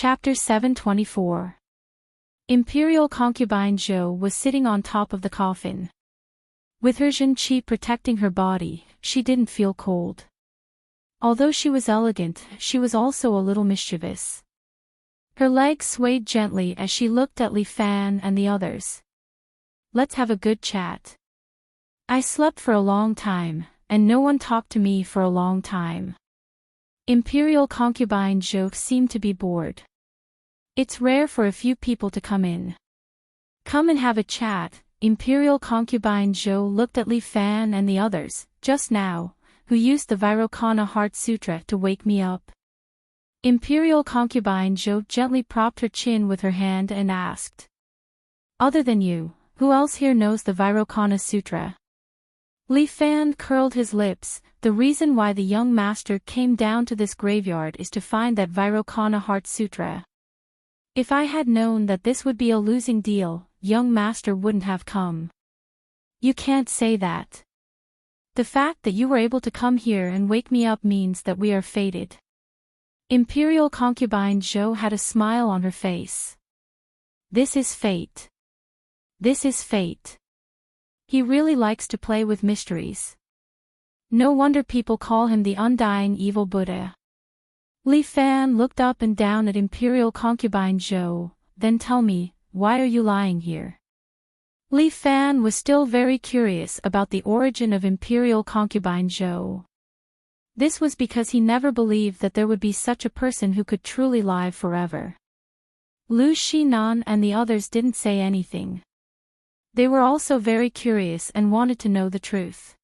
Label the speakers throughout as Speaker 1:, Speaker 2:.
Speaker 1: Chapter 724. Imperial concubine Zhou was sitting on top of the coffin. With her Zhenqi protecting her body, she didn't feel cold. Although she was elegant, she was also a little mischievous. Her legs swayed gently as she looked at Li Fan and the others. "Let's have a good chat. I slept for a long time, and no one talked to me for a long time." Imperial concubine Zhou seemed to be bored. "It's rare for a few people to come in. Come and have a chat." Imperial concubine Zhou looked at Li Fan and the others. "Just now, who used the Vairocana Heart Sutra to wake me up?" Imperial concubine Zhou gently propped her chin with her hand and asked. "Other than you, who else here knows the Vairocana Sutra?" Li Fan curled his lips. "The reason why the young master came down to this graveyard is to find that Vairocana Heart Sutra. If I had known that this would be a losing deal, young master wouldn't have come." "You can't say that. The fact that you were able to come here and wake me up means that we are fated." Imperial concubine Zhou had a smile on her face. "This is fate. This is fate. He really likes to play with mysteries. No wonder people call him the undying evil Buddha." Li Fan looked up and down at Imperial concubine Zhou. "Then tell me, why are you lying here?" Li Fan was still very curious about the origin of Imperial concubine Zhou. This was because he never believed that there would be such a person who could truly lie forever. Lu Xinan and the others didn't say anything. They were also very curious and wanted to know the truth.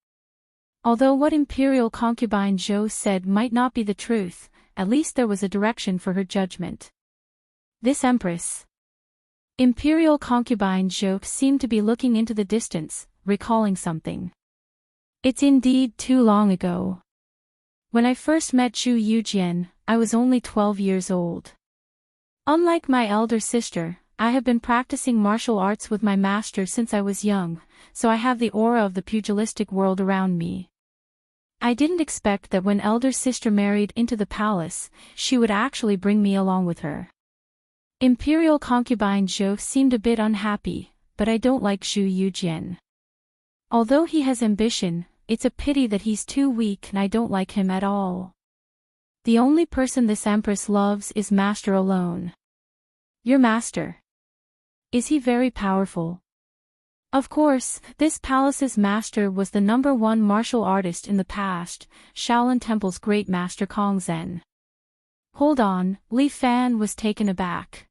Speaker 1: Although what Imperial concubine Zhou said might not be the truth, at least there was a direction for her judgment. This Empress. Imperial concubine Zhou seemed to be looking into the distance, recalling something. "It's indeed too long ago. When I first met Zhu Yujian, I was only 12 years old. Unlike my elder sister, I have been practicing martial arts with my master since I was young, so I have the aura of the pugilistic world around me. I didn't expect that when elder sister married into the palace, she would actually bring me along with her." Imperial concubine Zhou seemed a bit unhappy, "But I don't like Zhu Yujian. Although he has ambition, it's a pity that he's too weak and I don't like him at all. The only person this empress loves is master alone." "Your master? Is he very powerful?" Of course, this palace's master was the #1 martial artist in the past, Shaolin Temple's great master Kongzhen. "Hold on," Li Fan was taken aback.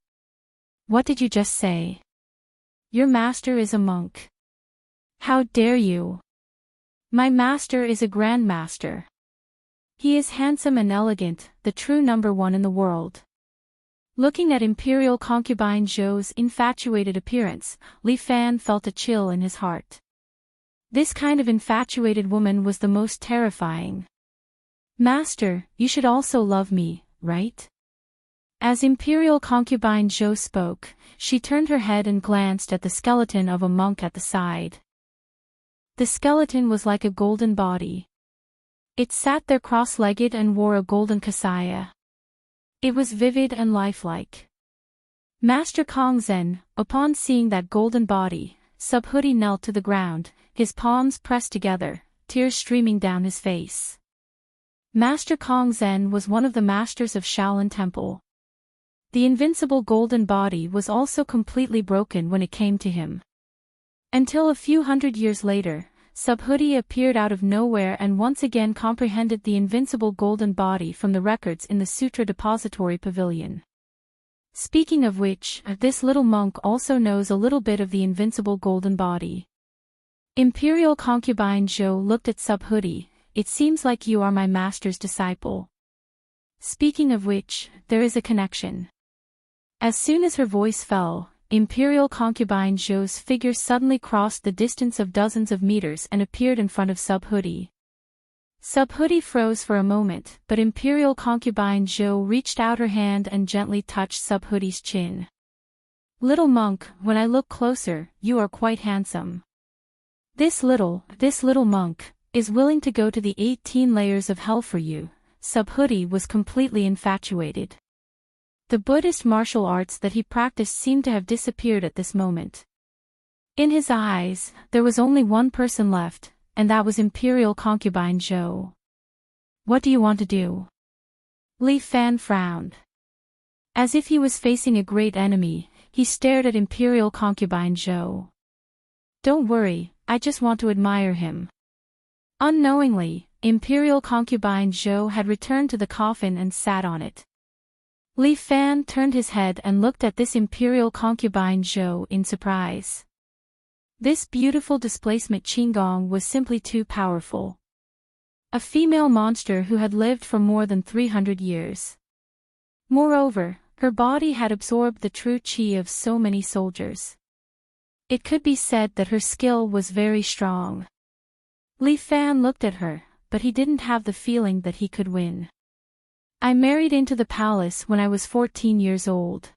Speaker 1: "What did you just say? Your master is a monk. How dare you?" "My master is a grandmaster. He is handsome and elegant, the true #1 in the world." Looking at Imperial concubine Zhou's infatuated appearance, Li Fan felt a chill in his heart. This kind of infatuated woman was the most terrifying. "Master, you should also love me, right?" As Imperial concubine Zhou spoke, she turned her head and glanced at the skeleton of a monk at the side. The skeleton was like a golden body. It sat there cross-legged and wore a golden kasaya. It was vivid and lifelike. Master Kongzhen, upon seeing that golden body, Subhuti knelt to the ground, his palms pressed together, tears streaming down his face. Master Kongzhen was one of the masters of Shaolin Temple. The invincible golden body was also completely broken when it came to him. Until a few hundred years later, Subhuti appeared out of nowhere and once again comprehended the invincible golden body from the records in the Sutra Depository Pavilion. Speaking of which, this little monk also knows a little bit of the invincible golden body. Imperial concubine Zhou looked at Subhuti. "It seems like you are my master's disciple. Speaking of which, there is a connection." As soon as her voice fell, Imperial concubine Zhou's figure suddenly crossed the distance of dozens of meters and appeared in front of Subhuti. Subhuti froze for a moment, but Imperial concubine Zhou reached out her hand and gently touched Subhuti's chin. "Little monk, when I look closer, you are quite handsome. This little monk is willing to go to the 18 layers of hell for you." Subhuti was completely infatuated. The Buddhist martial arts that he practiced seemed to have disappeared at this moment. In his eyes, there was only one person left, and that was Imperial Concubine Zhou. What do you want to do? Li Fan frowned. As if he was facing a great enemy, he stared at Imperial Concubine Zhou. Don't worry, I just want to admire him. Unknowingly, Imperial Concubine Zhou had returned to the coffin and sat on it. Li Fan turned his head and looked at this Imperial Concubine Zhou in surprise. This beautiful displacement Qinggong was simply too powerful. A female monster who had lived for more than 300 years. Moreover, her body had absorbed the true qi of so many soldiers. It could be said that her skill was very strong. Li Fan looked at her, but he didn't have the feeling that he could win. I married into the palace when I was 14 years old.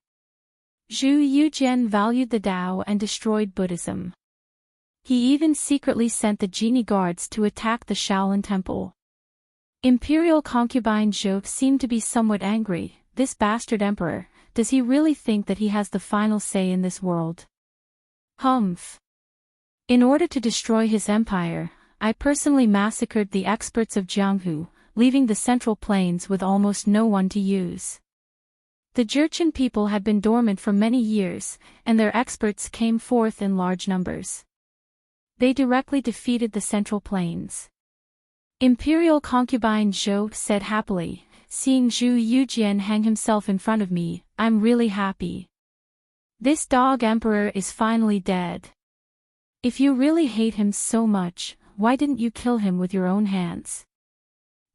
Speaker 1: Zhu Yujian valued the Tao and destroyed Buddhism. He even secretly sent the genie guards to attack the Shaolin temple. Imperial Concubine Zhou seemed to be somewhat angry. This bastard emperor, does he really think that he has the final say in this world? Humph. In order to destroy his empire, I personally massacred the experts of Jianghu, leaving the Central Plains with almost no one to use. The Jurchen people had been dormant for many years, and their experts came forth in large numbers. They directly defeated the Central Plains. Imperial Concubine Zhou said happily, seeing Zhu Yujian hang himself in front of me, I'm really happy. This dog emperor is finally dead. If you really hate him so much, why didn't you kill him with your own hands?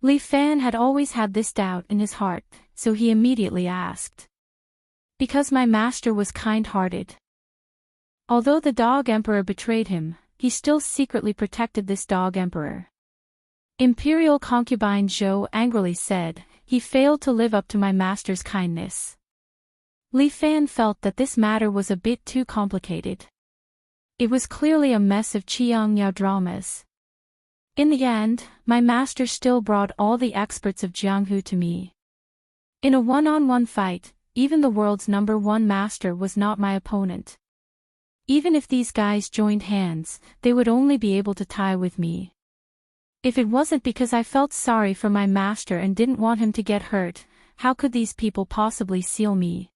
Speaker 1: Li Fan had always had this doubt in his heart, so he immediately asked. Because my master was kind-hearted. Although the dog emperor betrayed him, he still secretly protected this dog emperor. Imperial Concubine Zhou angrily said, he failed to live up to my master's kindness. Li Fan felt that this matter was a bit too complicated. It was clearly a mess of Qiangyao dramas. In the end, my master still brought all the experts of Jianghu to me. In a one-on-one fight, even the world's #1 master was not my opponent. Even if these guys joined hands, they would only be able to tie with me. If it wasn't because I felt sorry for my master and didn't want him to get hurt, how could these people possibly seal me?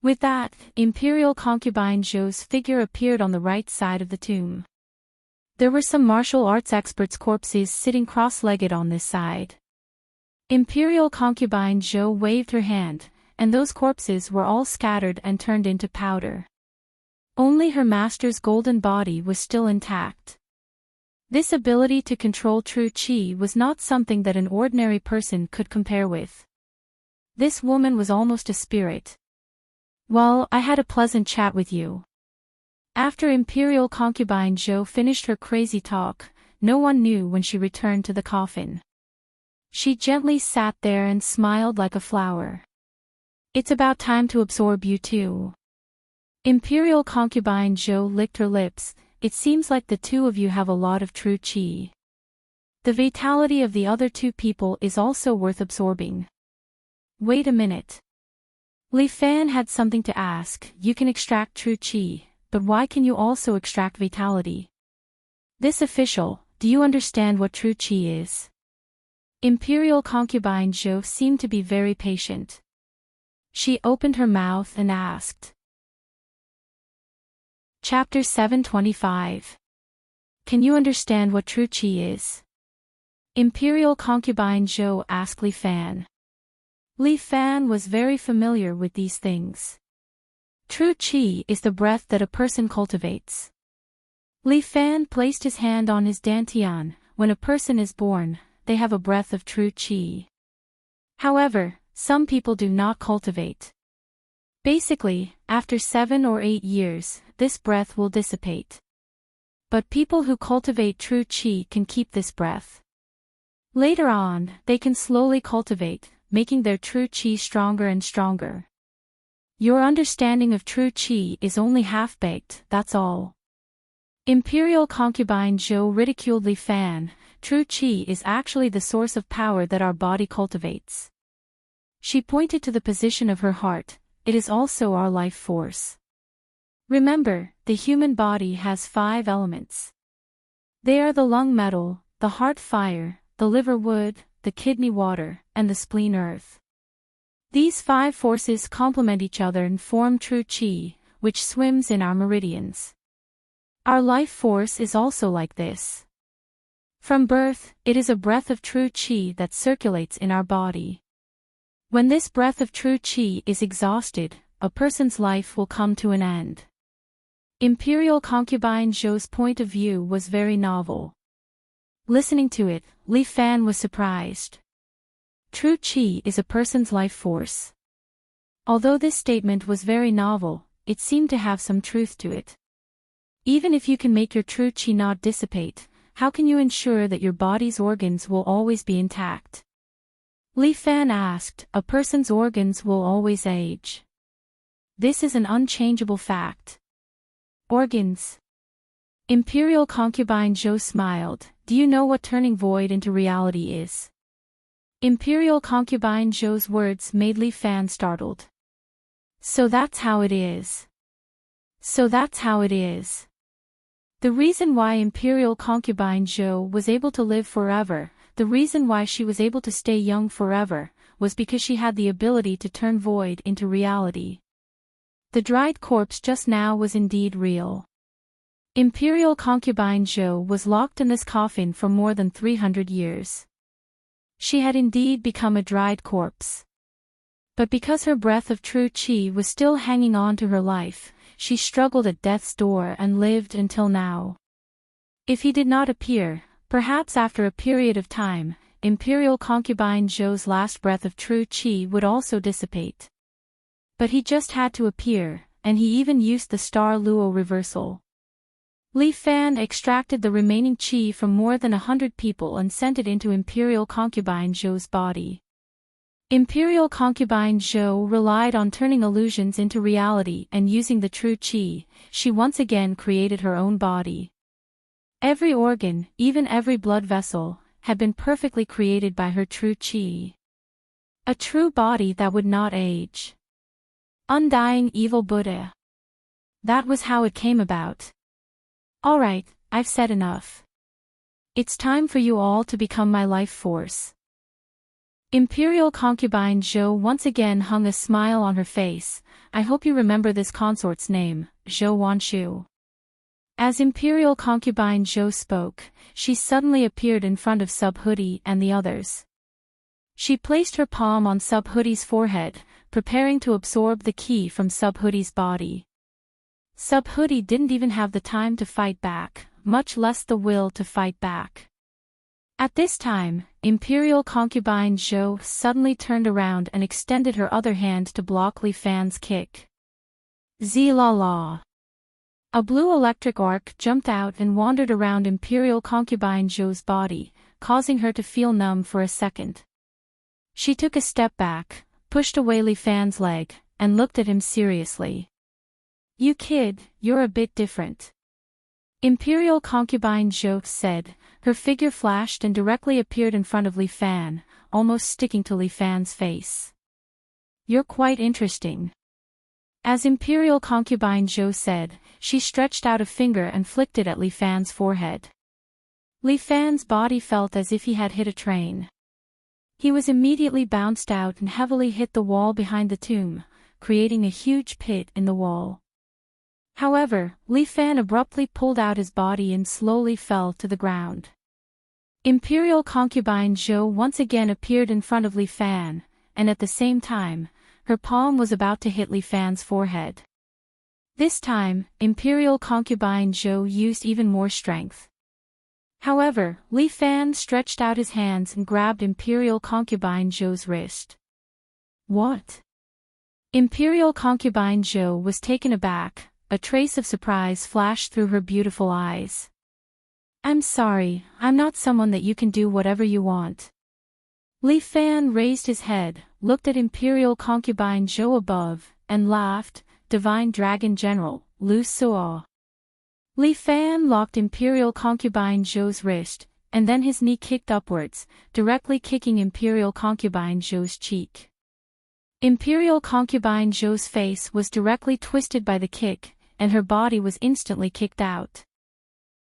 Speaker 1: With that, Imperial Concubine Zhou's figure appeared on the right side of the tomb. There were some martial arts experts' corpses sitting cross-legged on this side. Imperial Concubine Zhou waved her hand, and those corpses were all scattered and turned into powder. Only her master's golden body was still intact. This ability to control true qi was not something that an ordinary person could compare with. This woman was almost a spirit. Well, I had a pleasant chat with you. After Imperial Concubine Zhou finished her crazy talk, no one knew when she returned to the coffin. She gently sat there and smiled like a flower. It's about time to absorb you too. Imperial Concubine Zhou licked her lips. It seems like the two of you have a lot of true qi. The vitality of the other two people is also worth absorbing. Wait a minute. Li Fan had something to ask. You can extract true qi, but why can you also extract vitality? This official, do you understand what true qi is? Imperial Concubine Zhou seemed to be very patient. She opened her mouth and asked. Chapter 725. Can you understand what true qi is? Imperial Concubine Zhou asked Li Fan. Li Fan was very familiar with these things. True qi is the breath that a person cultivates. Li Fan placed his hand on his dantian. When a person is born, they have a breath of true qi. However, some people do not cultivate. Basically, after 7 or 8 years, this breath will dissipate. But people who cultivate true qi can keep this breath. Later on, they can slowly cultivate, making their true qi stronger and stronger. Your understanding of true qi is only half-baked, that's all. Imperial Concubine Zhou ridiculed Li Fan. True qi is actually the source of power that our body cultivates. She pointed to the position of her heart. It is also our life force. Remember, the human body has 5 elements. They are the lung metal, the heart fire, the liver wood, the kidney water, and the spleen earth. These 5 forces complement each other and form true chi, which swims in our meridians. Our life force is also like this. From birth, it is a breath of true chi that circulates in our body. When this breath of true chi is exhausted, a person's life will come to an end. Imperial concubine Zhou's point of view was very novel. Listening to it, Li Fan was surprised. True chi is a person's life force. Although this statement was very novel, it seemed to have some truth to it. Even if you can make your true chi not dissipate, how can you ensure that your body's organs will always be intact? Li Fan asked. A person's organs will always age. This is an unchangeable fact. Organs. Imperial concubine Zhou smiled. Do you know what turning void into reality is? Imperial concubine Zhou's words made Li Fan startled. So that's how it is. So that's how it is. The reason why Imperial concubine Zhou was able to live forever, the reason why she was able to stay young forever, was because she had the ability to turn void into reality. The dried corpse just now was indeed real. Imperial concubine Zhou was locked in this coffin for more than 300 years. She had indeed become a dried corpse. But because her breath of true chi was still hanging on to her life, she struggled at death's door and lived until now. If he did not appear, perhaps after a period of time, Imperial concubine Zhou's last breath of true chi would also dissipate. But he just had to appear, and he even used the star Luo reversal. Li Fan extracted the remaining chi from more than 100 people and sent it into Imperial concubine Zhou's body. Imperial concubine Zhou relied on turning illusions into reality and using the true chi, she once again created her own body. Every organ, even every blood vessel, had been perfectly created by her true chi. A true body that would not age. Undying evil Buddha. That was how it came about. Alright, I've said enough. It's time for you all to become my life force. Imperial concubine Zhou once again hung a smile on her face. I hope you remember this consort's name, Zhou Wanshu. As Imperial concubine Zhou spoke, she suddenly appeared in front of Subhoodie and the others. She placed her palm on Subhoodie's forehead, preparing to absorb the ki from Subhoodie's body. Subhoodie didn't even have the time to fight back, much less the will to fight back. At this time, Imperial concubine Zhou suddenly turned around and extended her other hand to block Li Fan's kick. Zee-la-la. A blue electric arc jumped out and wandered around Imperial concubine Zhou's body, causing her to feel numb for a second. She took a step back, pushed away Li Fan's leg, and looked at him seriously. You kid, you're a bit different. Imperial concubine Zhou said. Her figure flashed and directly appeared in front of Li Fan, almost sticking to Li Fan's face. You're quite interesting. As Imperial concubine Zhou said, she stretched out a finger and flicked it at Li Fan's forehead. Li Fan's body felt as if he had hit a train. He was immediately bounced out and heavily hit the wall behind the tomb, creating a huge pit in the wall. However, Li Fan abruptly pulled out his body and slowly fell to the ground. Imperial concubine Zhou once again appeared in front of Li Fan, and at the same time, her palm was about to hit Li Fan's forehead. This time, Imperial concubine Zhou used even more strength. However, Li Fan stretched out his hands and grabbed Imperial concubine Zhou's wrist. What? Imperial concubine Zhou was taken aback. A trace of surprise flashed through her beautiful eyes. I'm sorry, I'm not someone that you can do whatever you want. Li Fan raised his head, looked at Imperial concubine Zhou above, and laughed. Divine Dragon General, Lu Suo. Li Fan locked Imperial concubine Zhou's wrist, and then his knee kicked upwards, directly kicking Imperial concubine Zhou's cheek. Imperial concubine Zhou's face was directly twisted by the kick, and her body was instantly kicked out.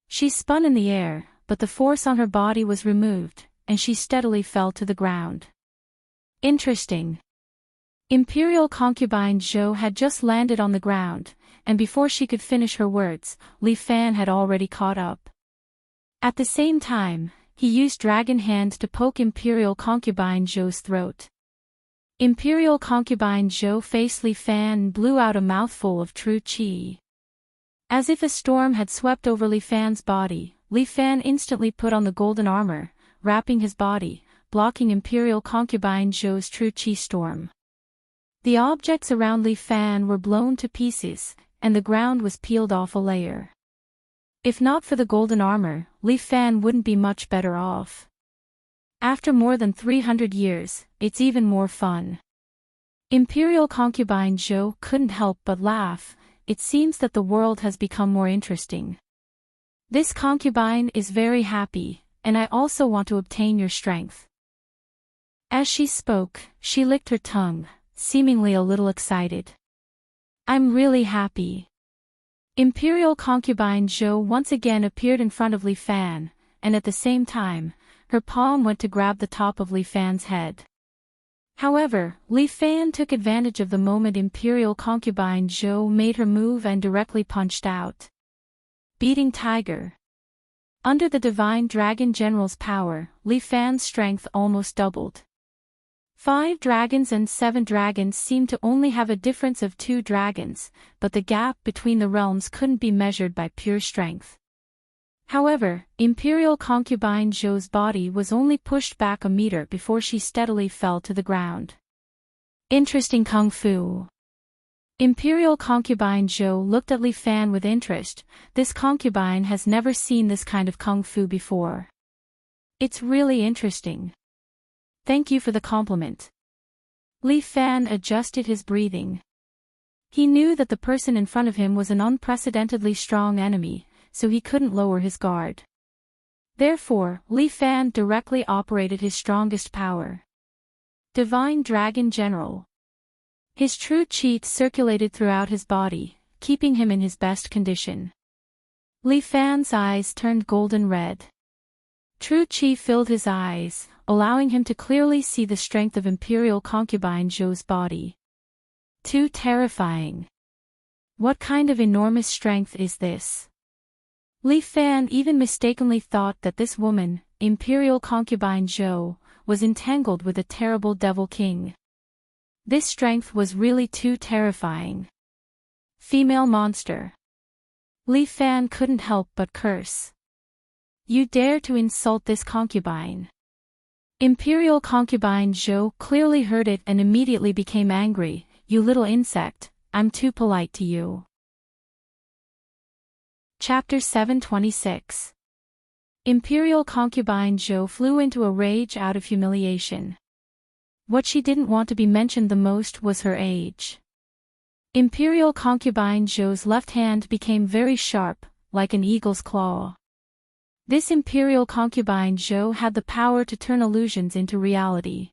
Speaker 1: She spun in the air, but the force on her body was removed, and she steadily fell to the ground. Interesting. Imperial concubine Zhou had just landed on the ground, and before she could finish her words, Li Fan had already caught up. At the same time, he used dragon hands to poke Imperial concubine Zhou's throat. Imperial concubine Zhou faced Li Fan and blew out a mouthful of true qi. As if a storm had swept over Li Fan's body, Li Fan instantly put on the golden armor, wrapping his body, blocking Imperial concubine Zhou's true qi storm. The objects around Li Fan were blown to pieces, and the ground was peeled off a layer. If not for the golden armor, Li Fan wouldn't be much better off. After more than 300 years, it's even more fun. Imperial concubine Zhou couldn't help but laugh. It seems that the world has become more interesting. This concubine is very happy, and I also want to obtain your strength. As she spoke, she licked her tongue, seemingly a little excited. I'm really happy. Imperial concubine Zhou once again appeared in front of Li Fan, and at the same time, her palm went to grab the top of Li Fan's head. However, Li Fan took advantage of the moment Imperial concubine Zhou made her move and directly punched out. Beating Tiger. Under the Divine Dragon General's power, Li Fan's strength almost doubled. 5 dragons and 7 dragons seemed to only have a difference of 2 dragons, but the gap between the realms couldn't be measured by pure strength. However, Imperial concubine Zhou's body was only pushed back a meter before she steadily fell to the ground. Interesting kung fu. Imperial concubine Zhou looked at Li Fan with interest. This concubine has never seen this kind of kung fu before. It's really interesting. Thank you for the compliment. Li Fan adjusted his breathing. He knew that the person in front of him was an unprecedentedly strong enemy, so he couldn't lower his guard. Therefore, Li Fan directly operated his strongest power. Divine Dragon General. His true qi circulated throughout his body, keeping him in his best condition. Li Fan's eyes turned golden red. True qi filled his eyes, allowing him to clearly see the strength of Imperial concubine Zhou's body. Too terrifying. What kind of enormous strength is this? Li Fan even mistakenly thought that this woman, Imperial concubine Zhou, was entangled with a terrible devil king. This strength was really too terrifying. Female monster. Li Fan couldn't help but curse. You dare to insult this concubine. Imperial concubine Zhou clearly heard it and immediately became angry. You little insect, I'm too polite to you. Chapter 726. Imperial concubine Zhou flew into a rage out of humiliation. What she didn't want to be mentioned the most was her age. Imperial concubine Zhou's left hand became very sharp, like an eagle's claw. This Imperial concubine Zhou had the power to turn illusions into reality.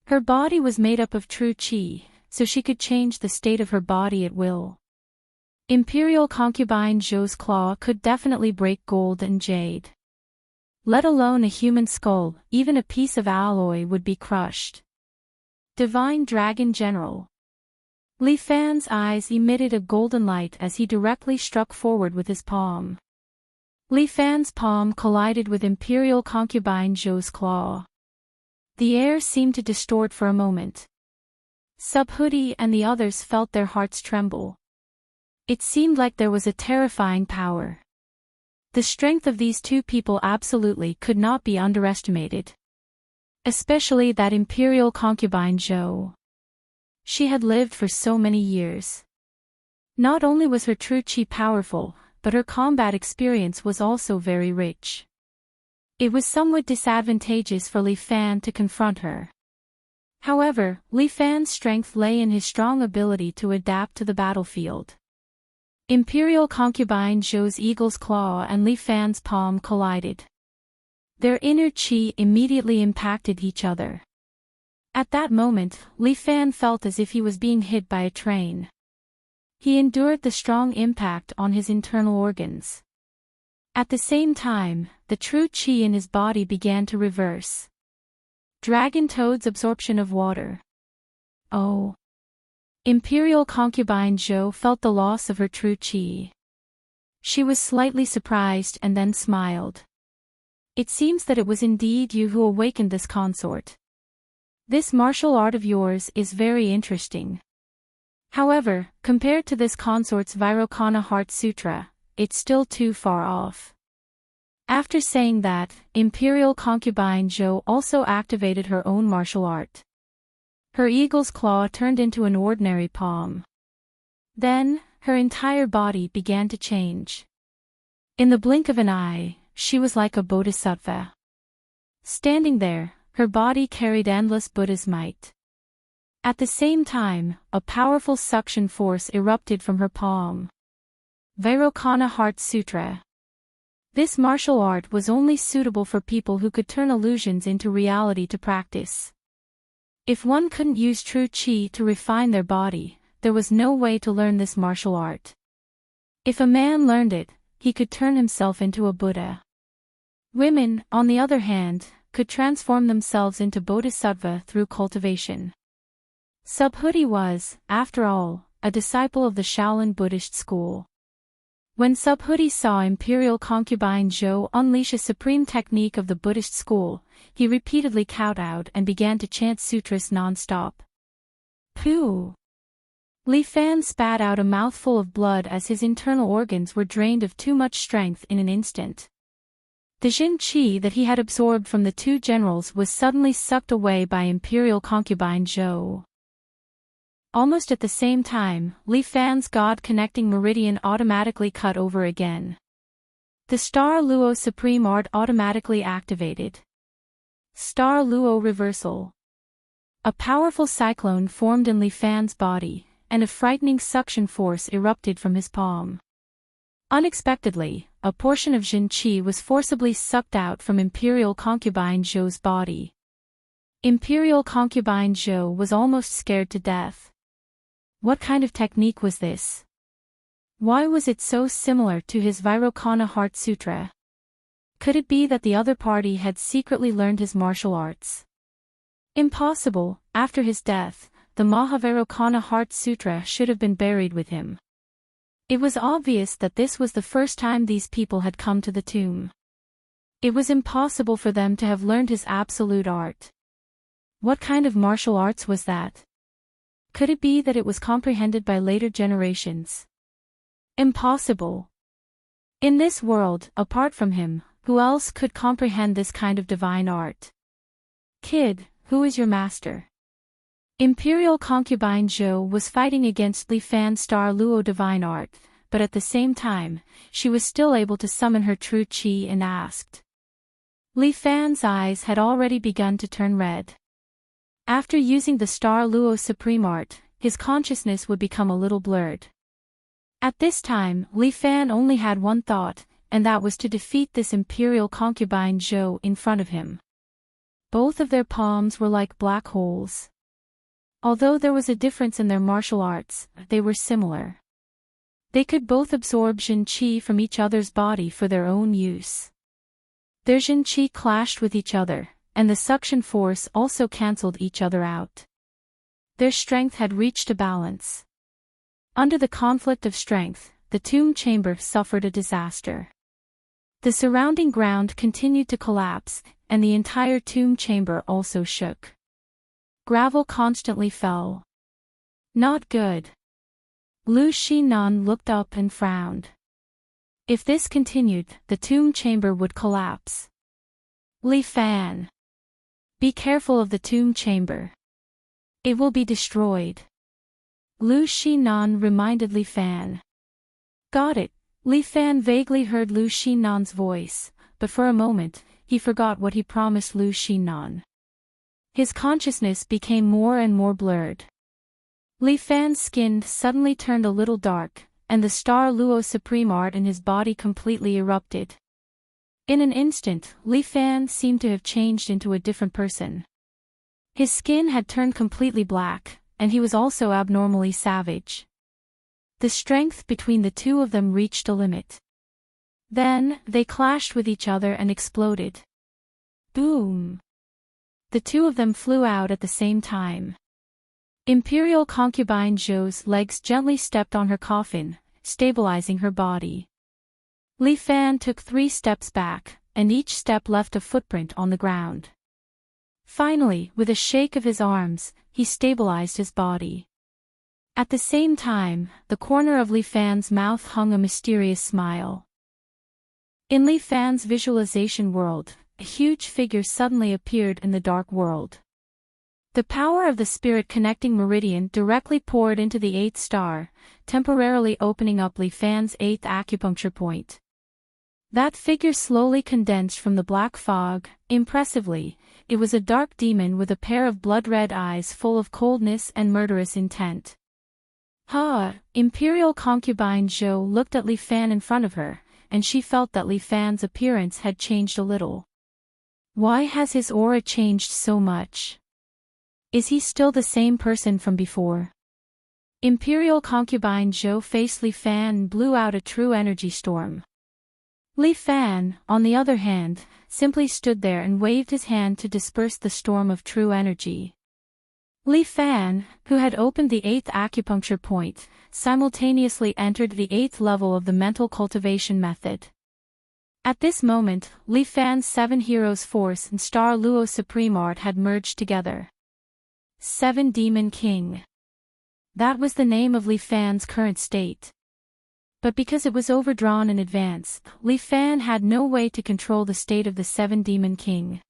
Speaker 1: Her body was made up of true qi, so she could change the state of her body at will. Imperial concubine Zhou's claw could definitely break gold and jade. Let alone a human skull, even a piece of alloy would be crushed. Divine Dragon General. Li Fan's eyes emitted a golden light as he directly struck forward with his palm. Li Fan's palm collided with Imperial concubine Zhou's claw. The air seemed to distort for a moment. Subhoodie and the others felt their hearts tremble. It seemed like there was a terrifying power. The strength of these two people absolutely could not be underestimated. Especially that Imperial concubine Zhou. She had lived for so many years. Not only was her true qi powerful, but her combat experience was also very rich. It was somewhat disadvantageous for Li Fan to confront her. However, Li Fan's strength lay in his strong ability to adapt to the battlefield. Imperial concubine Zhou's eagle's claw and Li Fan's palm collided. Their inner qi immediately impacted each other. At that moment, Li Fan felt as if he was being hit by a train. He endured the strong impact on his internal organs. At the same time, the true qi in his body began to reverse. Dragon Toad's absorption of water. Oh. Imperial concubine Zhou felt the loss of her true qi. She was slightly surprised and then smiled. It seems that it was indeed you who awakened this consort. This martial art of yours is very interesting. However, compared to this consort's Vairocana Heart Sutra, it's still too far off. After saying that, Imperial concubine Zhou also activated her own martial art. Her eagle's claw turned into an ordinary palm. Then, her entire body began to change. In the blink of an eye, she was like a bodhisattva. Standing there, her body carried endless Buddha's might. At the same time, a powerful suction force erupted from her palm. Vairocana Heart Sutra. This martial art was only suitable for people who could turn illusions into reality to practice. If one couldn't use true qi to refine their body, there was no way to learn this martial art. If a man learned it, he could turn himself into a Buddha. Women, on the other hand, could transform themselves into bodhisattva through cultivation. Subhuti was, after all, a disciple of the Shaolin Buddhist school. When Subhuti saw Imperial concubine Zhou unleash a supreme technique of the Buddhist school, he repeatedly kowtowed and began to chant sutras non-stop. Pooh! Li Fan spat out a mouthful of blood as his internal organs were drained of too much strength in an instant. The Jin Qi that he had absorbed from the two generals was suddenly sucked away by Imperial concubine Zhou. Almost at the same time, Li Fan's God-connecting meridian automatically cut over again. The Star Luo Supreme Art automatically activated. Star Luo Reversal. A powerful cyclone formed in Li Fan's body, and a frightening suction force erupted from his palm. Unexpectedly, a portion of Jin Qi was forcibly sucked out from Imperial concubine Zhou's body. Imperial concubine Zhou was almost scared to death. What kind of technique was this? Why was it so similar to his Vairocana Heart Sutra? Could it be that the other party had secretly learned his martial arts? Impossible. After his death, the Mahavairocana Heart Sutra should have been buried with him. It was obvious that this was the first time these people had come to the tomb. It was impossible for them to have learned his absolute art. What kind of martial arts was that? Could it be that it was comprehended by later generations? Impossible. In this world, apart from him, who else could comprehend this kind of divine art? Kid, who is your master? Imperial concubine Zhou was fighting against Li Fan's Star Luo divine art, but at the same time, she was still able to summon her true qi and asked. Li Fan's eyes had already begun to turn red. After using the Star Luo Supreme Art, his consciousness would become a little blurred. At this time, Li Fan only had one thought, and that was to defeat this Imperial concubine Zhou in front of him. Both of their palms were like black holes. Although there was a difference in their martial arts, they were similar. They could both absorb Jin Qi from each other's body for their own use. Their Jin Qi clashed with each other, and the suction force also cancelled each other out. Their strength had reached a balance. Under the conflict of strength, the tomb chamber suffered a disaster. The surrounding ground continued to collapse, and the entire tomb chamber also shook. Gravel constantly fell. Not good. Lu Xinan looked up and frowned. If this continued, the tomb chamber would collapse. Li Fan. Be careful of the tomb chamber. It will be destroyed. Lu Xinan reminded Li Fan. Got it. Li Fan vaguely heard Lu Xinan's voice, but for a moment, he forgot what he promised Lu Xinan. His consciousness became more and more blurred. Li Fan's skin suddenly turned a little dark, and the Star Luo Supreme Art in his body completely erupted. In an instant, Li Fan seemed to have changed into a different person. His skin had turned completely black, and he was also abnormally savage. The strength between the two of them reached a limit. Then, they clashed with each other and exploded. Boom! The two of them flew out at the same time. Imperial concubine Zhou's legs gently stepped on her coffin, stabilizing her body. Li Fan took 3 steps back, and each step left a footprint on the ground. Finally, with a shake of his arms, he stabilized his body. At the same time, the corner of Li Fan's mouth hung a mysterious smile. In Li Fan's visualization world, a huge figure suddenly appeared in the dark world. The power of the spirit connecting meridian directly poured into the 8th star, temporarily opening up Li Fan's 8th acupuncture point. That figure slowly condensed from the black fog. Impressively, it was a dark demon with a pair of blood-red eyes full of coldness and murderous intent. Imperial concubine Zhou looked at Li Fan in front of her, and she felt that Li Fan's appearance had changed a little. Why has his aura changed so much? Is he still the same person from before? Imperial concubine Zhou faced Li Fan and blew out a true energy storm. Li Fan, on the other hand, simply stood there and waved his hand to disperse the storm of true energy. Li Fan, who had opened the 8th acupuncture point, simultaneously entered the 8th level of the mental cultivation method. At this moment, Li Fan's 7 Heroes Force and Star Luo Supreme Art had merged together. 7 Demon King. That was the name of Li Fan's current state. But because it was overdrawn in advance, Li Fan had no way to control the state of the 7 Demon King.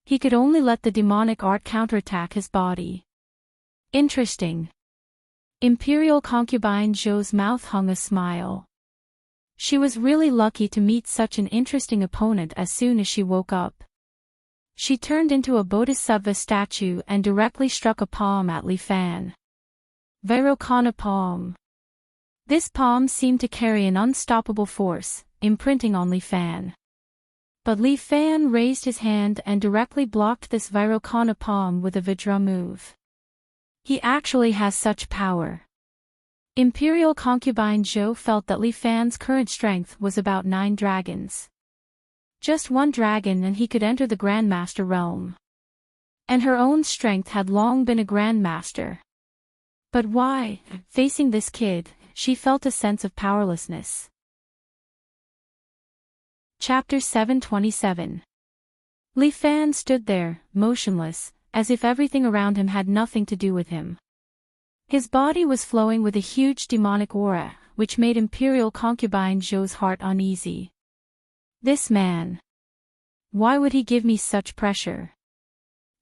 Speaker 1: He could only let the demonic art counterattack his body. Interesting. Imperial concubine Zhou's mouth hung a smile. She was really lucky to meet such an interesting opponent as soon as she woke up. She turned into a bodhisattva statue and directly struck a palm at Li Fan. Vairocana palm. This palm seemed to carry an unstoppable force, imprinting on Li Fan. But Li Fan raised his hand and directly blocked this Vairocana palm with a Vajra move. He actually has such power. Imperial concubine Zhou felt that Li Fan's current strength was about 9 dragons. Just 1 dragon and he could enter the Grandmaster realm. And her own strength had long been a Grandmaster. But why, facing this kid, she felt a sense of powerlessness. Chapter 727. Li Fan stood there, motionless, as if everything around him had nothing to do with him. His body was flowing with a huge demonic aura, which made Imperial concubine Zhou's heart uneasy. This man. Why would he give me such pressure?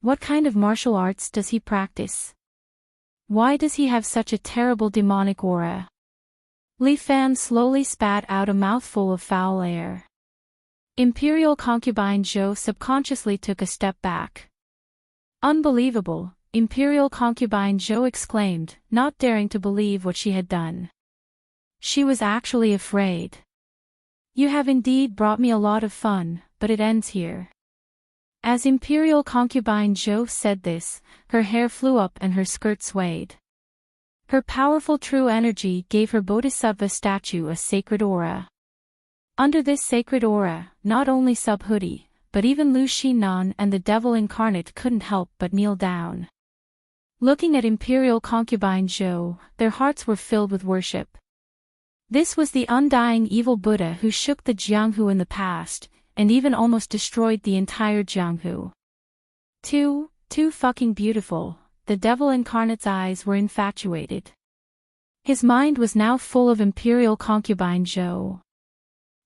Speaker 1: What kind of martial arts does he practice? Why does he have such a terrible demonic aura? Li Fan slowly spat out a mouthful of foul air. Imperial concubine Zhou subconsciously took a step back. Unbelievable, Imperial concubine Zhou exclaimed, not daring to believe what she had done. She was actually afraid. You have indeed brought me a lot of fun, but it ends here. As Imperial concubine Zhou said this, her hair flew up and her skirt swayed. Her powerful true energy gave her bodhisattva statue a sacred aura. Under this sacred aura, not only Subhuti, but even Lu Xinan and the devil incarnate couldn't help but kneel down. Looking at Imperial concubine Zhou, their hearts were filled with worship. This was the undying evil Buddha who shook the Jianghu in the past, and even almost destroyed the entire Jianghu. Too fucking beautiful. The devil incarnate's eyes were infatuated. His mind was now full of Imperial concubine Zhou.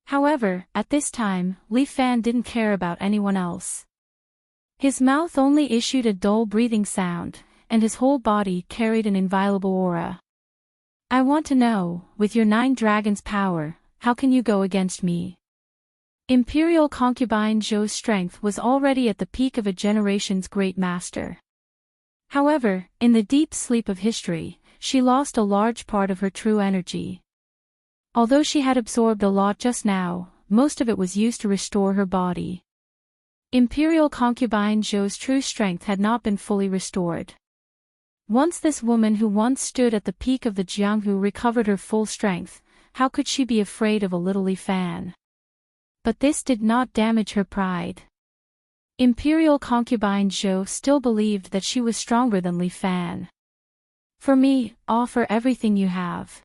Speaker 1: However, at this time, Li Fan didn't care about anyone else. His mouth only issued a dull breathing sound, and his whole body carried an inviolable aura. I want to know, with your 9 dragons' power, how can you go against me? Imperial concubine Zhou's strength was already at the peak of a generation's great master. However, in the deep sleep of history, she lost a large part of her true energy. Although she had absorbed a lot just now, most of it was used to restore her body. Imperial concubine Zhou's true strength had not been fully restored. Once this woman who once stood at the peak of the Jianghu recovered her full strength, how could she be afraid of a little Li Fan? But this did not damage her pride. Imperial concubine Zhou still believed that she was stronger than Li Fan. For me, offer everything you have.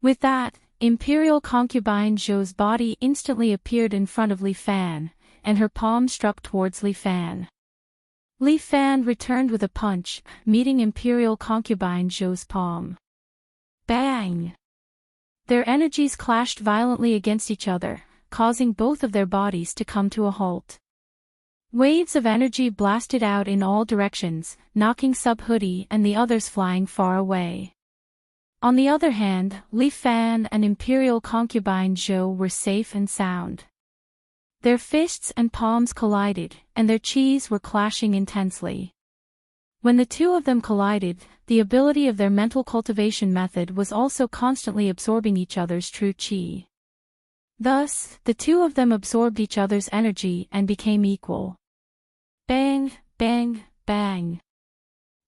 Speaker 1: With that, Imperial concubine Zhou's body instantly appeared in front of Li Fan, and her palm struck towards Li Fan. Li Fan returned with a punch, meeting Imperial concubine Zhou's palm. Bang! Their energies clashed violently against each other, causing both of their bodies to come to a halt. Waves of energy blasted out in all directions, knocking Subhoodie and the others flying far away. On the other hand, Li Fan and Imperial concubine Zhou were safe and sound. Their fists and palms collided, and their chis were clashing intensely. When the two of them collided, the ability of their mental cultivation method was also constantly absorbing each other's true chi. Thus, the two of them absorbed each other's energy and became equal. Bang, bang, bang.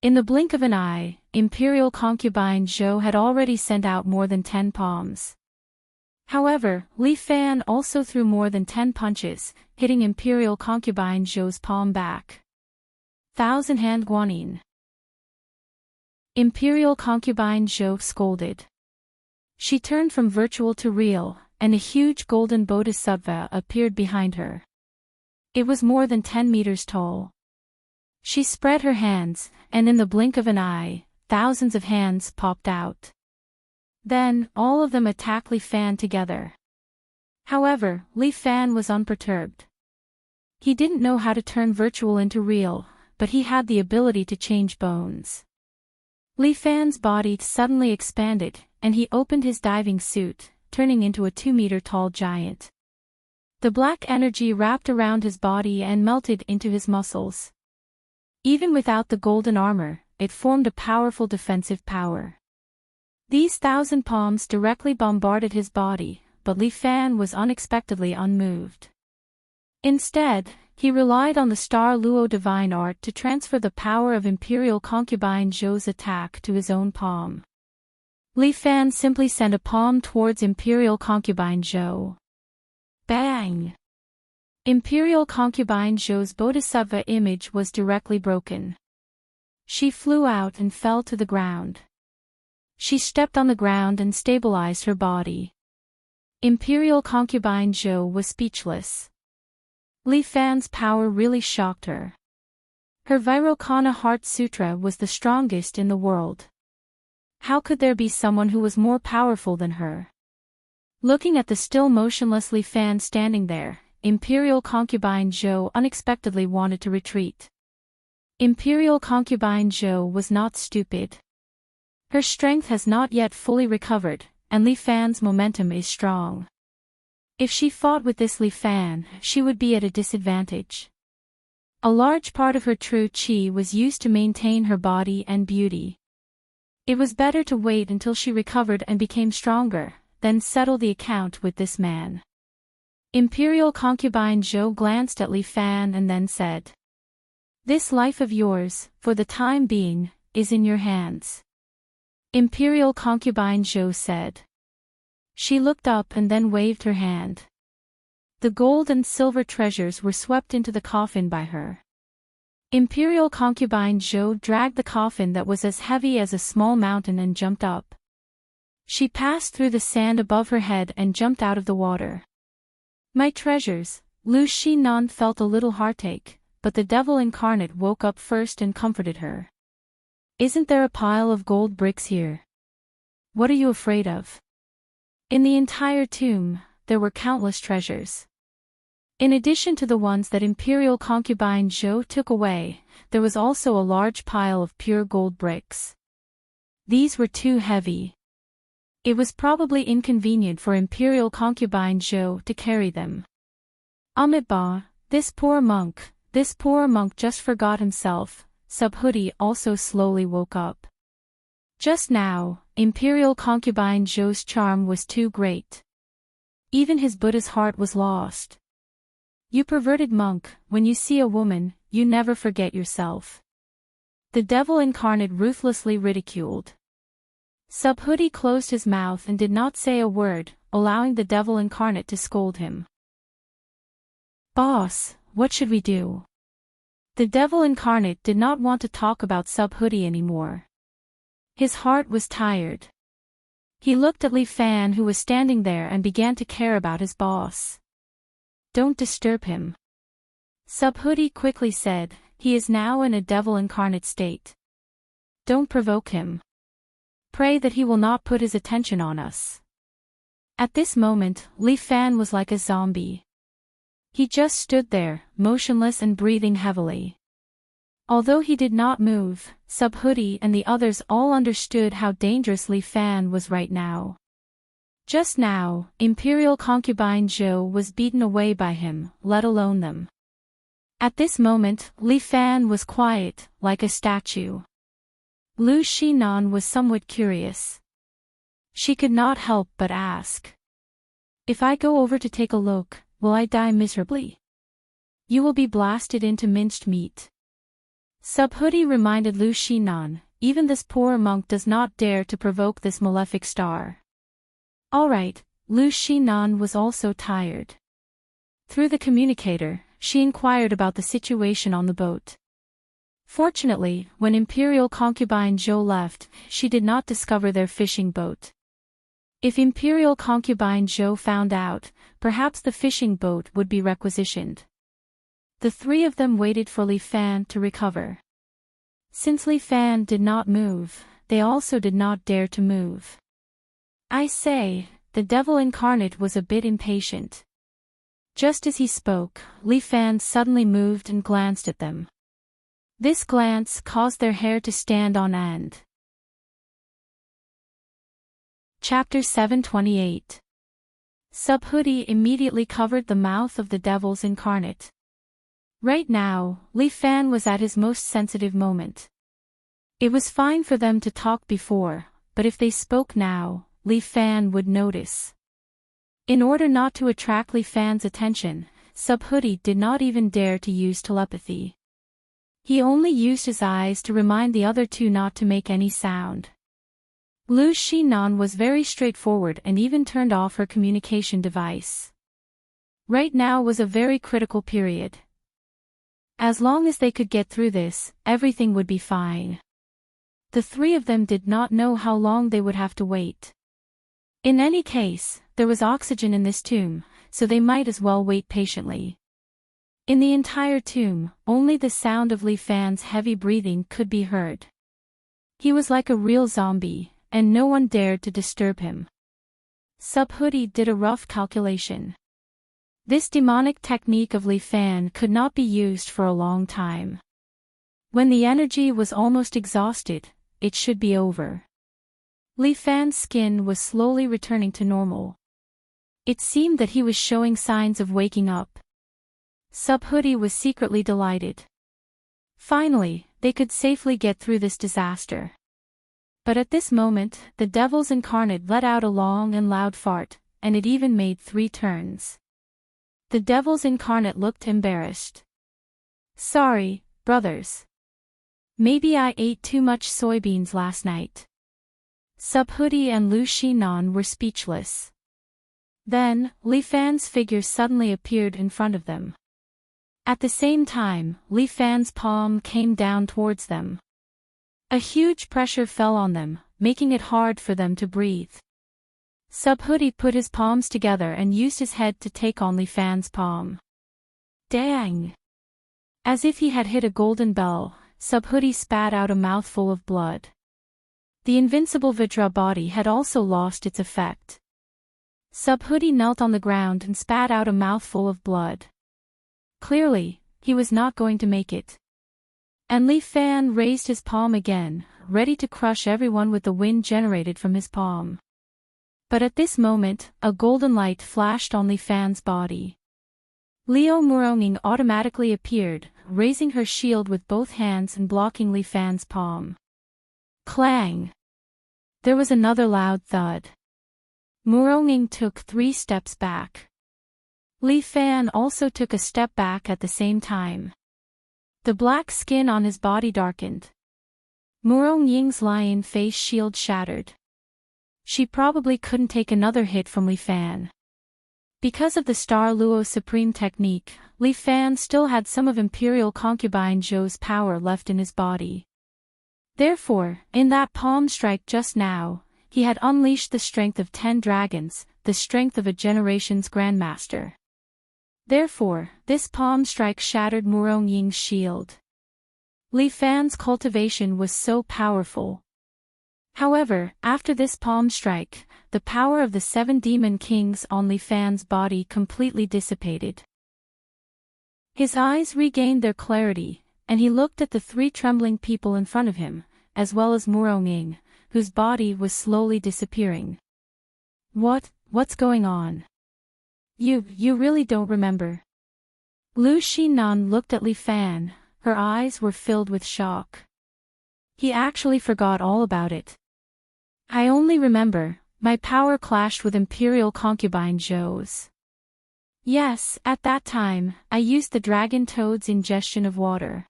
Speaker 1: In the blink of an eye, Imperial concubine Zhou had already sent out more than 10 palms. However, Li Fan also threw more than 10 punches, hitting Imperial concubine Zhou's palm back. Thousand-hand guanyin. Imperial concubine Zhou scolded. She turned from virtual to real, and a huge golden bodhisattva appeared behind her. It was more than 10 meters tall. She spread her hands, and in the blink of an eye, thousands of hands popped out. Then, all of them attacked Li Fan together. However, Li Fan was unperturbed. He didn't know how to turn virtual into real, but he had the ability to change bones. Li Fan's body suddenly expanded, and he opened his diving suit, turning into a 2-meter-tall giant. The black energy wrapped around his body and melted into his muscles. Even without the golden armor, it formed a powerful defensive power. These 1,000 palms directly bombarded his body, but Li Fan was unexpectedly unmoved. Instead, he relied on the Star Luo divine art to transfer the power of Imperial concubine Zhou's attack to his own palm. Li Fan simply sent a palm towards Imperial concubine Zhou. Bang! Imperial concubine Zhou's bodhisattva image was directly broken. She flew out and fell to the ground. She stepped on the ground and stabilized her body. Imperial concubine Zhou was speechless. Li Fan's power really shocked her. Her Vairocana Heart Sutra was the strongest in the world. How could there be someone who was more powerful than her? Looking at the still motionless Li Fan standing there, Imperial concubine Zhou unexpectedly wanted to retreat. Imperial concubine Zhou was not stupid. Her strength has not yet fully recovered, and Li Fan's momentum is strong. If she fought with this Li Fan, she would be at a disadvantage. A large part of her true chi was used to maintain her body and beauty. It was better to wait until she recovered and became stronger, than settle the account with this man. Imperial concubine Zhou glanced at Li Fan and then said, "This life of yours, for the time being, is in your hands." Imperial concubine Zhou said. She looked up and then waved her hand. The gold and silver treasures were swept into the coffin by her. Imperial concubine Zhou dragged the coffin that was as heavy as a small mountain and jumped up. She passed through the sand above her head and jumped out of the water. "My treasures," Lu Xinan felt a little heartache, but the devil incarnate woke up first and comforted her. "Isn't there a pile of gold bricks here? What are you afraid of?" In the entire tomb, there were countless treasures. In addition to the ones that Imperial concubine Zhou took away, there was also a large pile of pure gold bricks. These were too heavy. It was probably inconvenient for Imperial concubine Zhou to carry them. Amitabha, this poor monk just forgot himself. Subhoodie also slowly woke up. Just now, Imperial concubine Zhou's charm was too great. Even his Buddha's heart was lost. You perverted monk, when you see a woman, you never forget yourself. The devil incarnate ruthlessly ridiculed. Subhoodie closed his mouth and did not say a word, allowing the devil incarnate to scold him. Boss, what should we do? The devil incarnate did not want to talk about Subhoodie anymore. His heart was tired. He looked at Li Fan who was standing there and began to care about his boss. Don't disturb him. Subhoodie quickly said, he is now in a devil incarnate state. Don't provoke him. Pray that he will not put his attention on us. At this moment, Li Fan was like a zombie. He just stood there, motionless and breathing heavily. Although he did not move, Subhoodie and the others all understood how dangerous Li Fan was right now. Just now, Imperial Concubine Zhou was beaten away by him, let alone them. At this moment, Li Fan was quiet, like a statue. Lu Xinan was somewhat curious. She could not help but ask. If I go over to take a look, will I die miserably? You will be blasted into minced meat. Subhoodie reminded Lu Xinan, even this poor monk does not dare to provoke this malefic star. Alright, Lu Xinan was also tired. Through the communicator, she inquired about the situation on the boat. Fortunately, when Imperial Concubine Zhou left, she did not discover their fishing boat. If Imperial Concubine Zhou found out, perhaps the fishing boat would be requisitioned. The three of them waited for Li Fan to recover. Since Li Fan did not move, they also did not dare to move. I say, the devil incarnate was a bit impatient. Just as he spoke, Li Fan suddenly moved and glanced at them. This glance caused their hair to stand on end. Chapter 728. Subhoodie immediately covered the mouth of the devil's incarnate. Right now, Li Fan was at his most sensitive moment. It was fine for them to talk before, but if they spoke now, Li Fan would notice. In order not to attract Li Fan's attention, Subhoodie did not even dare to use telepathy. He only used his eyes to remind the other two not to make any sound. Lu Xinan was very straightforward and even turned off her communication device. Right now was a very critical period. As long as they could get through this, everything would be fine. The three of them did not know how long they would have to wait. In any case, there was oxygen in this tomb, so they might as well wait patiently. In the entire tomb, only the sound of Li Fan's heavy breathing could be heard. He was like a real zombie, and no one dared to disturb him. Subhoodie did a rough calculation. This demonic technique of Li Fan could not be used for a long time. When the energy was almost exhausted, it should be over. Li Fan's skin was slowly returning to normal. It seemed that he was showing signs of waking up. Subhoodie was secretly delighted. Finally, they could safely get through this disaster. But at this moment, the devil's incarnate let out a long and loud fart, and it even made 3 turns. The devil's incarnate looked embarrassed. Sorry, brothers. Maybe I ate too much soybeans last night. Subhoodie and Lu Xinan were speechless. Then, Li Fan's figure suddenly appeared in front of them. At the same time, Li Fan's palm came down towards them. A huge pressure fell on them, making it hard for them to breathe. Subhoodie put his palms together and used his head to take on Li Fan's palm. Dang! As if he had hit a golden bell, Subhoodie spat out a mouthful of blood. The invincible Vajra body had also lost its effect. Subhoodie knelt on the ground and spat out a mouthful of blood. Clearly, he was not going to make it. And Li Fan raised his palm again, ready to crush everyone with the wind generated from his palm. But at this moment, a golden light flashed on Li Fan's body. Liu Muronging automatically appeared, raising her shield with both hands and blocking Li Fan's palm. Clang! There was another loud thud. Muronging took 3 steps back. Li Fan also took a step back at the same time. The black skin on his body darkened. Murong Ying's lion face shield shattered. She probably couldn't take another hit from Li Fan. Because of the Star Luo Supreme technique, Li Fan still had some of Imperial Concubine Zhou's power left in his body. Therefore, in that palm strike just now, he had unleashed the strength of 10 dragons, the strength of a generation's grandmaster. Therefore, this palm strike shattered Murong Ying's shield. Li Fan's cultivation was so powerful. However, after this palm strike, the power of the 7 demon kings on Li Fan's body completely dissipated. His eyes regained their clarity, and he looked at the 3 trembling people in front of him, as well as Murong Ying, whose body was slowly disappearing. What's going on? You really don't remember? Lu Xinan looked at Li Fan, her eyes were filled with shock. He actually forgot all about it. I only remember, my power clashed with Imperial Concubine Zhou's. Yes, at that time, I used the Dragon Toad's ingestion of water.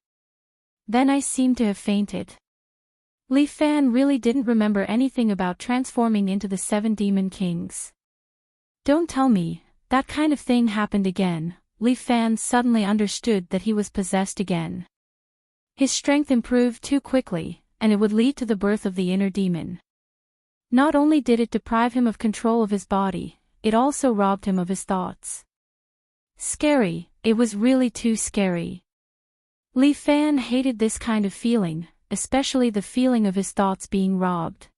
Speaker 1: Then I seemed to have fainted. Li Fan really didn't remember anything about transforming into the 7 demon kings. Don't tell me, that kind of thing happened again. Li Fan suddenly understood that he was possessed again. His strength improved too quickly, and it would lead to the birth of the inner demon. Not only did it deprive him of control of his body, it also robbed him of his thoughts. Scary, it was really too scary. Li Fan hated this kind of feeling, especially the feeling of his thoughts being robbed.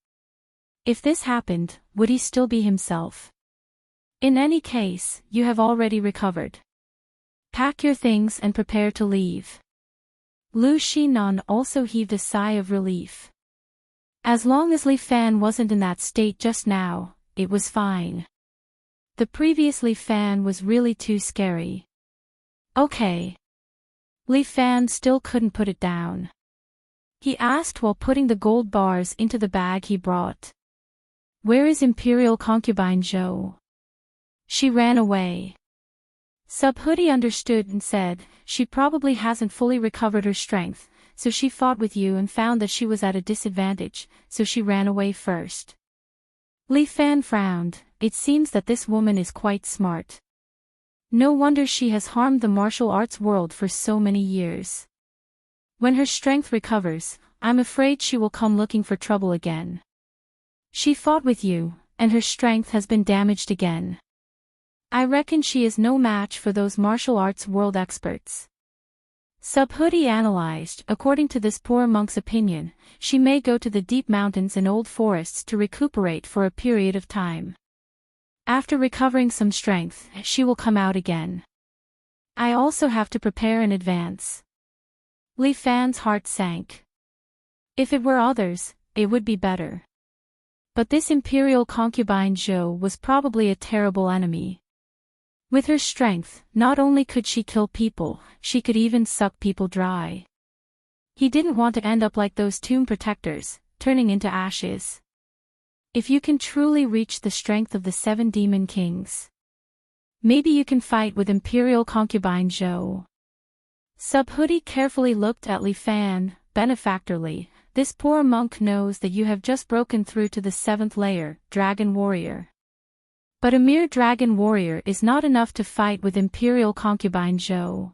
Speaker 1: If this happened, would he still be himself? In any case, you have already recovered. Pack your things and prepare to leave. Lu Xinan also heaved a sigh of relief. As long as Li Fan wasn't in that state just now, it was fine. The previous Li Fan was really too scary. Okay. Li Fan still couldn't put it down. He asked while putting the gold bars into the bag he brought. Where is Imperial Concubine Zhou? She ran away. Subhoodie understood and said, she probably hasn't fully recovered her strength, so she fought with you and found that she was at a disadvantage, so she ran away first. Li Fan frowned, it seems that this woman is quite smart. No wonder she has harmed the martial arts world for so many years. When her strength recovers, I'm afraid she will come looking for trouble again. She fought with you, and her strength has been damaged again. I reckon she is no match for those martial arts world experts. Subhoodie analyzed, according to this poor monk's opinion, she may go to the deep mountains and old forests to recuperate for a period of time. After recovering some strength, she will come out again. I also have to prepare in advance. Li Fan's heart sank. If it were others, it would be better. But this Imperial Concubine Zhou was probably a terrible enemy. With her strength, not only could she kill people, she could even suck people dry. He didn't want to end up like those tomb protectors, turning into ashes. If you can truly reach the strength of the 7 demon kings, maybe you can fight with Imperial Concubine Zhou. Subhoodie carefully looked at Li Fan, benefactorly. This poor monk knows that you have just broken through to the 7th layer, Dragon Warrior. But a mere Dragon Warrior is not enough to fight with Imperial Concubine Zhou.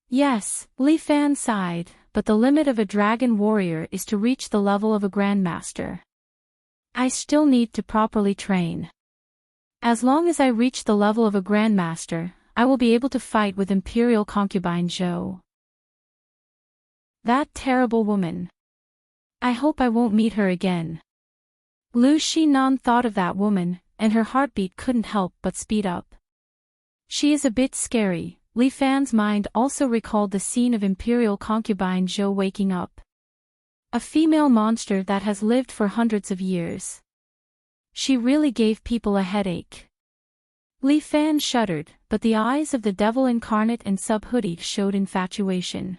Speaker 1: Yes, Li Fan sighed, but the limit of a Dragon Warrior is to reach the level of a Grandmaster. I still need to properly train. As long as I reach the level of a Grandmaster, I will be able to fight with Imperial Concubine Zhou. That terrible woman. I hope I won't meet her again. Lu Xinan thought of that woman, and her heartbeat couldn't help but speed up. She is a bit scary. Li Fan's mind also recalled the scene of Imperial Concubine Zhou waking up. A female monster that has lived for hundreds of years. She really gave people a headache. Li Fan shuddered, but the eyes of the devil incarnate and Subhoodie showed infatuation.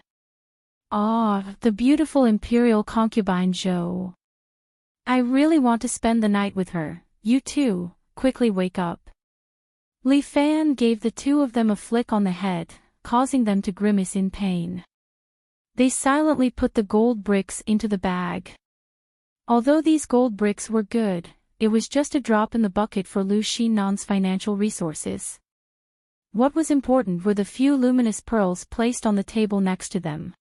Speaker 1: Ah, the beautiful Imperial Concubine Zhou. I really want to spend the night with her. You too, quickly wake up. Li Fan gave the two of them a flick on the head, causing them to grimace in pain. They silently put the gold bricks into the bag. Although these gold bricks were good, it was just a drop in the bucket for Lu Xinnan's financial resources. What was important were the few luminous pearls placed on the table next to them.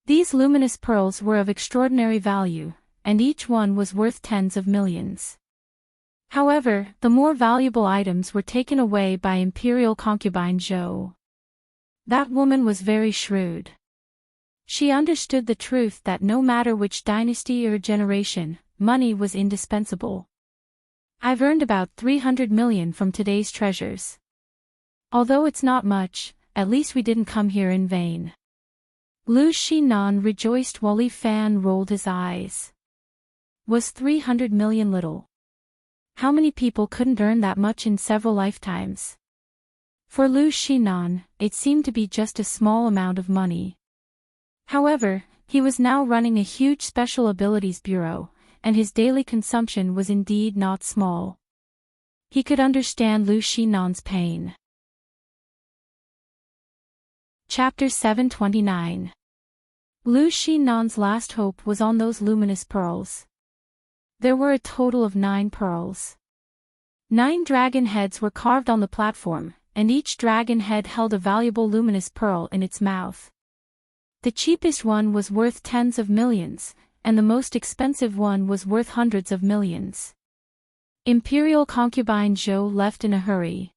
Speaker 1: These luminous pearls were of extraordinary value, and each one was worth tens of millions. However, the more valuable items were taken away by imperial concubine Zhou. That woman was very shrewd. She understood the truth that no matter which dynasty or generation, money was indispensable. I've earned about 300 million from today's treasures. Although it's not much, at least we didn't come here in vain. Lu Xinnan rejoiced while Li Fan rolled his eyes. Was 300 million little? How many people couldn't earn that much in several lifetimes? For Lu Xinnan, it seemed to be just a small amount of money. However, he was now running a huge special abilities bureau, and his daily consumption was indeed not small. He could understand Lu Xinnan's pain. Chapter 729. Lu Xinnan's last hope was on those luminous pearls. There were a total of 9 pearls. 9 dragon heads were carved on the platform, and each dragon head held a valuable luminous pearl in its mouth. The cheapest one was worth tens of millions, and the most expensive one was worth hundreds of millions. Imperial concubine Zhou left in a hurry.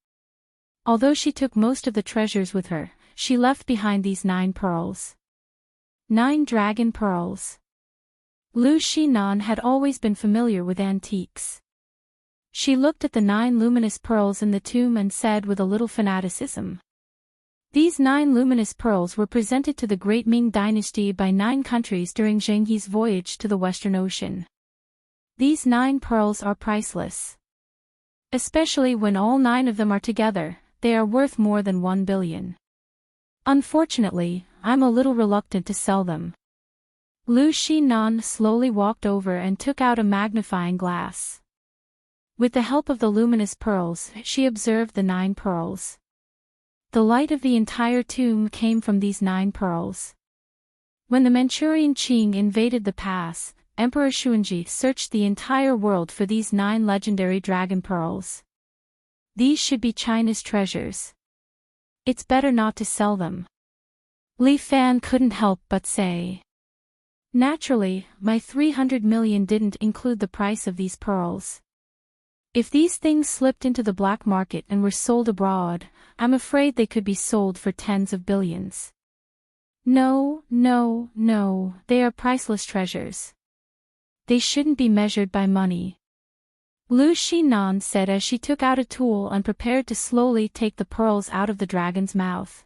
Speaker 1: Although she took most of the treasures with her, she left behind these 9 pearls. 9 dragon pearls. Lu Xinnan had always been familiar with antiques. She looked at the 9 luminous pearls in the tomb and said with a little fanaticism. These 9 luminous pearls were presented to the Great Ming Dynasty by 9 countries during Zheng He's voyage to the Western Ocean. These 9 pearls are priceless. Especially when all 9 of them are together, they are worth more than 1 billion. Unfortunately, I'm a little reluctant to sell them. Lu Xinnan slowly walked over and took out a magnifying glass. With the help of the luminous pearls, she observed the 9 pearls. The light of the entire tomb came from these 9 pearls. When the Manchurian Qing invaded the pass, Emperor Xuanji searched the entire world for these 9 legendary dragon pearls. These should be China's treasures. It's better not to sell them. Li Fan couldn't help but say. Naturally, my 300 million didn't include the price of these pearls. If these things slipped into the black market and were sold abroad, I'm afraid they could be sold for tens of billions. No, they are priceless treasures. They shouldn't be measured by money. Lu Xinnan said as she took out a tool and prepared to slowly take the pearls out of the dragon's mouth.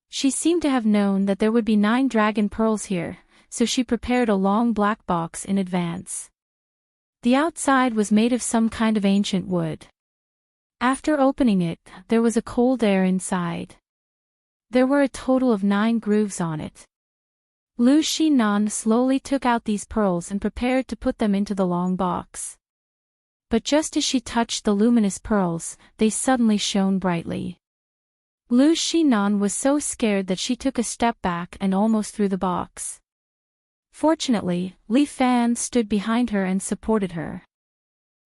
Speaker 1: She seemed to have known that there would be 9 dragon pearls here, so she prepared a long black box in advance. The outside was made of some kind of ancient wood. After opening it, there was a cold air inside. There were a total of 9 grooves on it. Lu Xinnan slowly took out these pearls and prepared to put them into the long box. But just as she touched the luminous pearls, they suddenly shone brightly. Lu Xinnan was so scared that she took a step back and almost threw the box. Fortunately, Li Fan stood behind her and supported her.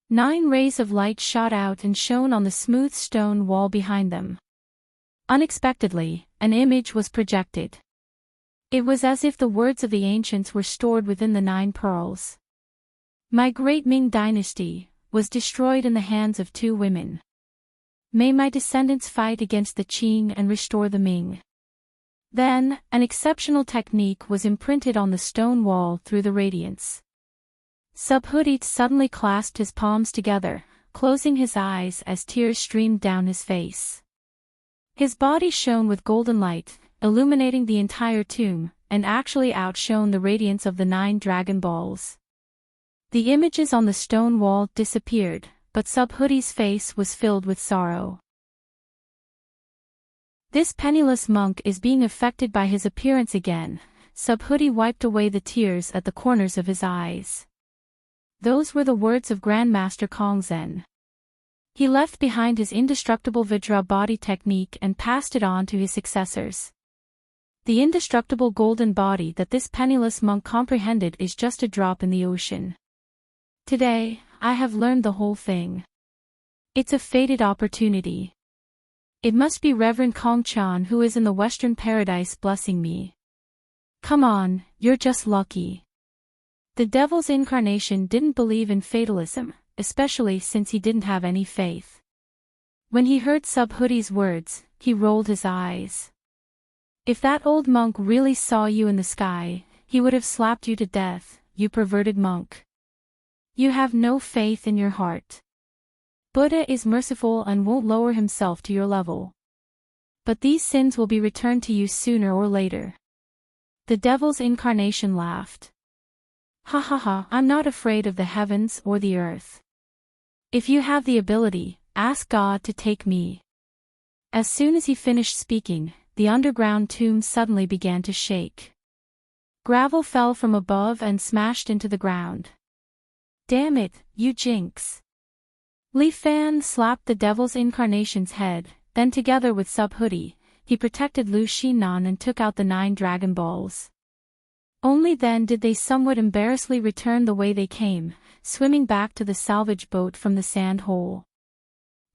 Speaker 1: 9 rays of light shot out and shone on the smooth stone wall behind them. Unexpectedly, an image was projected. It was as if the words of the ancients were stored within the 9 pearls. My great Ming dynasty was destroyed in the hands of 2 women. May my descendants fight against the Qing and restore the Ming. Then, an exceptional technique was imprinted on the stone wall through the radiance. Subhuti suddenly clasped his palms together, closing his eyes as tears streamed down his face. His body shone with golden light, illuminating the entire tomb, and actually outshone the radiance of the 9 dragon balls. The images on the stone wall disappeared, but Subhuti's face was filled with sorrow. This penniless monk is being affected by his appearance again. Subhuti wiped away the tears at the corners of his eyes. Those were the words of Grandmaster Kongzhen. He left behind his indestructible Vajra body technique and passed it on to his successors. The indestructible golden body that this penniless monk comprehended is just a drop in the ocean. Today, I have learned the whole thing. It's a fated opportunity. It must be Reverend Kong Chan who is in the Western Paradise blessing me. Come on, you're just lucky. The devil's incarnation didn't believe in fatalism, especially since he didn't have any faith. When he heard Subhudi's words, he rolled his eyes. If that old monk really saw you in the sky, he would have slapped you to death, you perverted monk. You have no faith in your heart. Buddha is merciful and won't lower himself to your level. But these sins will be returned to you sooner or later. The devil's incarnation laughed. Ha ha ha, I'm not afraid of the heavens or the earth. If you have the ability, ask God to take me. As soon as he finished speaking, the underground tomb suddenly began to shake. Gravel fell from above and smashed into the ground. Damn it, you jinx. Li Fan slapped the devil's incarnation's head, then together with Subhudi, he protected Lu Xinan and took out the 9 Dragon Balls. Only then did they somewhat embarrassedly return the way they came, swimming back to the salvage boat from the sand hole.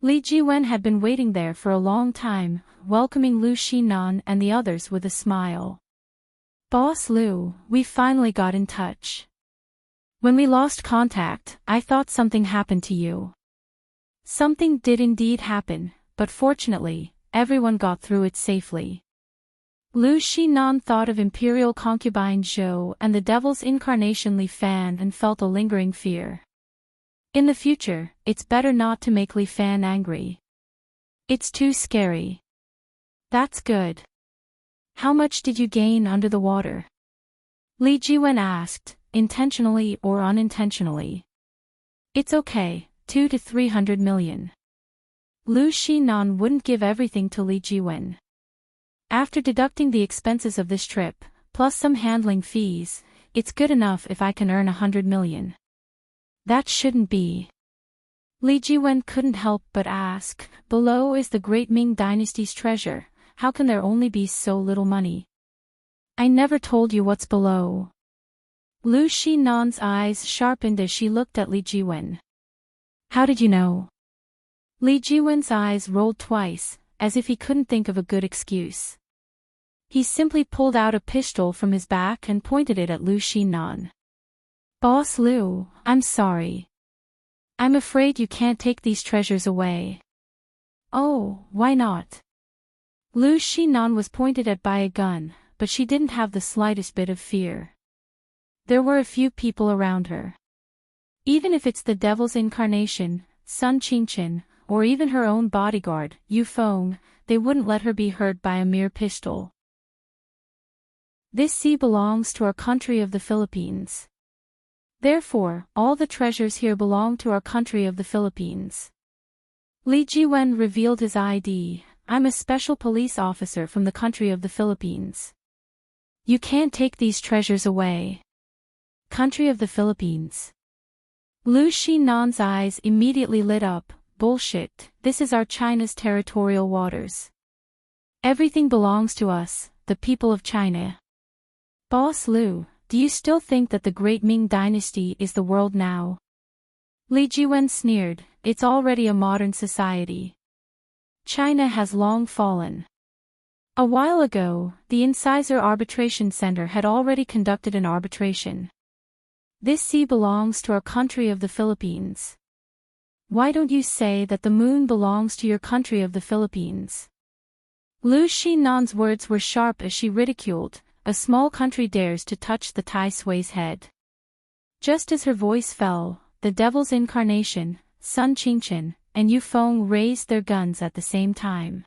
Speaker 1: Li Jiwen had been waiting there for a long time, welcoming Lu Xinan and the others with a smile. Boss Lu, we finally got in touch. When we lost contact, I thought something happened to you. Something did indeed happen, but fortunately, everyone got through it safely. Lu Xinan thought of imperial concubine Zhou and the devil's incarnation Li Fan and felt a lingering fear. In the future, it's better not to make Li Fan angry. It's too scary. That's good. How much did you gain under the water? Li Jiwen asked, intentionally or unintentionally. It's okay, 200 to 300 million. Lu Xinan wouldn't give everything to Li Jiwen. After deducting the expenses of this trip, plus some handling fees, it's good enough if I can earn 100 million. That shouldn't be. Li Jiwen couldn't help but ask, below is the great Ming dynasty's treasure, how can there only be so little money? I never told you what's below. Lu Xinan's eyes sharpened as she looked at Li Jiwen. How did you know? Li Jiwen's eyes rolled twice, as if he couldn't think of a good excuse. He simply pulled out a pistol from his back and pointed it at Lu Xinan. Boss Lu, I'm sorry. I'm afraid you can't take these treasures away. Oh, why not? Lu Xinan was pointed at by a gun, but she didn't have the slightest bit of fear. There were a few people around her. Even if it's the devil's incarnation, Sun Qingqian, or even her own bodyguard, Yu Feng, they wouldn't let her be hurt by a mere pistol. This sea belongs to our country of the Philippines. Therefore, all the treasures here belong to our country of the Philippines. Li Jiwen revealed his ID, I'm a special police officer from the country of the Philippines. You can't take these treasures away. Country of the Philippines. Lu Xinan's eyes immediately lit up, bullshit, this is our China's territorial waters. Everything belongs to us, the people of China. Boss Lu, do you still think that the great Ming dynasty is the world now? Li Jiwen sneered, it's already a modern society. China has long fallen. A while ago, the Incisor Arbitration Center had already conducted an arbitration. This sea belongs to our country of the Philippines. Why don't you say that the moon belongs to your country of the Philippines? Lu Xinan's words were sharp as she ridiculed, a small country dares to touch the Tai Sui's head. Just as her voice fell, the devil's incarnation, Sun Qingqian, and Yu Feng raised their guns at the same time.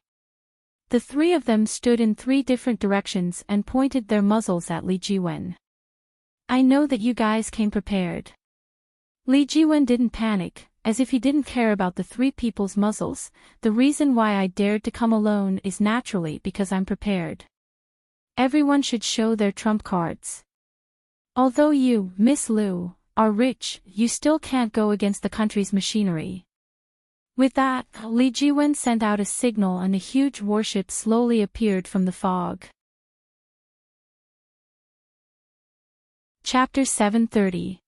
Speaker 1: The 3 of them stood in 3 different directions and pointed their muzzles at Li Jiwen. I know that you guys came prepared. Li Jiwen didn't panic, as if he didn't care about the 3 people's muzzles. The reason why I dared to come alone is naturally because I'm prepared. Everyone should show their trump cards. Although you, Miss Lu, are rich, you still can't go against the country's machinery. With that, Li Jiwen sent out a signal and a huge warship slowly appeared from the fog. Chapter 730.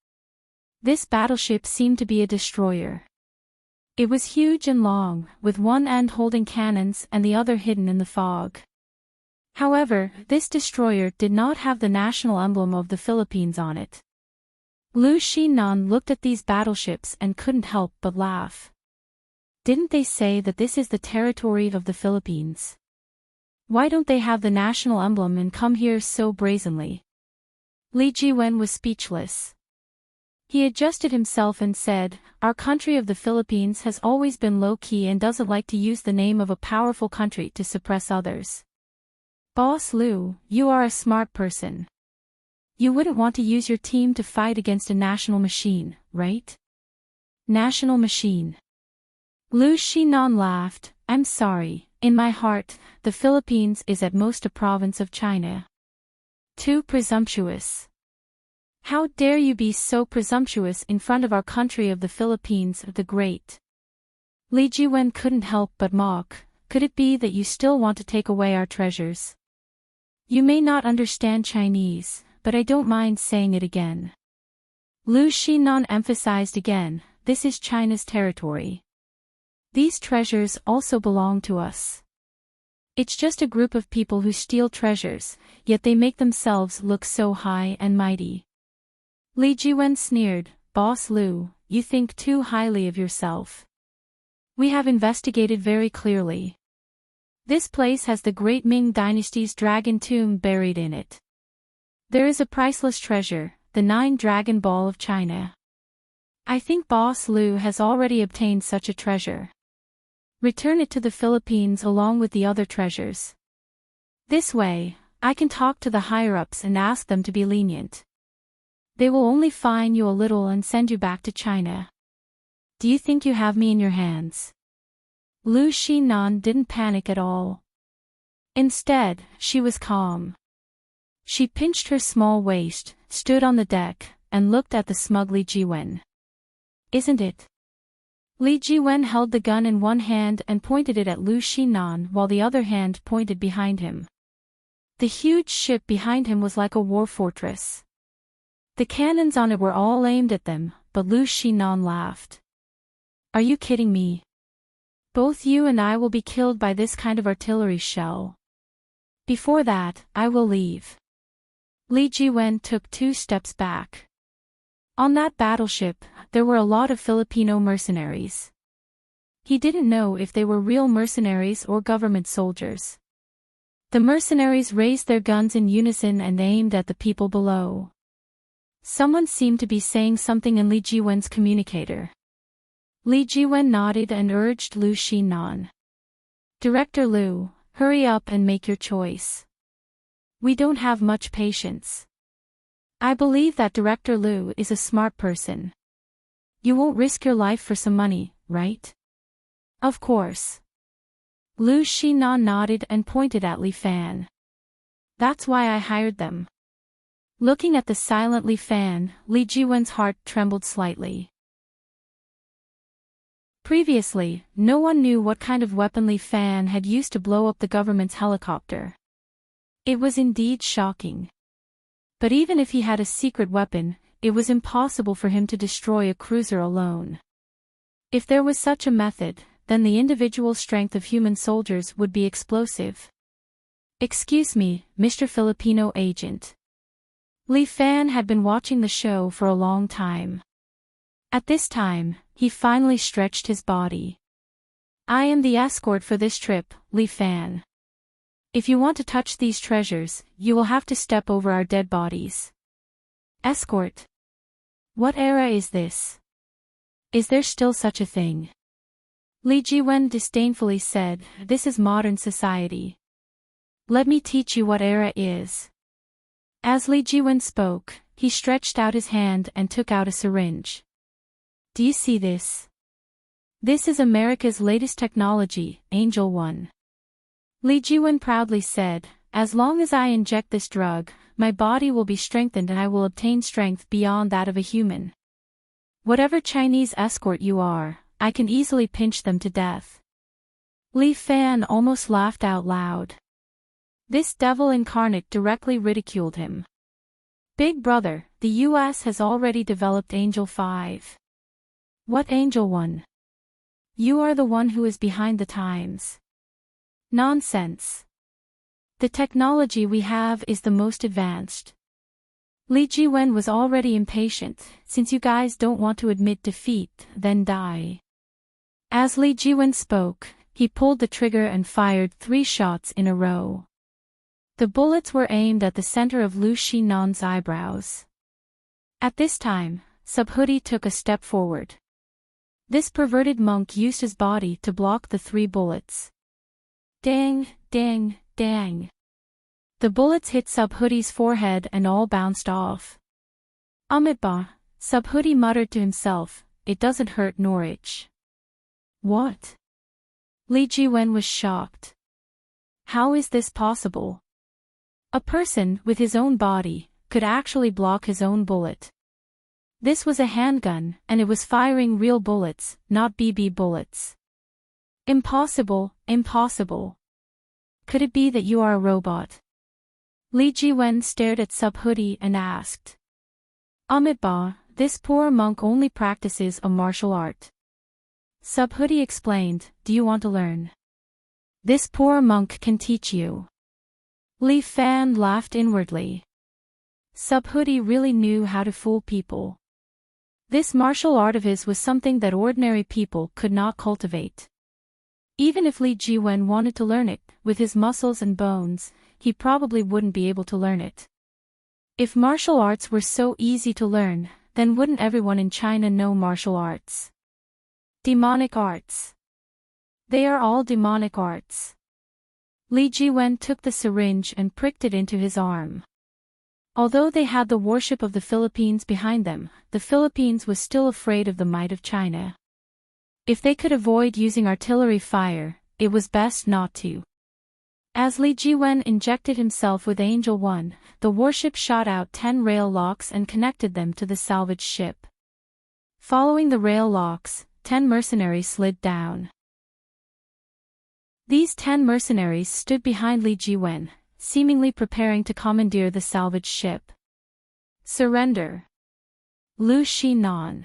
Speaker 1: This battleship seemed to be a destroyer. It was huge and long, with one end holding cannons and the other hidden in the fog. However, this destroyer did not have the national emblem of the Philippines on it. Lu Xinan looked at these battleships and couldn't help but laugh. Didn't they say that this is the territory of the Philippines? Why don't they have the national emblem and come here so brazenly? Li Jiwen was speechless. He adjusted himself and said, "Our country of the Philippines has always been low-key and doesn't like to use the name of a powerful country to suppress others." Boss Lu, you are a smart person. You wouldn't want to use your team to fight against a national machine, right? National machine. Lu Xinan laughed. "I'm sorry, in my heart, the Philippines is at most a province of China." Too presumptuous. How dare you be so presumptuous in front of our country of the Philippines the Great? Li Jiwen couldn't help but mock. Could it be that you still want to take away our treasures? You may not understand Chinese, but I don't mind saying it again. Lu Xinan emphasized again, this is China's territory. These treasures also belong to us. It's just a group of people who steal treasures, yet they make themselves look so high and mighty. Li Jiwen sneered, "Boss Lu, you think too highly of yourself. We have investigated very clearly. This place has the great Ming dynasty's dragon tomb buried in it. There is a priceless treasure, the 9-dragon ball of China. I think Boss Lu has already obtained such a treasure. Return it to the Philippines along with the other treasures. This way, I can talk to the higher-ups and ask them to be lenient. They will only fine you a little and send you back to China. Do you think you have me in your hands?" Lu Xinan didn't panic at all. Instead, she was calm. She pinched her small waist, stood on the deck, and looked at the smug Li Jiwen. "Isn't it?" Li Jiwen held the gun in one hand and pointed it at Lu Xinan while the other hand pointed behind him. The huge ship behind him was like a war fortress. The cannons on it were all aimed at them, but Lu Xinan laughed. "Are you kidding me? Both you and I will be killed by this kind of artillery shell. Before that, I will leave." Li Jiwen took 2 steps back. On that battleship, there were a lot of Filipino mercenaries. He didn't know if they were real mercenaries or government soldiers. The mercenaries raised their guns in unison and aimed at the people below. Someone seemed to be saying something in Li Jiwen's communicator. Li Jiwen nodded and urged Lu Xinan. "Director Lu, hurry up and make your choice. We don't have much patience. I believe that Director Lu is a smart person. You won't risk your life for some money, right?" "Of course." Lu Xinan nodded and pointed at Li Fan. "That's why I hired them." Looking at the silent Li Fan, Li Jiwen's heart trembled slightly. Previously, no one knew what kind of weapon Li Fan had used to blow up the government's helicopter. It was indeed shocking. But even if he had a secret weapon, it was impossible for him to destroy a cruiser alone. If there was such a method, then the individual strength of human soldiers would be explosive. "Excuse me, Mr. Filipino agent." Li Fan had been watching the show for a long time. At this time, he finally stretched his body. "I am the escort for this trip, Li Fan. If you want to touch these treasures, you will have to step over our dead bodies." "Escort? What era is this? Is there still such a thing?" Li Jiwen disdainfully said, "This is modern society. Let me teach you what era is." As Li Jiwen spoke, he stretched out his hand and took out a syringe. "Do you see this? This is America's latest technology, Angel 1. Li Jiwen proudly said, "As long as I inject this drug, my body will be strengthened and I will obtain strength beyond that of a human. Whatever Chinese escort you are, I can easily pinch them to death. Li Fan almost laughed out loud. This devil incarnate directly ridiculed him. Big brother, the US has already developed Angel 5. What Angel 1? You are the one who is behind the times. Nonsense. The technology we have is the most advanced. Li Jiwen was already impatient. Since you guys don't want to admit defeat, then die. As Li Jiwen spoke, he pulled the trigger and fired 3 shots in a row. The bullets were aimed at the center of Lu Xinan's eyebrows. At this time, Subhoodie took a step forward. This perverted monk used his body to block the 3 bullets. Dang, dang, dang. The bullets hit Subhoodie's forehead and all bounced off. Amitba, Subhoodie muttered to himself, it doesn't hurt nor itch. What? Li Jiwen was shocked. How is this possible? A person with his own body could actually block his own bullet. This was a handgun, and it was firing real bullets, not BB bullets. Impossible, impossible. Could it be that you are a robot? Li Jiwen stared at Subhoodie and asked. Amitba, this poor monk only practices a martial art. Subhoodie explained, do you want to learn? This poor monk can teach you. Li Fan laughed inwardly. Subhoodie really knew how to fool people. This martial art of his was something that ordinary people could not cultivate. Even if Li Jiwen wanted to learn it, with his muscles and bones, he probably wouldn't be able to learn it. If martial arts were so easy to learn, then wouldn't everyone in China know martial arts? Demonic arts. They are all demonic arts. Li Jiwen took the syringe and pricked it into his arm. Although they had the worship of the Philippines behind them, the Philippines was still afraid of the might of China. If they could avoid using artillery fire, it was best not to. As Li Jiwen injected himself with Angel 1, the warship shot out 10 rail locks and connected them to the salvage ship. Following the rail locks, 10 mercenaries slid down. These 10 mercenaries stood behind Li Jiwen, seemingly preparing to commandeer the salvage ship. Surrender. Lu Xinan.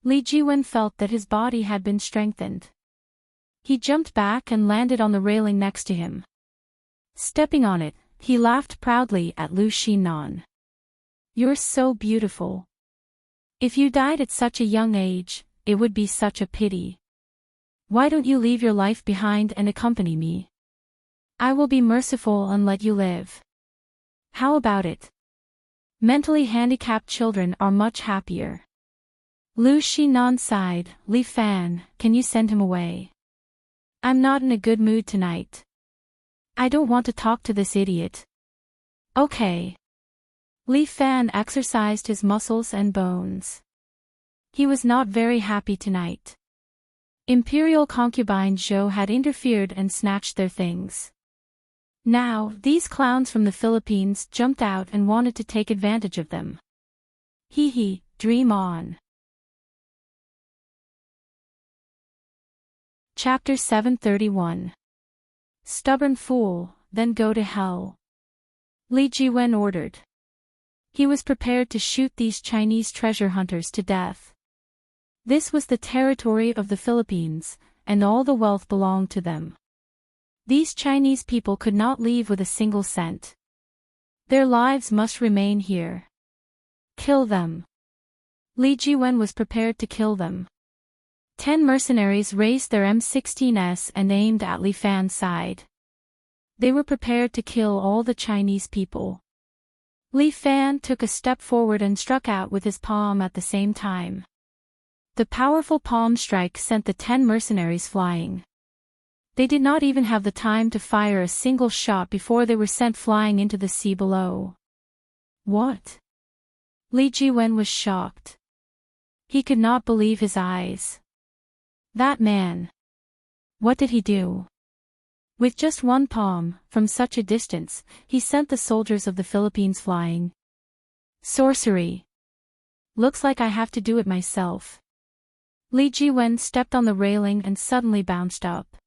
Speaker 1: Li Jiwen felt that his body had been strengthened. He jumped back and landed on the railing next to him. Stepping on it, he laughed proudly at Lu Xinan. You're so beautiful. If you died at such a young age, it would be such a pity. Why don't you leave your life behind and accompany me? I will be merciful and let you live. How about it? Mentally handicapped children are much happier. Lu Xinan sighed. Li Fan, can you send him away? I'm not in a good mood tonight. I don't want to talk to this idiot. Okay. Li Fan exercised his muscles and bones. He was not very happy tonight. Imperial concubine Zhou had interfered and snatched their things. Now, these clowns from the Philippines jumped out and wanted to take advantage of them. Hee hee, dream on. Chapter 731. Stubborn fool, then go to hell. Li Jiwen ordered. He was prepared to shoot these Chinese treasure hunters to death. This was the territory of the Philippines, and all the wealth belonged to them. These Chinese people could not leave with a single cent. Their lives must remain here. Kill them. Li Jiwen was prepared to kill them. 10 mercenaries raised their M16s and aimed at Li Fan's side. They were prepared to kill all the Chinese people. Li Fan took a step forward and struck out with his palm at the same time. The powerful palm strike sent the 10 mercenaries flying. They did not even have the time to fire a single shot before they were sent flying into the sea below. What? Li Jiwen was shocked. He could not believe his eyes. That man. What did he do? With just one palm, from such a distance, he sent the soldiers of the Philippines flying. Sorcery. Looks like I have to do it myself. Li Jiwen stepped on the railing and suddenly bounced up.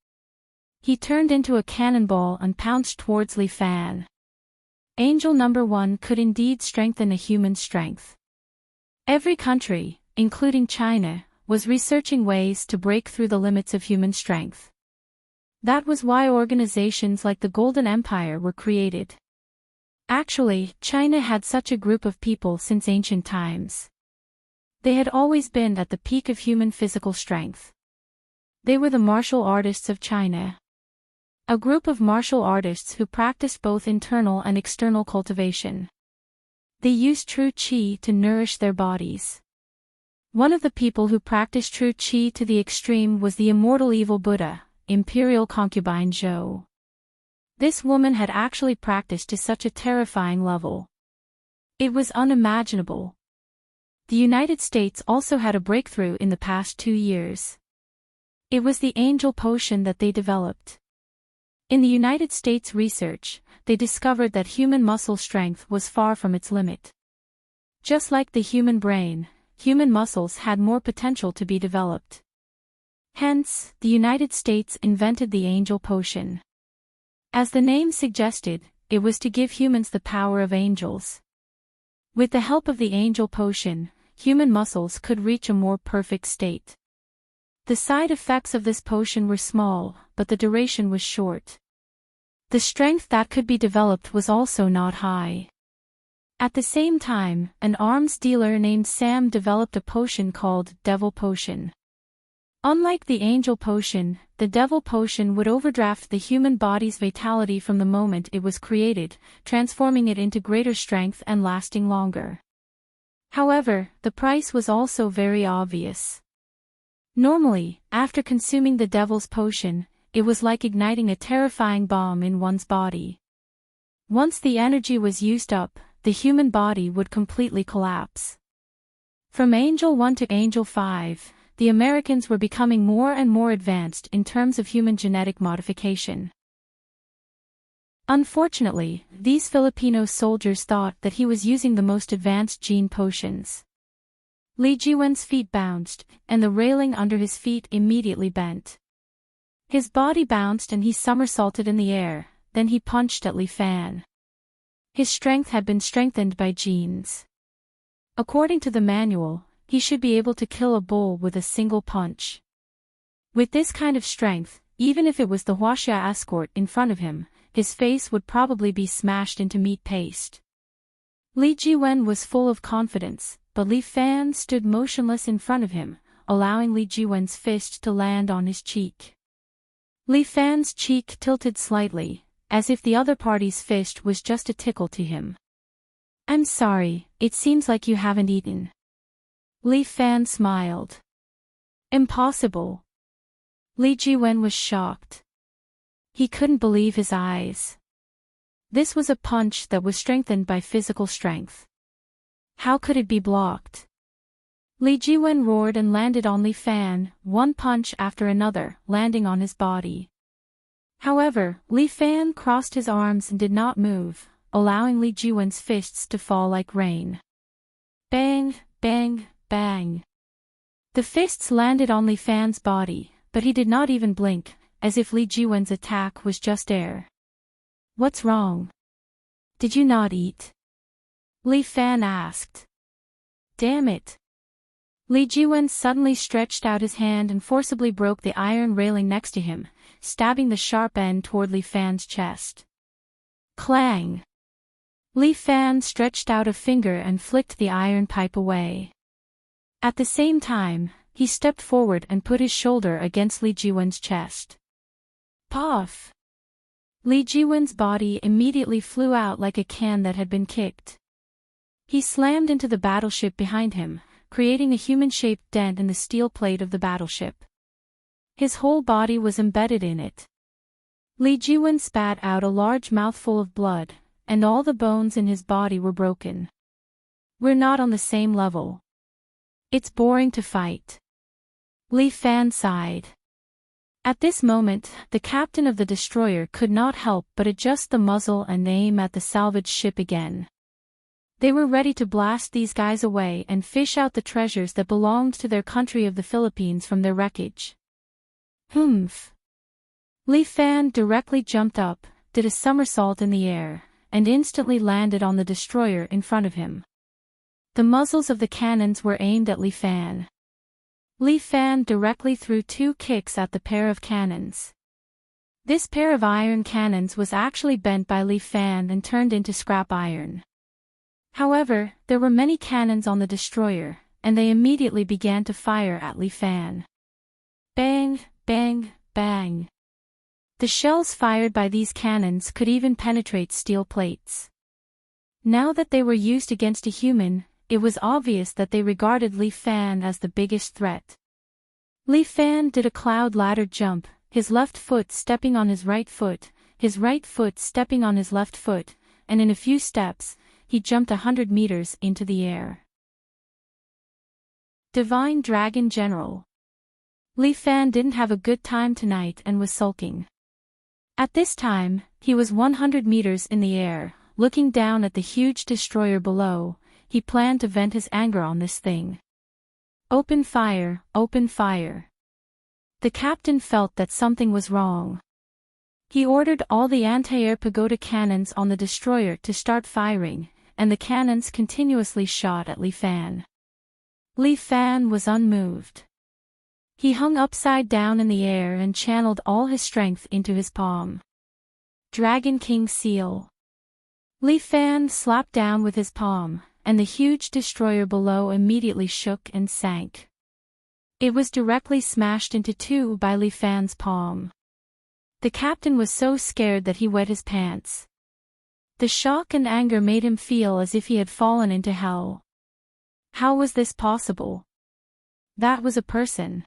Speaker 1: He turned into a cannonball and pounced towards Li Fan. Angel number 1 could indeed strengthen a human's strength. Every country, including China, was researching ways to break through the limits of human strength. That was why organizations like the Golden Empire were created. Actually, China had such a group of people since ancient times. They had always been at the peak of human physical strength. They were the martial artists of China. A group of martial artists who practiced both internal and external cultivation. They used true qi to nourish their bodies. One of the people who practiced true qi to the extreme was the immortal evil Buddha, imperial concubine Zhou. This woman had actually practiced to such a terrifying level. It was unimaginable. The United States also had a breakthrough in the past 2 years. It was the angel potion that they developed. In the United States research, they discovered that human muscle strength was far from its limit. Just like the human brain, human muscles had more potential to be developed. Hence, the United States invented the angel potion. As the name suggested, it was to give humans the power of angels. With the help of the angel potion, human muscles could reach a more perfect state. The side effects of this potion were small, but the duration was short. The strength that could be developed was also not high. At the same time, an arms dealer named Sam developed a potion called Devil Potion. Unlike the Angel Potion, the Devil Potion would overdraft the human body's vitality from the moment it was created, transforming it into greater strength and lasting longer. However, the price was also very obvious. Normally, after consuming the Devil's Potion, it was like igniting a terrifying bomb in one's body. Once the energy was used up, the human body would completely collapse. From Angel 1 to Angel 5, the Americans were becoming more and more advanced in terms of human genetic modification. Unfortunately, these Filipino soldiers thought that he was using the most advanced gene potions. Li Jiwen's feet bounced, and the railing under his feet immediately bent. His body bounced and he somersaulted in the air, then he punched at Li Fan. His strength had been strengthened by genes. According to the manual, he should be able to kill a bull with a single punch. With this kind of strength, even if it was the Huaxia escort in front of him, his face would probably be smashed into meat paste. Li Jiwen was full of confidence, but Li Fan stood motionless in front of him, allowing Li Jiwen's fist to land on his cheek. Li Fan's cheek tilted slightly, as if the other party's fist was just a tickle to him. "I'm sorry, it seems like you haven't eaten." Li Fan smiled. "Impossible." Li Jiwen was shocked. He couldn't believe his eyes. This was a punch that was strengthened by physical strength. How could it be blocked? Li Jiwen roared and landed on Li Fan, one punch after another, landing on his body. However, Li Fan crossed his arms and did not move, allowing Li Jiwen's fists to fall like rain. Bang, bang, bang. The fists landed on Li Fan's body, but he did not even blink, as if Li Jiwen's attack was just air. "What's wrong? Did you not eat?" Li Fan asked. "Damn it." Li Jiwen suddenly stretched out his hand and forcibly broke the iron railing next to him, stabbing the sharp end toward Li Fan's chest. Clang! Li Fan stretched out a finger and flicked the iron pipe away. At the same time, he stepped forward and put his shoulder against Li Jiwen's chest. Puff! Li Jiwen's body immediately flew out like a can that had been kicked. He slammed into the battleship behind him, creating a human-shaped dent in the steel plate of the battleship. His whole body was embedded in it. Li Jiwen spat out a large mouthful of blood, and all the bones in his body were broken. "We're not on the same level. It's boring to fight." Li Fan sighed. At this moment, the captain of the destroyer could not help but adjust the muzzle and aim at the salvage ship again. They were ready to blast these guys away and fish out the treasures that belonged to their country of the Philippines from their wreckage. Humph. Li Fan directly jumped up, did a somersault in the air, and instantly landed on the destroyer in front of him. The muzzles of the cannons were aimed at Li Fan. Li Fan directly threw 2 kicks at the pair of cannons. This pair of iron cannons was actually bent by Li Fan and turned into scrap iron. However, there were many cannons on the destroyer, and they immediately began to fire at Li Fan. Bang, bang, bang. The shells fired by these cannons could even penetrate steel plates. Now that they were used against a human, it was obvious that they regarded Li Fan as the biggest threat. Li Fan did a cloud ladder jump, his left foot stepping on his right foot stepping on his left foot, and in a few steps, he jumped 100 meters into the air. Divine Dragon General. Li Fan didn't have a good time tonight and was sulking. At this time, he was 100 meters in the air, looking down at the huge destroyer below. He planned to vent his anger on this thing. Open fire, open fire. The captain felt that something was wrong. He ordered all the anti-air pagoda cannons on the destroyer to start firing, and the cannons continuously shot at Li Fan. Li Fan was unmoved. He hung upside down in the air and channeled all his strength into his palm. Dragon King Seal. Li Fan slapped down with his palm, and the huge destroyer below immediately shook and sank. It was directly smashed into 2 by Li Fan's palm. The captain was so scared that he wet his pants. The shock and anger made him feel as if he had fallen into hell. How was this possible? That was a person.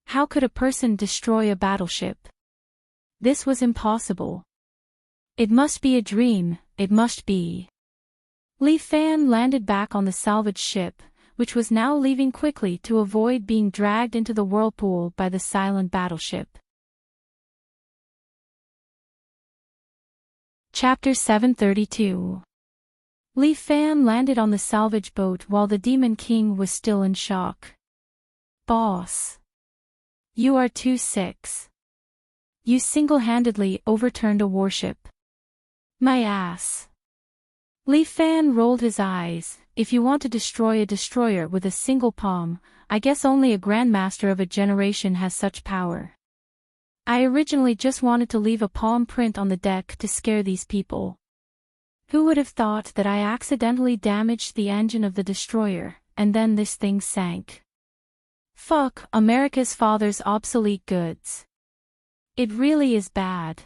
Speaker 1: How could a person destroy a battleship? This was impossible. It must be a dream, it must be. Li Fan landed back on the salvage ship, which was now leaving quickly to avoid being dragged into the whirlpool by the silent battleship. Chapter 732. Li Fan landed on the salvage boat while the Demon King was still in shock. Boss. You are too sick. You single-handedly overturned a warship. My ass. Li Fan rolled his eyes. If you want to destroy a destroyer with a single palm, I guess only a grandmaster of a generation has such power. I originally just wanted to leave a palm print on the deck to scare these people. Who would have thought that I accidentally damaged the engine of the destroyer, and then this thing sank? Fuck America's father's obsolete goods. It really is bad.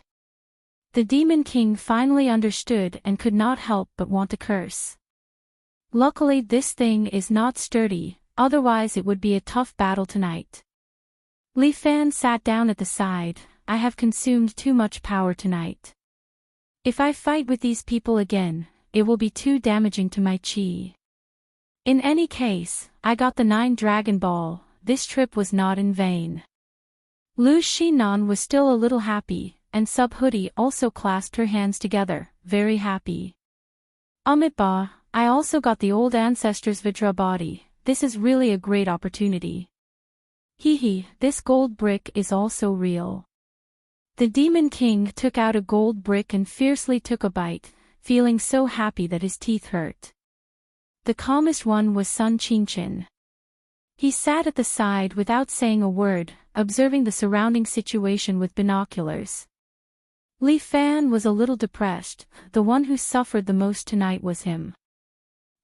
Speaker 1: The Demon King finally understood and could not help but want to curse. Luckily this thing is not sturdy, otherwise it would be a tough battle tonight. Li Fan sat down at the side. I have consumed too much power tonight. If I fight with these people again, it will be too damaging to my chi. In any case, I got the 9 Dragon Ball. This trip was not in vain. Lu Shinan was still a little happy, and Sub Hoodie also clasped her hands together, very happy. Amitba, I also got the old ancestors' Vajra body. This is really a great opportunity. Hee, this gold brick is also real. The Demon King took out a gold brick and fiercely took a bite, feeling so happy that his teeth hurt. The calmest one was Sun Qingchen. He sat at the side without saying a word, observing the surrounding situation with binoculars. Li Fan was a little depressed. The one who suffered the most tonight was him.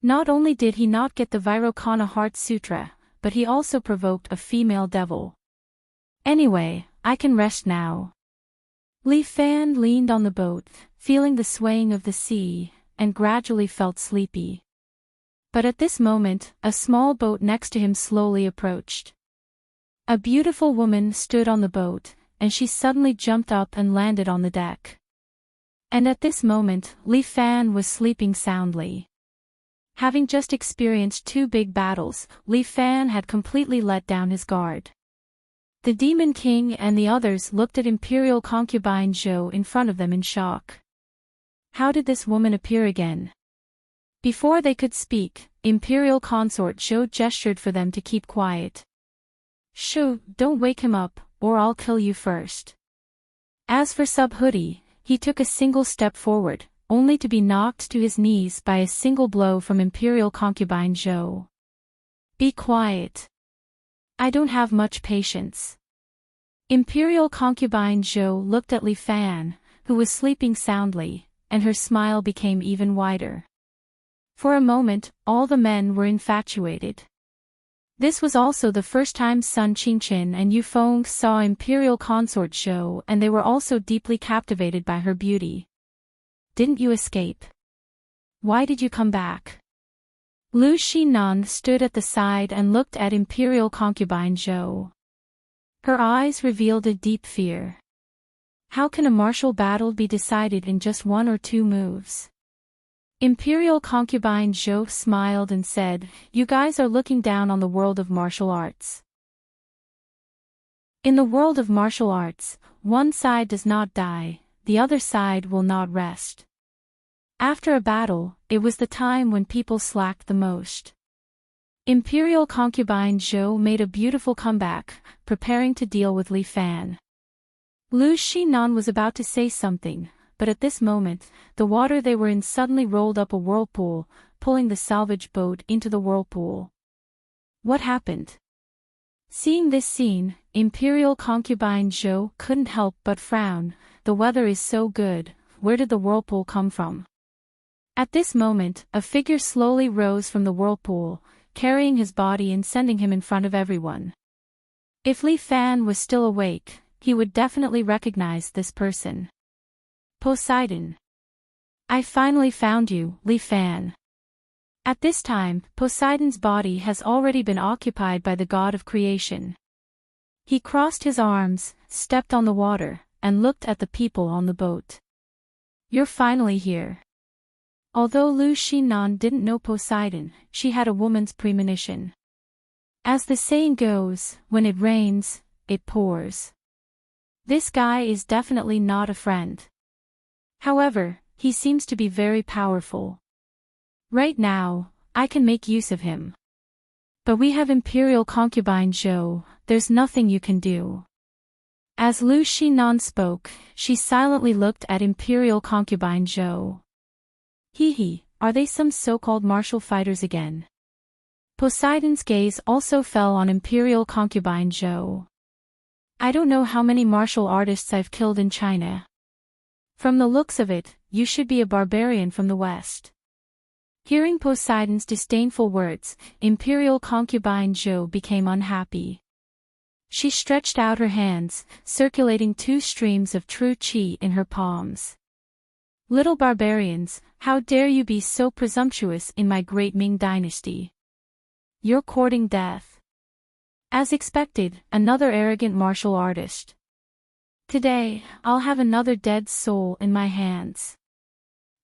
Speaker 1: Not only did he not get the Vairocana Heart Sutra, but he also provoked a female devil. Anyway, I can rest now. Li Fan leaned on the boat, feeling the swaying of the sea, and gradually felt sleepy. But at this moment, a small boat next to him slowly approached. A beautiful woman stood on the boat, and she suddenly jumped up and landed on the deck. And at this moment, Li Fan was sleeping soundly. Having just experienced 2 big battles, Li Fan had completely let down his guard. The Demon King and the others looked at Imperial Concubine Zhou in front of them in shock. How did this woman appear again? Before they could speak, Imperial Consort Zhou gestured for them to keep quiet. "Shoo, don't wake him up, or I'll kill you first." As for Sub-Hoodie, he took a single step forward, only to be knocked to his knees by a single blow from Imperial Concubine Zhou. "Be quiet. I don't have much patience." Imperial Concubine Zhou looked at Li Fan, who was sleeping soundly, and her smile became even wider. For a moment, all the men were infatuated. This was also the first time Sun Qingqin and Yu Feng saw Imperial Consort Zhou, and they were also deeply captivated by her beauty. "Didn't you escape? Why did you come back?" Lu Xinan stood at the side and looked at Imperial Concubine Zhou. Her eyes revealed a deep fear. How can a martial battle be decided in just 1 or 2 moves? Imperial Concubine Zhou smiled and said, "You guys are looking down on the world of martial arts. In the world of martial arts, one side does not die, the other side will not rest." After a battle, it was the time when people slacked the most. Imperial Concubine Zhou made a beautiful comeback, preparing to deal with Li Fan. Lu Xinan was about to say something, but at this moment, the water they were in suddenly rolled up a whirlpool, pulling the salvage boat into the whirlpool. What happened? Seeing this scene, Imperial Concubine Zhou couldn't help but frown. The weather is so good, where did the whirlpool come from? At this moment, a figure slowly rose from the whirlpool, carrying his body and sending him in front of everyone. If Li Fan was still awake, he would definitely recognize this person. Poseidon. "I finally found you, Li Fan." At this time, Poseidon's body has already been occupied by the god of creation. He crossed his arms, stepped on the water, and looked at the people on the boat. "You're finally here." Although Lu Xinan didn't know Poseidon, she had a woman's premonition. As the saying goes, when it rains, it pours. This guy is definitely not a friend. However, he seems to be very powerful. Right now, I can make use of him. But we have Imperial Concubine Zhou, there's nothing you can do. As Lu Xinan spoke, she silently looked at Imperial Concubine Zhou. Hee, are they some so-called martial fighters again? Poseidon's gaze also fell on Imperial Concubine Zhou. "I don't know how many martial artists I've killed in China. From the looks of it, you should be a barbarian from the West." Hearing Poseidon's disdainful words, Imperial Concubine Zhou became unhappy. She stretched out her hands, circulating 2 streams of true qi in her palms. "Little barbarians, how dare you be so presumptuous in my great Ming dynasty? You're courting death." As expected, another arrogant martial artist. "Today, I'll have another dead soul in my hands."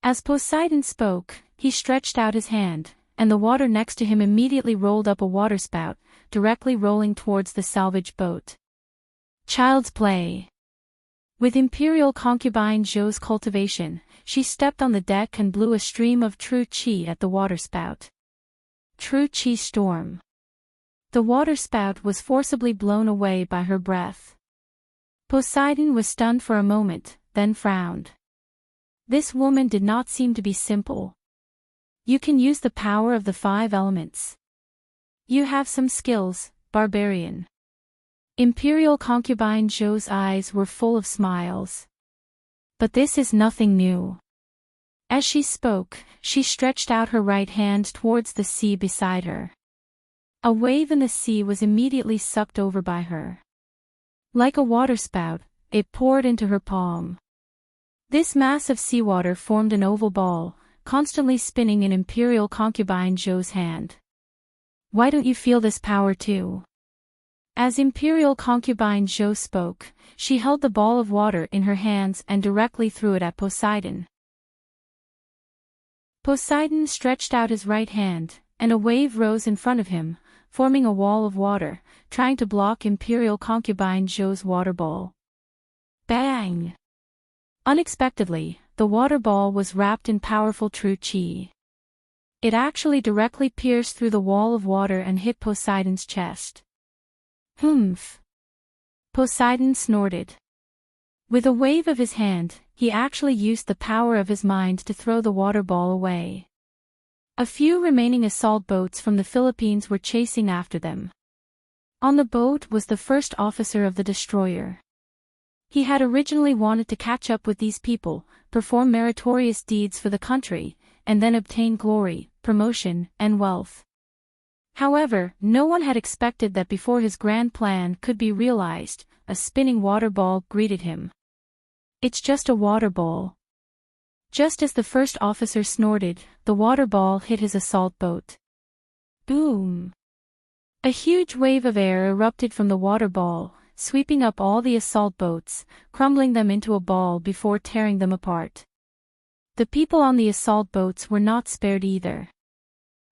Speaker 1: As Poseidon spoke, he stretched out his hand, and the water next to him immediately rolled up a waterspout, directly rolling towards the salvage boat. Child's play. With Imperial Concubine Zhou's cultivation, she stepped on the deck and blew a stream of true qi at the waterspout. True qi storm. The waterspout was forcibly blown away by her breath. Poseidon was stunned for a moment, then frowned. This woman did not seem to be simple. "You can use the power of the 5 elements. You have some skills, barbarian." Imperial Concubine Zhou's eyes were full of smiles. "But this is nothing new." As she spoke, she stretched out her right hand towards the sea beside her. A wave in the sea was immediately sucked over by her. Like a waterspout, it poured into her palm. This mass of seawater formed an oval ball, constantly spinning in Imperial Concubine Zhou's hand. "Why don't you feel this power too?" As Imperial Concubine Zhou spoke, she held the ball of water in her hands and directly threw it at Poseidon. Poseidon stretched out his right hand, and a wave rose in front of him, forming a wall of water, trying to block Imperial Concubine Zhou's water ball. Bang! Unexpectedly, the water ball was wrapped in powerful true qi. It actually directly pierced through the wall of water and hit Poseidon's chest. Humph! Poseidon snorted. With a wave of his hand, he actually used the power of his mind to throw the water ball away. A few remaining assault boats from the Philippines were chasing after them. On the boat was the first officer of the destroyer. He had originally wanted to catch up with these people, perform meritorious deeds for the country, and then obtain glory, promotion, and wealth. However, no one had expected that before his grand plan could be realized, a spinning water ball greeted him. It's just a water ball. Just as the first officer snorted, the water ball hit his assault boat. Boom! A huge wave of air erupted from the water ball, sweeping up all the assault boats, crumbling them into a ball before tearing them apart. The people on the assault boats were not spared either.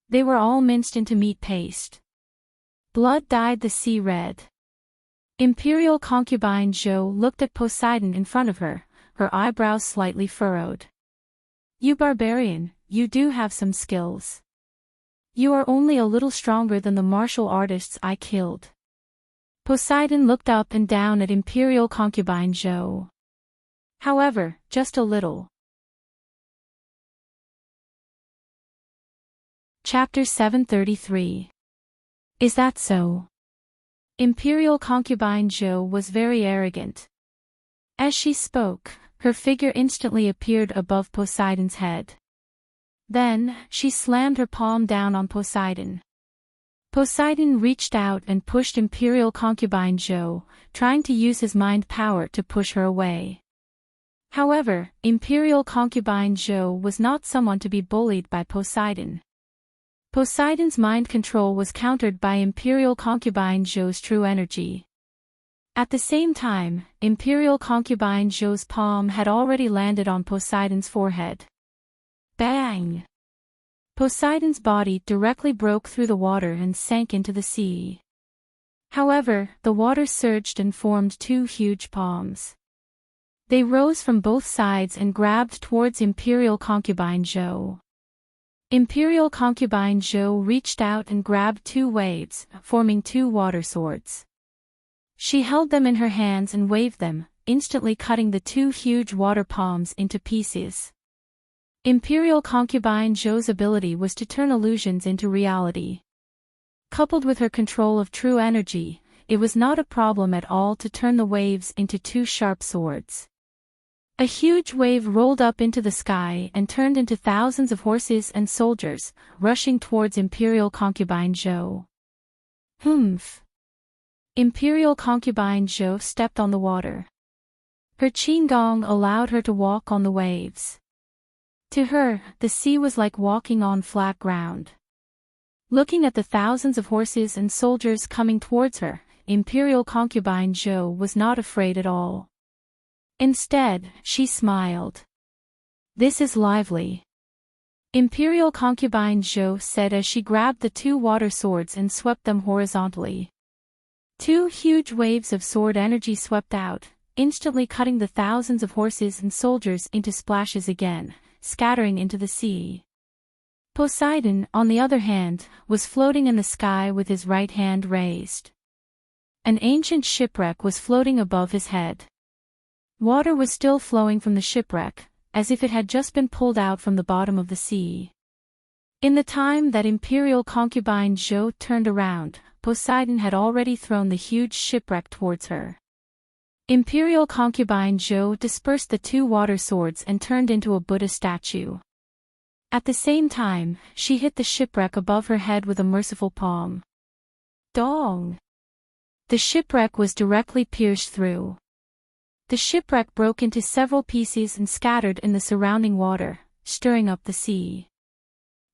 Speaker 1: They were all minced into meat paste. Blood dyed the sea red. Imperial concubine Zhou looked at Poseidon in front of her, her eyebrows slightly furrowed. You barbarian, you do have some skills. You are only a little stronger than the martial artists I killed. Poseidon looked up and down at Imperial concubine Zhou. However, just a little. Chapter 733. Is that so? Imperial concubine Zhou was very arrogant. As she spoke, her figure instantly appeared above Poseidon's head. Then, she slammed her palm down on Poseidon. Poseidon reached out and pushed Imperial concubine Zhou, trying to use his mind power to push her away. However, Imperial concubine Zhou was not someone to be bullied by Poseidon. Poseidon's mind control was countered by Imperial concubine Zhou's true energy. At the same time, Imperial concubine Zhou's palm had already landed on Poseidon's forehead. Bang! Poseidon's body directly broke through the water and sank into the sea. However, the water surged and formed two huge palms. They rose from both sides and grabbed towards Imperial concubine Zhou. Imperial concubine Zhou reached out and grabbed two waves, forming two water swords. She held them in her hands and waved them, instantly cutting the two huge water palms into pieces. Imperial concubine Zhou's ability was to turn illusions into reality. Coupled with her control of true energy, it was not a problem at all to turn the waves into two sharp swords. A huge wave rolled up into the sky and turned into thousands of horses and soldiers, rushing towards Imperial concubine Zhou. Humph! Imperial concubine Zhou stepped on the water. Her qigong allowed her to walk on the waves. To her, the sea was like walking on flat ground. Looking at the thousands of horses and soldiers coming towards her, Imperial concubine Zhou was not afraid at all. Instead, she smiled. This is lively. Imperial concubine Zhou said as she grabbed the two water swords and swept them horizontally. Two huge waves of sword energy swept out, instantly cutting the thousands of horses and soldiers into splashes again, scattering into the sea. Poseidon, on the other hand, was floating in the sky with his right hand raised. An ancient shipwreck was floating above his head. Water was still flowing from the shipwreck, as if it had just been pulled out from the bottom of the sea. In the time that Imperial concubine Zhou turned around, Poseidon had already thrown the huge shipwreck towards her. Imperial concubine Zhou dispersed the two water swords and turned into a Buddha statue. At the same time, she hit the shipwreck above her head with a merciful palm. Dong! The shipwreck was directly pierced through. The shipwreck broke into several pieces and scattered in the surrounding water, stirring up the sea.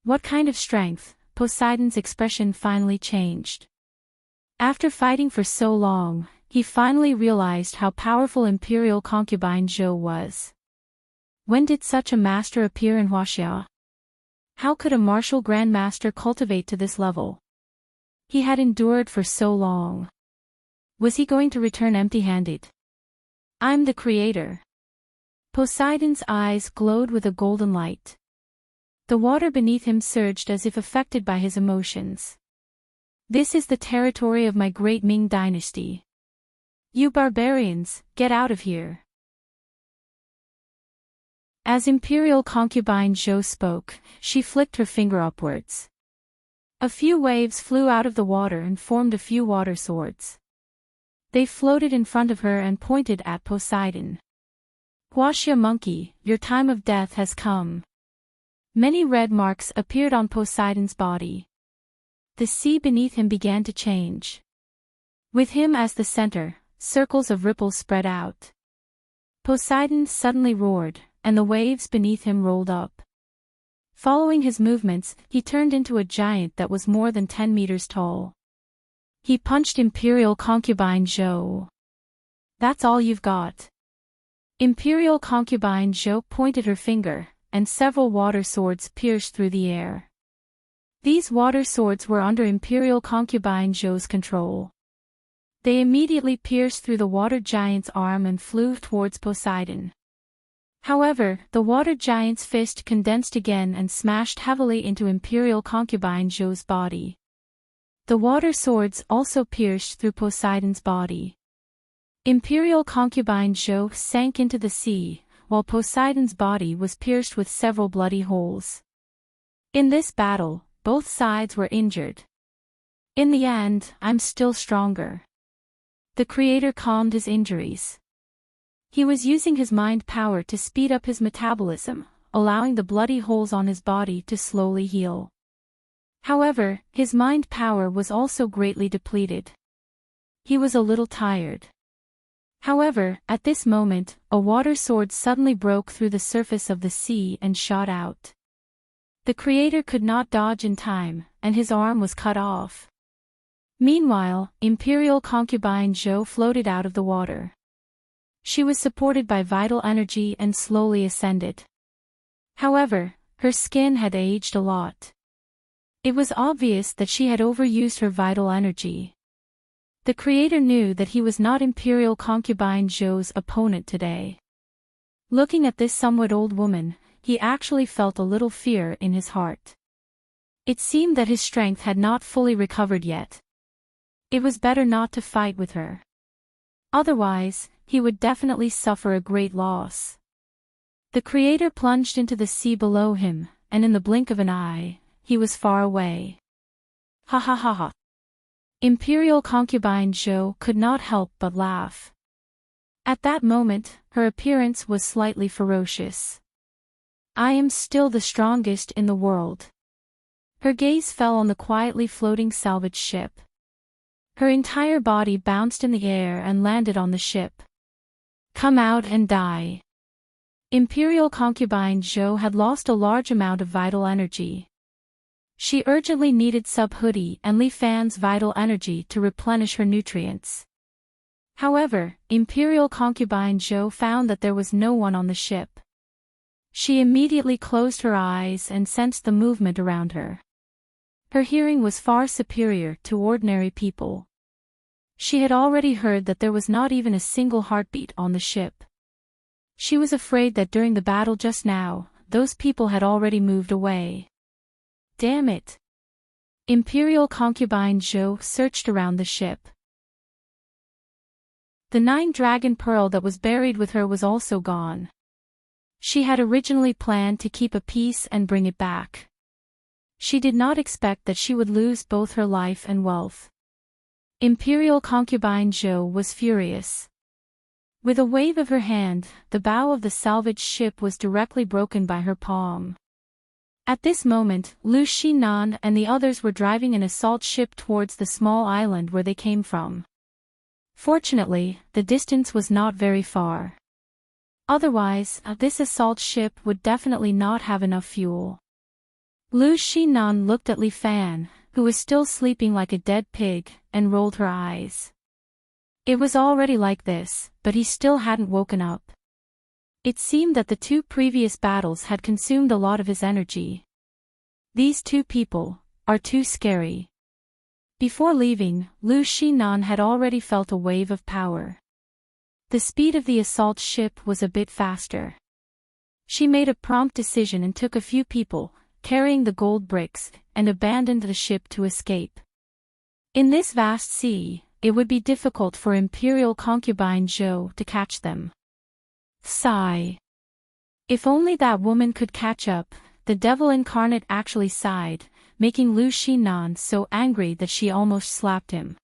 Speaker 1: What kind of strength? Poseidon's expression finally changed. After fighting for so long, he finally realized how powerful Imperial concubine Zhou was. When did such a master appear in Huaxia? How could a martial grandmaster cultivate to this level? He had endured for so long. Was he going to return empty-handed? I'm the creator. Poseidon's eyes glowed with a golden light. The water beneath him surged as if affected by his emotions. This is the territory of my great Ming dynasty. You barbarians, get out of here. As Imperial Concubine Zhou spoke, she flicked her finger upwards. A few waves flew out of the water and formed a few water swords. They floated in front of her and pointed at Poseidon. Huaxia monkey, your time of death has come. Many red marks appeared on Poseidon's body. The sea beneath him began to change. With him as the center, circles of ripples spread out. Poseidon suddenly roared, and the waves beneath him rolled up. Following his movements, he turned into a giant that was more than 10 meters tall. He punched Imperial Concubine Zhou. That's all you've got. Imperial Concubine Zhou pointed her finger, and several water swords pierced through the air. These water swords were under Imperial Concubine Zhou's control. They immediately pierced through the water giant's arm and flew towards Poseidon. However, the water giant's fist condensed again and smashed heavily into Imperial Concubine Zhou's body. The water swords also pierced through Poseidon's body. Imperial Concubine Zhou sank into the sea, while Poseidon's body was pierced with several bloody holes. In this battle, both sides were injured. In the end, I'm still stronger. The creator calmed his injuries. He was using his mind power to speed up his metabolism, allowing the bloody holes on his body to slowly heal. However, his mind power was also greatly depleted. He was a little tired. However, at this moment, a water sword suddenly broke through the surface of the sea and shot out. The creator could not dodge in time, and his arm was cut off. Meanwhile, Imperial Concubine Zhou floated out of the water. She was supported by vital energy and slowly ascended. However, her skin had aged a lot. It was obvious that she had overused her vital energy. The creator knew that he was not Imperial Concubine Zhou's opponent today. Looking at this somewhat old woman, he actually felt a little fear in his heart. It seemed that his strength had not fully recovered yet. It was better not to fight with her. Otherwise, he would definitely suffer a great loss. The creator plunged into the sea below him, and in the blink of an eye, he was far away. Ha ha ha ha. Imperial Concubine Zhou could not help but laugh. At that moment, her appearance was slightly ferocious. I am still the strongest in the world. Her gaze fell on the quietly floating salvage ship. Her entire body bounced in the air and landed on the ship. Come out and die. Imperial Concubine Zhou had lost a large amount of vital energy. She urgently needed Sub-Hoodie and Li Fan's vital energy to replenish her nutrients. However, Imperial Concubine Zhou found that there was no one on the ship. She immediately closed her eyes and sensed the movement around her. Her hearing was far superior to ordinary people. She had already heard that there was not even a single heartbeat on the ship. She was afraid that during the battle just now, those people had already moved away. Damn it! Imperial Concubine Zhou searched around the ship. The 9-dragon pearl that was buried with her was also gone. She had originally planned to keep a piece and bring it back. She did not expect that she would lose both her life and wealth. Imperial Concubine Zhou was furious. With a wave of her hand, the bow of the salvaged ship was directly broken by her palm. At this moment, Lu Xinan and the others were driving an assault ship towards the small island where they came from. Fortunately, the distance was not very far. Otherwise, this assault ship would definitely not have enough fuel. Lu Xinan looked at Li Fan, who was still sleeping like a dead pig, and rolled her eyes. It was already like this, but he still hadn't woken up. It seemed that the 2 previous battles had consumed a lot of his energy. These 2 people are too scary. Before leaving, Lu Xinan had already felt a wave of power. The speed of the assault ship was a bit faster. She made a prompt decision and took a few people, carrying the gold bricks, and abandoned the ship to escape. In this vast sea, it would be difficult for Imperial concubine Zhou to catch them. Sigh. If only that woman could catch up, the devil incarnate actually sighed, making Lu Xinan so angry that she almost slapped him.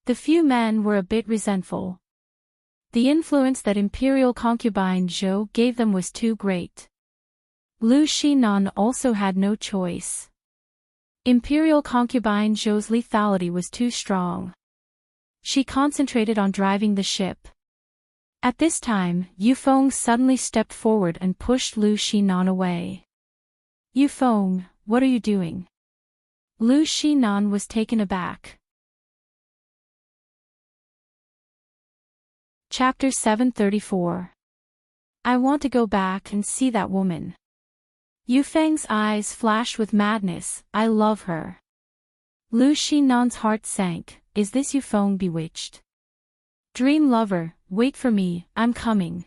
Speaker 1: The few men were a bit resentful. The influence that Imperial concubine Zhou gave them was too great. Lu Xinan also had no choice. Imperial concubine Zhou's lethality was too strong. She concentrated on driving the ship. At this time, Yufeng suddenly stepped forward and pushed Lu Xinan away. Yufeng, what are you doing? Lu Xinan was taken aback. Chapter 734. I want to go back and see that woman. Yufeng's eyes flashed with madness. I love her. Lu Xinan's heart sank. Is this Yufeng bewitched? Dream lover, wait for me, I'm coming.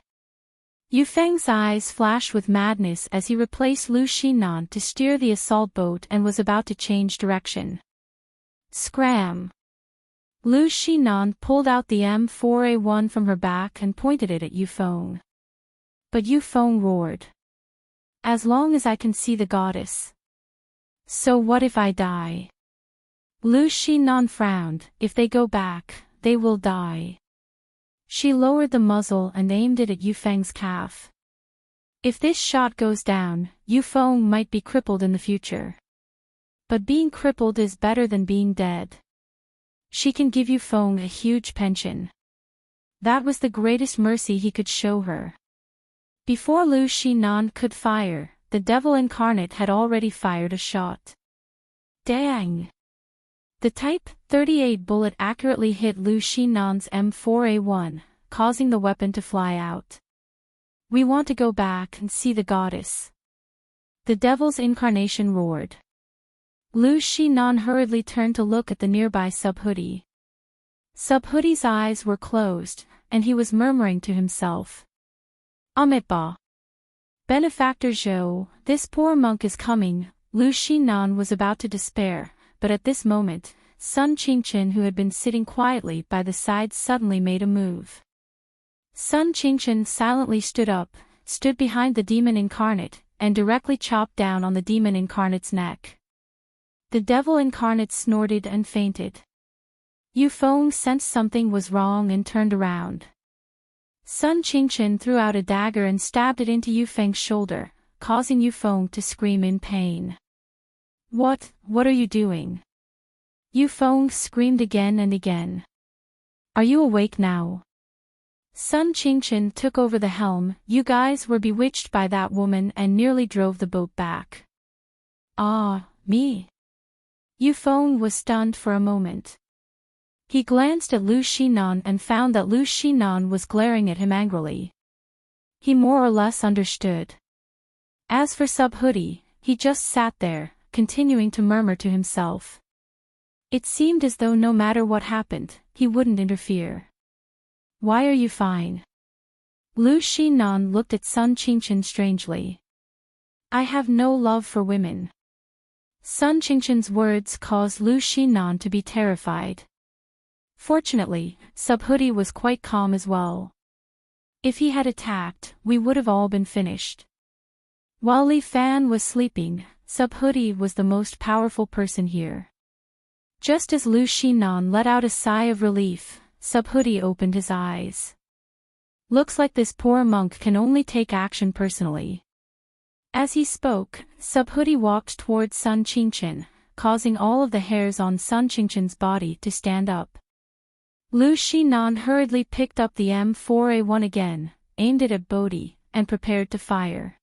Speaker 1: Yufeng's eyes flashed with madness as he replaced Lu Xinan to steer the assault boat and was about to change direction. Scram! Lu Xinan pulled out the M4A1 from her back and pointed it at Yufeng. But Yufeng roared. As long as I can see the goddess. So what if I die? Lu Xinan frowned. If they go back, they will die. She lowered the muzzle and aimed it at Yufeng's calf. If this shot goes down, Yufeng might be crippled in the future. But being crippled is better than being dead. She can give Yufeng a huge pension. That was the greatest mercy he could show her. Before Lu Xinan could fire, the devil incarnate had already fired a shot. Dang! The Type 38 bullet accurately hit Lu Xinan's M4A1, causing the weapon to fly out. We want to go back and see the goddess. The devil's incarnation roared. Lu Xinan hurriedly turned to look at the nearby Subhoodie. Subhoodie's eyes were closed, and he was murmuring to himself. Amitba. Benefactor Zhou, this poor monk is coming. Lu Xinan was about to despair, but at this moment, Sun Qingchen, who had been sitting quietly by the side, suddenly made a move. Sun Qingchen silently stood behind the demon incarnate, and directly chopped down on the demon incarnate's neck. The devil incarnate snorted and fainted. Yufeng sensed something was wrong and turned around. Sun Qingchen threw out a dagger and stabbed it into Yufeng's shoulder, causing Yufeng to scream in pain. What are you doing? Yufeng screamed again and again. Are you awake now? Sun Qingchen took over the helm. You guys were bewitched by that woman and nearly drove the boat back. Ah, me? Yufeng was stunned for a moment. He glanced at Lu Xinan and found that Lu Xinan was glaring at him angrily. He more or less understood. As for Subhoodie, he just sat there, continuing to murmur to himself. It seemed as though no matter what happened, he wouldn't interfere. Why are you fine? Lu Xinan looked at Sun Qingchen strangely. I have no love for women. Sun Qingchen's words caused Lu Xinan to be terrified. Fortunately, Subhoodie was quite calm as well. If he had attacked, we would have all been finished. While Li Fan was sleeping, Subhoodie was the most powerful person here. Just as Lu Xinan let out a sigh of relief, Subhoodie opened his eyes. Looks like this poor monk can only take action personally. As he spoke, Subhoodie walked towards Sun Qingchen, causing all of the hairs on Sun Qingchen's body to stand up. Lu Xinan hurriedly picked up the M4A1 again, aimed it at Bodhi, and prepared to fire.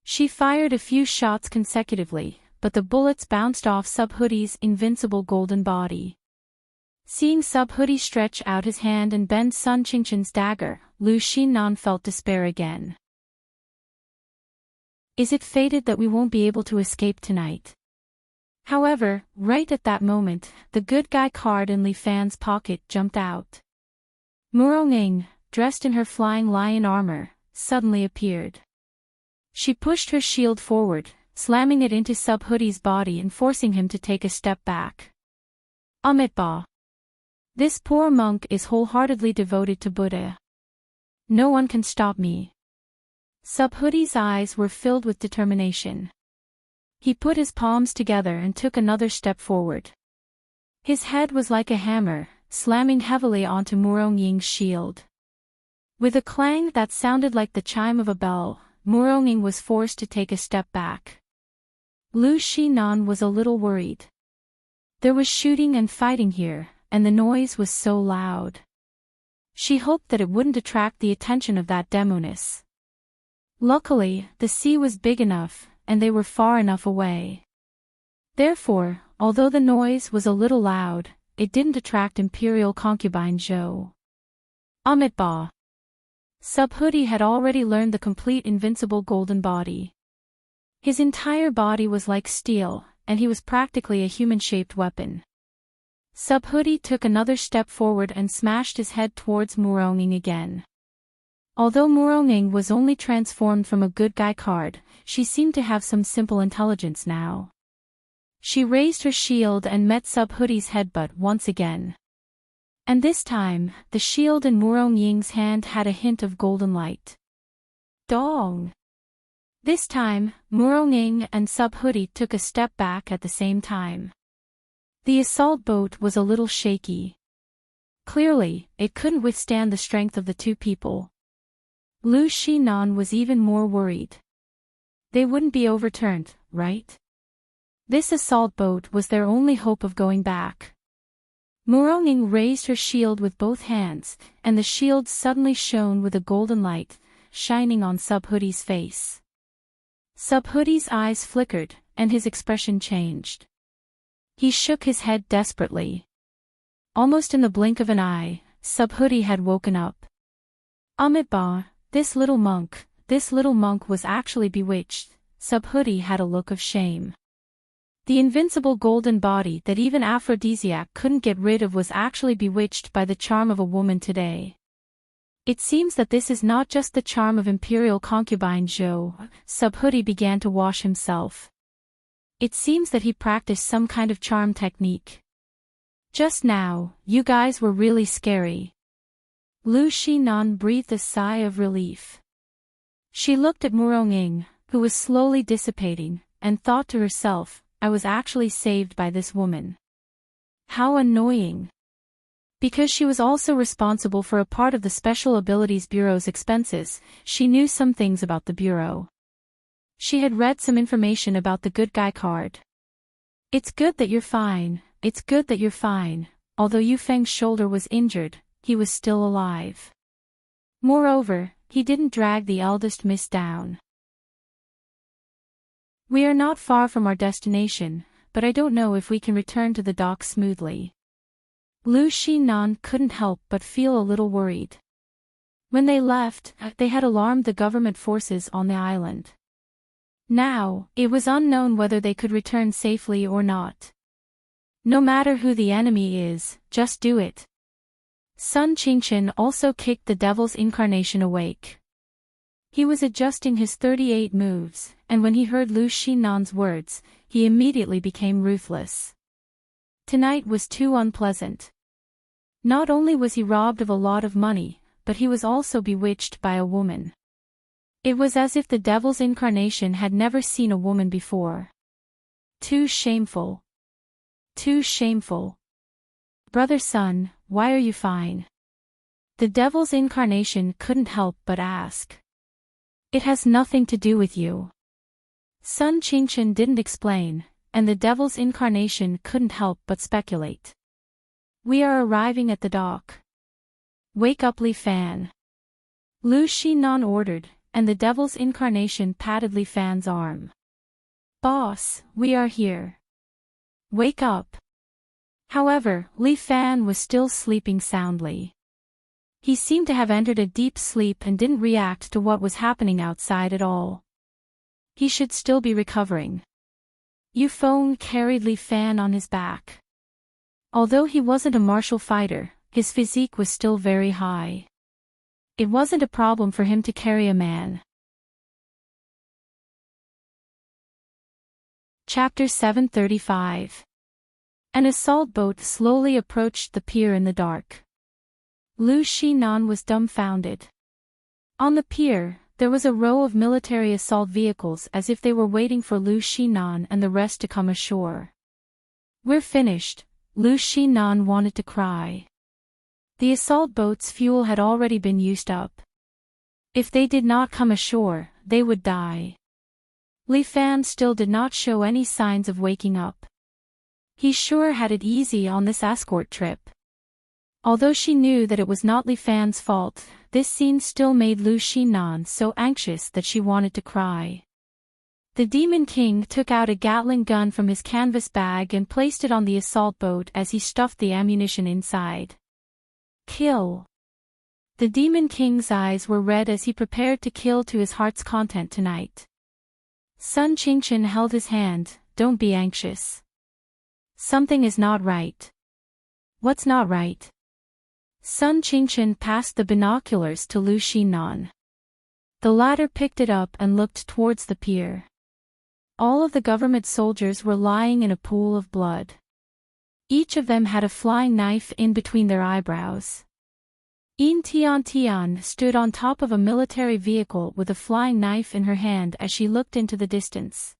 Speaker 1: She fired a few shots consecutively, but the bullets bounced off Subhoodie's invincible golden body. Seeing Subhoodie stretch out his hand and bend Sun Qingchen's dagger, Lu Xinan felt despair again. Is it fated that we won't be able to escape tonight? However, right at that moment, the good guy card in Li Fan's pocket jumped out. Muronging, dressed in her flying lion armor, suddenly appeared. She pushed her shield forward, slamming it into Subhoodie's body and forcing him to take a step back. Amitabha. This poor monk is wholeheartedly devoted to Buddha. No one can stop me. Subhoodie's eyes were filled with determination. He put his palms together and took another step forward. His head was like a hammer, slamming heavily onto Murongying's shield. With a clang that sounded like the chime of a bell, Murongying was forced to take a step back. Lu Shinan was a little worried. There was shooting and fighting here, and the noise was so loud. She hoped that it wouldn't attract the attention of that demoness. Luckily, the sea was big enough, and they were far enough away. Therefore, although the noise was a little loud, it didn't attract Imperial Concubine Zhou. Amitabha. Subhoodie had already learned the complete invincible golden body. His entire body was like steel, and he was practically a human-shaped weapon. Subhoodie took another step forward and smashed his head towards Murongying again. Although Murongying was only transformed from a good guy card, she seemed to have some simple intelligence now. She raised her shield and met Subhoodie's headbutt once again. And this time, the shield in Murongying's hand had a hint of golden light. Dong! This time, Murongying and Subhoodie took a step back at the same time. The assault boat was a little shaky. Clearly, it couldn't withstand the strength of the two people. Lu Shinan was even more worried. They wouldn't be overturned, right? This assault boat was their only hope of going back. Murongying raised her shield with both hands, and the shield suddenly shone with a golden light, shining on Subhoodie's face. Subhoodie's eyes flickered, and his expression changed. He shook his head desperately. Almost in the blink of an eye, Subhoodie had woken up. Amitabha, this little monk was actually bewitched. Subhoodie had a look of shame. The invincible golden body that even Aphrodisiac couldn't get rid of was actually bewitched by the charm of a woman today. It seems that this is not just the charm of Imperial Concubine Zhou. Subhoodie began to wash himself. It seems that he practiced some kind of charm technique. Just now, you guys were really scary. Lu Shinan breathed a sigh of relief. She looked at Murongying, who was slowly dissipating, and thought to herself, I was actually saved by this woman. How annoying. Because she was also responsible for a part of the Special Abilities Bureau's expenses, she knew some things about the Bureau. She had read some information about the good guy card. It's good that you're fine, although Yu Feng's shoulder was injured, he was still alive. Moreover, he didn't drag the eldest miss down. We are not far from our destination, but I don't know if we can return to the dock smoothly. Lu Shinan couldn't help but feel a little worried. When they left, they had alarmed the government forces on the island. Now, it was unknown whether they could return safely or not. No matter who the enemy is, just do it. Sun Qingchen also kicked the devil's incarnation awake. He was adjusting his 38 moves, and when he heard Lu Shinan's words, he immediately became ruthless. Tonight was too unpleasant. Not only was he robbed of a lot of money, but he was also bewitched by a woman. It was as if the devil's incarnation had never seen a woman before. Too shameful. Too shameful. Brother Sun, why are you fine? The devil's incarnation couldn't help but ask. It has nothing to do with you. Sun Qingchen didn't explain, and the devil's incarnation couldn't help but speculate. We are arriving at the dock. Wake up Li Fan. Lu Shinan ordered, and the devil's incarnation patted Li Fan's arm. Boss, we are here. Wake up. However, Li Fan was still sleeping soundly. He seemed to have entered a deep sleep and didn't react to what was happening outside at all. He should still be recovering. Yu Feng carried Li Fan on his back. Although he wasn't a martial fighter, his physique was still very high. It wasn't a problem for him to carry a man. Chapter 735. An assault boat slowly approached the pier in the dark. Lu Xinan was dumbfounded. On the pier, there was a row of military assault vehicles as if they were waiting for Lu Xinan and the rest to come ashore. "We're finished," Lu Xinan wanted to cry. The assault boat's fuel had already been used up. If they did not come ashore, they would die. Li Fan still did not show any signs of waking up. He sure had it easy on this escort trip. Although she knew that it was not Li Fan's fault, this scene still made Lu Xinan so anxious that she wanted to cry. The Demon King took out a Gatling gun from his canvas bag and placed it on the assault boat as he stuffed the ammunition inside. Kill. The Demon King's eyes were red as he prepared to kill to his heart's content tonight. Sun Qingchen held his hand. "Don't be anxious. Something is not right." "What's not right?" Sun Qingchen passed the binoculars to Lu Xinan. The latter picked it up and looked towards the pier. All of the government soldiers were lying in a pool of blood. Each of them had a flying knife in between their eyebrows. Tian stood on top of a military vehicle with a flying knife in her hand as she looked into the distance.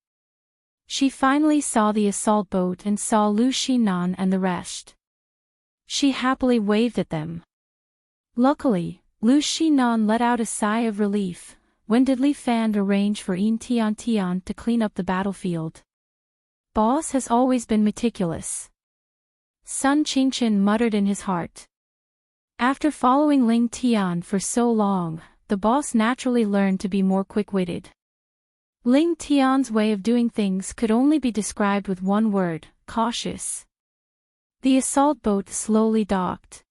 Speaker 1: She finally saw the assault boat and saw Lu Xinan and the rest. She happily waved at them. Luckily, Lu Xinan let out a sigh of relief. When did Li Fan arrange for Tian to clean up the battlefield? Boss has always been meticulous. Sun Qingchen muttered in his heart. After following Ling Tian for so long, the boss naturally learned to be more quick-witted. Ling Tian's way of doing things could only be described with one word: cautious. The assault boat slowly docked.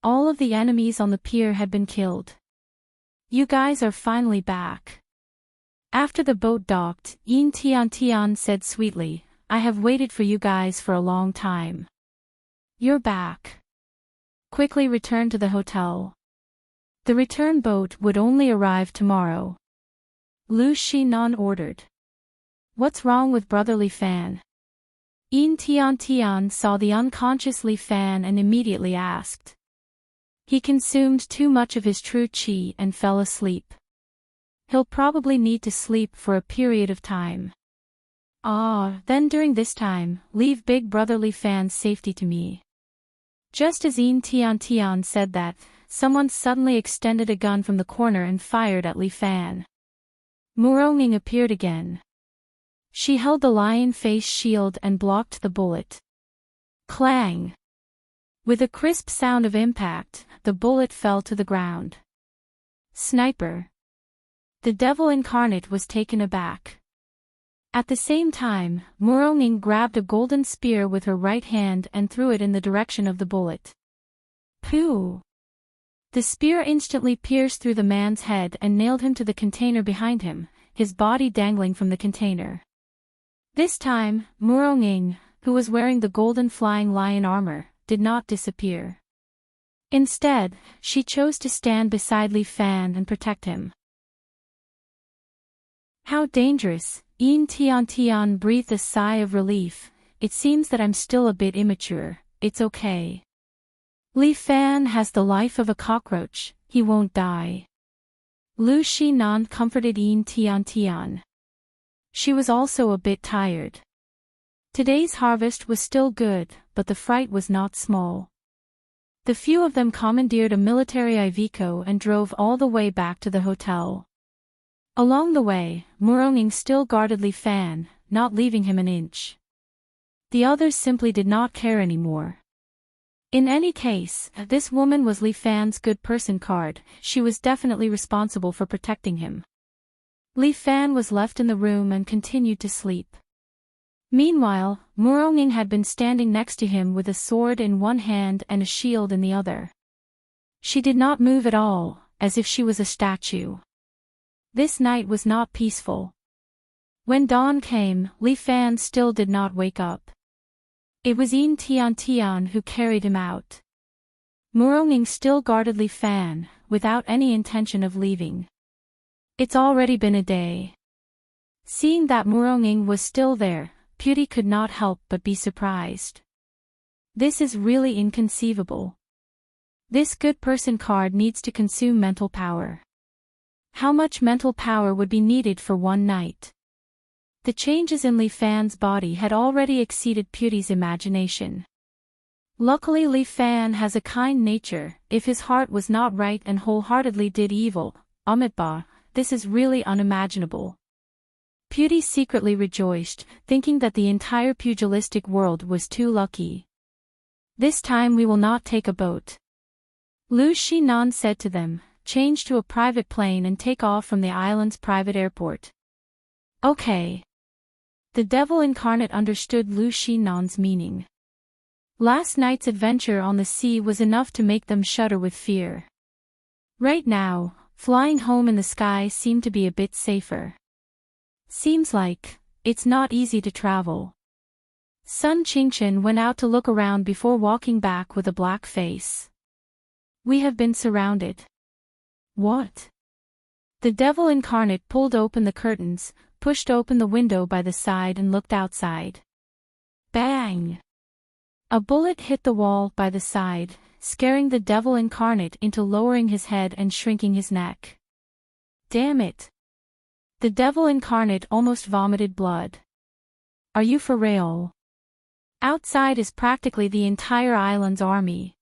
Speaker 1: All of the enemies on the pier had been killed. "You guys are finally back." After the boat docked, Tian said sweetly, "I have waited for you guys for a long time. You're back. Quickly return to the hotel. The return boat would only arrive tomorrow." Lu Xinan ordered. "What's wrong with Brother Li Fan?" Tian saw the unconscious Li Fan and immediately asked. "He consumed too much of his true qi and fell asleep. He'll probably need to sleep for a period of time." Then during this time, leave Big Brother Li Fan's safety to me." Just as Tian said that, someone suddenly extended a gun from the corner and fired at Li Fan. Muronging appeared again. She held the lion face shield and blocked the bullet. Clang! With a crisp sound of impact, the bullet fell to the ground. Sniper! The devil incarnate was taken aback. At the same time, Muronging grabbed a golden spear with her right hand and threw it in the direction of the bullet. Pooh! The spear instantly pierced through the man's head and nailed him to the container behind him, his body dangling from the container. This time, Muronging, who was wearing the golden flying lion armor, did not disappear. Instead, she chose to stand beside Li Fan and protect him. "How dangerous," Tian breathed a sigh of relief. "It seems that I'm still a bit immature. It's okay. Li Fan has the life of a cockroach, he won't die." Lu Xinan comforted Tian. She was also a bit tired. Today's harvest was still good, but the fright was not small. The few of them commandeered a military Iveco and drove all the way back to the hotel. Along the way, Muronging still guarded Li Fan, not leaving him an inch. The others simply did not care anymore. In any case, this woman was Li Fan's good person card. She was definitely responsible for protecting him. Li Fan was left in the room and continued to sleep. Meanwhile, Muronging had been standing next to him with a sword in one hand and a shield in the other. She did not move at all, as if she was a statue. This night was not peaceful. When dawn came, Li Fan still did not wake up. It was Tian who carried him out. Muronging still guarded Li Fan, without any intention of leaving. "It's already been a day. Seeing that Muronging was still there, Beauty could not help but be surprised. This is really inconceivable. This good person card needs to consume mental power. How much mental power would be needed for one night? The changes in Li Fan's body had already exceeded Beauty's imagination. Luckily Li Fan has a kind nature. If his heart was not right and wholeheartedly did evil, Amitabha, this is really unimaginable. Beauty secretly rejoiced, thinking that the entire pugilistic world was too lucky. This time we will not take a boat. Lu Xinan said to them, change to a private plane and take off from the island's private airport. Okay. The devil incarnate understood Lu Xinan's meaning. Last night's adventure on the sea was enough to make them shudder with fear. Right now, flying home in the sky seemed to be a bit safer. Seems like it's not easy to travel. Sun Qingchen went out to look around before walking back with a black face. We have been surrounded. What? The devil incarnate pulled open the curtains, pushed open the window by the side and looked outside. Bang! A bullet hit the wall by the side, scaring the devil incarnate into lowering his head and shrinking his neck. Damn it! The devil incarnate almost vomited blood. Are you for real? Outside is practically the entire island's army.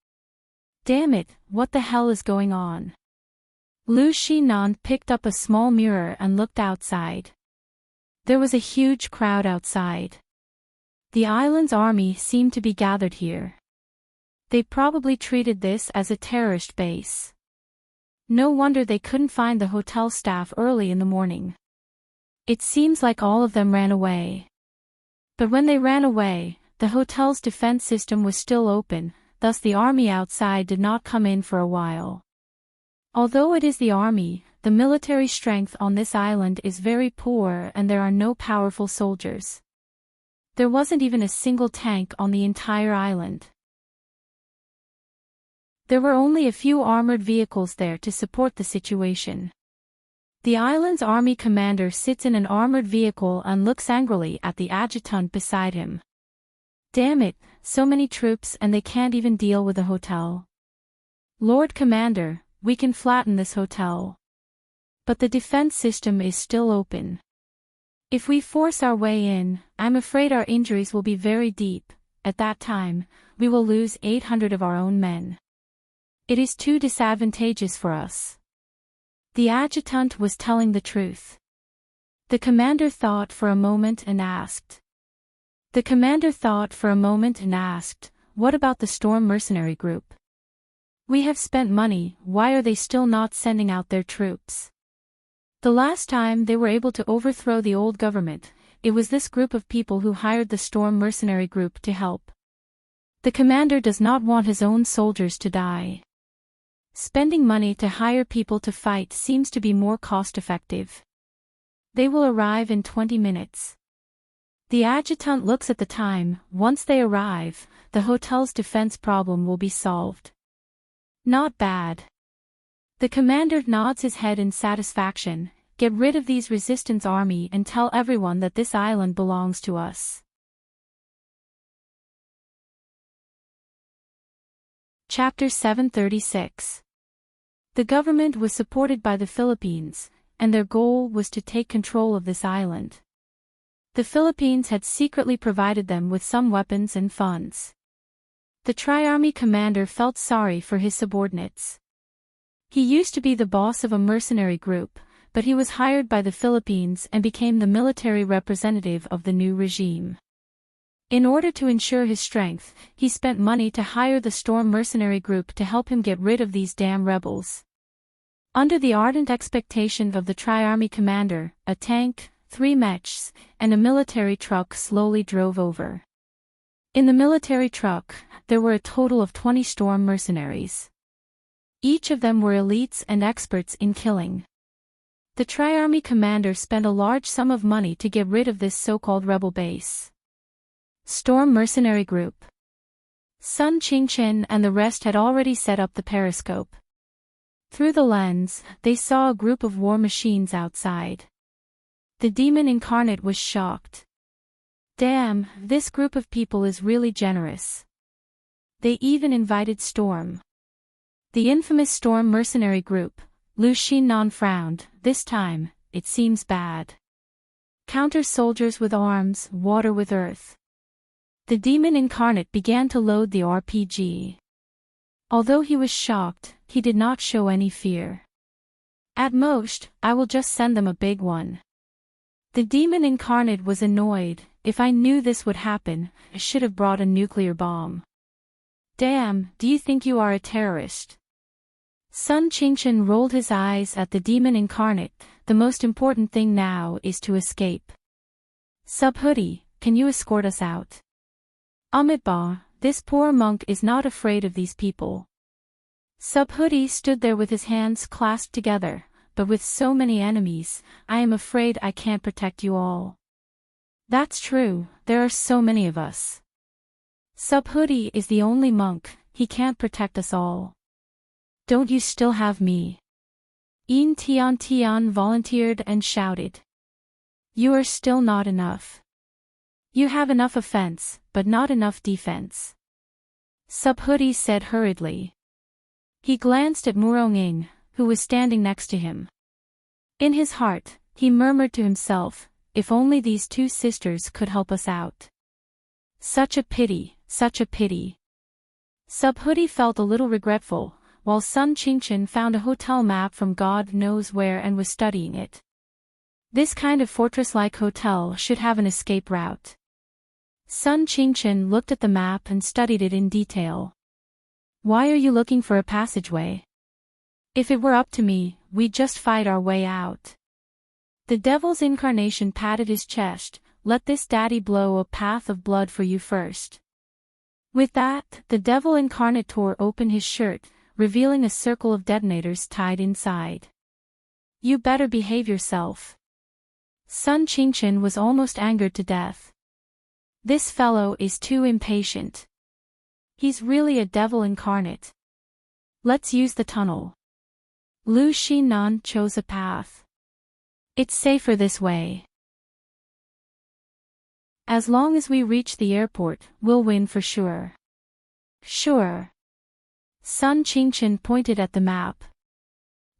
Speaker 1: Damn it, what the hell is going on? Lu Xinan picked up a small mirror and looked outside. There was a huge crowd outside. The island's army seemed to be gathered here. They probably treated this as a terrorist base. No wonder they couldn't find the hotel staff early in the morning. It seems like all of them ran away. But when they ran away, the hotel's defense system was still open, thus the army outside did not come in for a while. Although it is the army, the military strength on this island is very poor and there are no powerful soldiers. There wasn't even a single tank on the entire island. There were only a few armored vehicles there to support the situation. The island's army commander sits in an armored vehicle and looks angrily at the adjutant beside him. Damn it, so many troops and they can't even deal with the hotel. Lord Commander, we can flatten this hotel. But the defense system is still open. If we force our way in, I'm afraid our injuries will be very deep. At that time, we will lose 800 of our own men. It is too disadvantageous for us. The adjutant was telling the truth. The commander thought for a moment and asked. What about the Storm Mercenary Group? We have spent money, why are they still not sending out their troops? The last time they were able to overthrow the old government, it was this group of people who hired the Storm Mercenary Group to help. The commander does not want his own soldiers to die. Spending money to hire people to fight seems to be more cost-effective. They will arrive in 20 minutes. The adjutant looks at the time. Once they arrive, the hotel's defense problem will be solved. Not bad. The commander nods his head in satisfaction. Get rid of these resistance army and tell everyone that this island belongs to us. Chapter 736. The government was supported by the Philippines, and their goal was to take control of this island. The Philippines had secretly provided them with some weapons and funds. The Tri-Army commander felt sorry for his subordinates. He used to be the boss of a mercenary group, but he was hired by the Philippines and became the military representative of the new regime. In order to ensure his strength, he spent money to hire the Storm Mercenary Group to help him get rid of these damn rebels. Under the ardent expectation of the Tri-Army commander, a tank, 3 mechs, and a military truck slowly drove over. In the military truck, there were a total of 20 Storm mercenaries. Each of them were elites and experts in killing. The Tri-Army commander spent a large sum of money to get rid of this so-called rebel base. Storm Mercenary Group. Sun Qingchen and the rest had already set up the periscope. Through the lens, they saw a group of war machines outside. The demon incarnate was shocked. Damn, this group of people is really generous. They even invited Storm. The infamous Storm mercenary group. Lu Xinnan frowned. This time, it seems bad. Counter soldiers with arms, water with earth. The demon incarnate began to load the RPG. Although he was shocked, he did not show any fear. At most, I will just send them a big one. The demon incarnate was annoyed. If I knew this would happen, I should have brought a nuclear bomb. Damn, do you think you are a terrorist? Sun Qingchen rolled his eyes at the demon incarnate. The most important thing now is to escape. Subhoodie, can you escort us out? Amitba, this poor monk is not afraid of these people. Subhoodie stood there with his hands clasped together, but with so many enemies, I am afraid I can't protect you all. That's true, there are so many of us. Subhoodie is the only monk, he can't protect us all. Don't you still have me? Yin Tian volunteered and shouted. You are still not enough. You have enough offense, but not enough defense. Subhoodie said hurriedly. He glanced at Muronging, who was standing next to him. In his heart, he murmured to himself, if only these two sisters could help us out. Such a pity, such a pity. Subhoodie felt a little regretful, while Sun Qingchen found a hotel map from God knows where and was studying it. This kind of fortress-like hotel should have an escape route. Sun Qingchen looked at the map and studied it in detail. Why are you looking for a passageway? If it were up to me, we'd just fight our way out. The devil's incarnation patted his chest. Let this daddy blow a path of blood for you first. With that, the devil incarnate tore open his shirt, revealing a circle of detonators tied inside. You better behave yourself. Sun Qingchen was almost angered to death. This fellow is too impatient. He's really a devil incarnate. Let's use the tunnel. Lu Xinnan chose a path. It's safer this way. As long as we reach the airport, we'll win for sure. Sure. Sun Qingchen pointed at the map.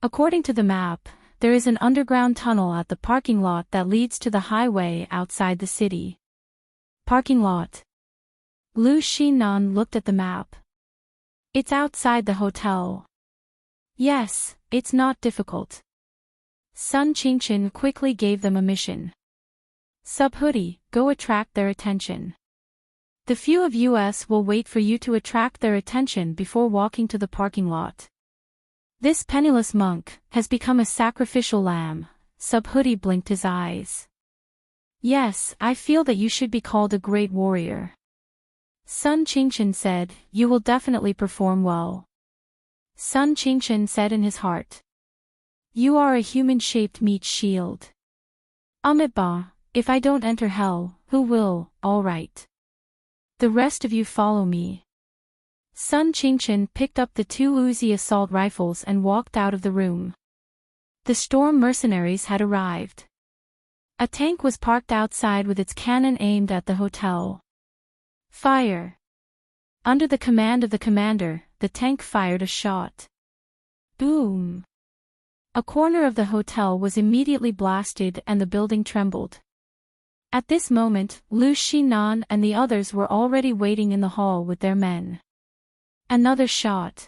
Speaker 1: According to the map, there is an underground tunnel at the parking lot that leads to the highway outside the city. Parking lot. Lu Xinnan looked at the map. It's outside the hotel. Yes, it's not difficult. Sun Qingchen quickly gave them a mission. Subhoodie, go attract their attention. The few of us will wait for you to attract their attention before walking to the parking lot. This penniless monk has become a sacrificial lamb. Subhoodie blinked his eyes. Yes, I feel that you should be called a great warrior. Sun Qingchen said, you will definitely perform well. Sun Qingchen said in his heart. You are a human-shaped meat shield. Amitba, if I don't enter hell, who will? All right. The rest of you follow me. Sun Qingchen picked up the two Uzi assault rifles and walked out of the room. The Storm mercenaries had arrived. A tank was parked outside with its cannon aimed at the hotel. Fire! Under the command of the commander, the tank fired a shot. Boom! A corner of the hotel was immediately blasted and the building trembled. At this moment, Lu Xinnan and the others were already waiting in the hall with their men. Another shot.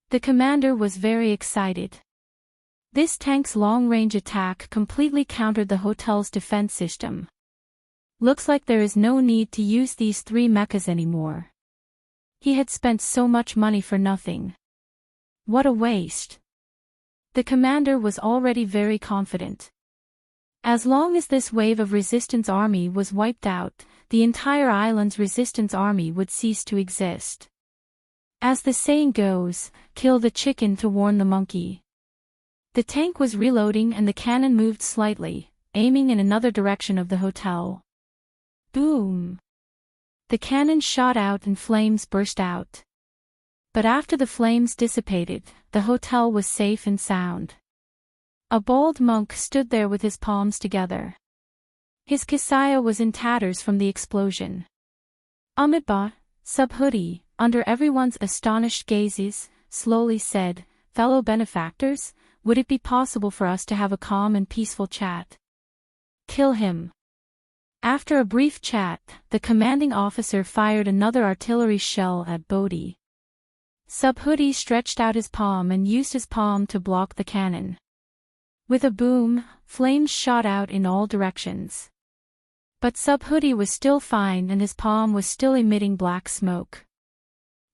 Speaker 1: The commander was very excited. This tank's long-range attack completely countered the hotel's defense system. Looks like there is no need to use these three mechas anymore. He had spent so much money for nothing. What a waste. The commander was already very confident. As long as this wave of resistance army was wiped out, the entire island's resistance army would cease to exist. As the saying goes, kill the chicken to warn the monkey. The tank was reloading and the cannon moved slightly, aiming in another direction of the hotel. Boom! The cannon shot out and flames burst out. But after the flames dissipated, the hotel was safe and sound. A bald monk stood there with his palms together. His kisaya was in tatters from the explosion. Amitabha, Subhuti, under everyone's astonished gazes, slowly said, "Fellow benefactors, would it be possible for us to have a calm and peaceful chat?" "Kill him." After a brief chat, the commanding officer fired another artillery shell at Bodhi. Subhuti stretched out his palm and used his palm to block the cannon. With a boom, flames shot out in all directions. But Subhuti was still fine and his palm was still emitting black smoke.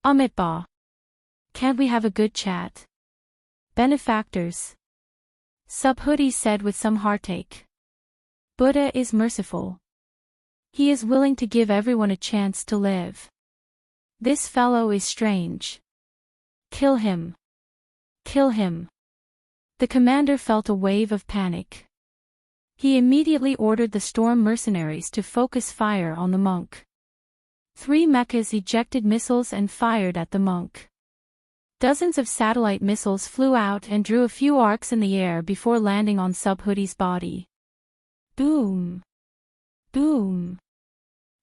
Speaker 1: "Amitabha. Can't we have a good chat?" "Benefactors," Subhuti said with some heartache. "Buddha is merciful. He is willing to give everyone a chance to live. This fellow is strange. Kill him. Kill him." The commander felt a wave of panic. He immediately ordered the storm mercenaries to focus fire on the monk. 3 mechas ejected missiles and fired at the monk. Dozens of satellite missiles flew out and drew a few arcs in the air before landing on Subhuti's body. Boom! Boom!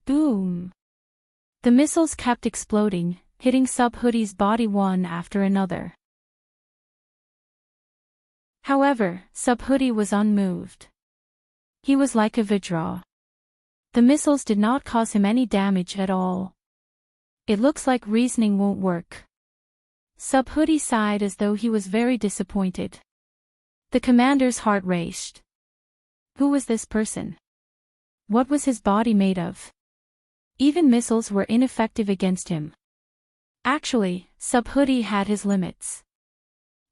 Speaker 1: Boom! The missiles kept exploding, hitting Subhuti's body one after another. However, Subhuti was unmoved. He was like a Vajra. The missiles did not cause him any damage at all. "It looks like reasoning won't work." Subhuti sighed as though he was very disappointed. The commander's heart raced. Who was this person? What was his body made of? Even missiles were ineffective against him. Actually, Subhuti had his limits.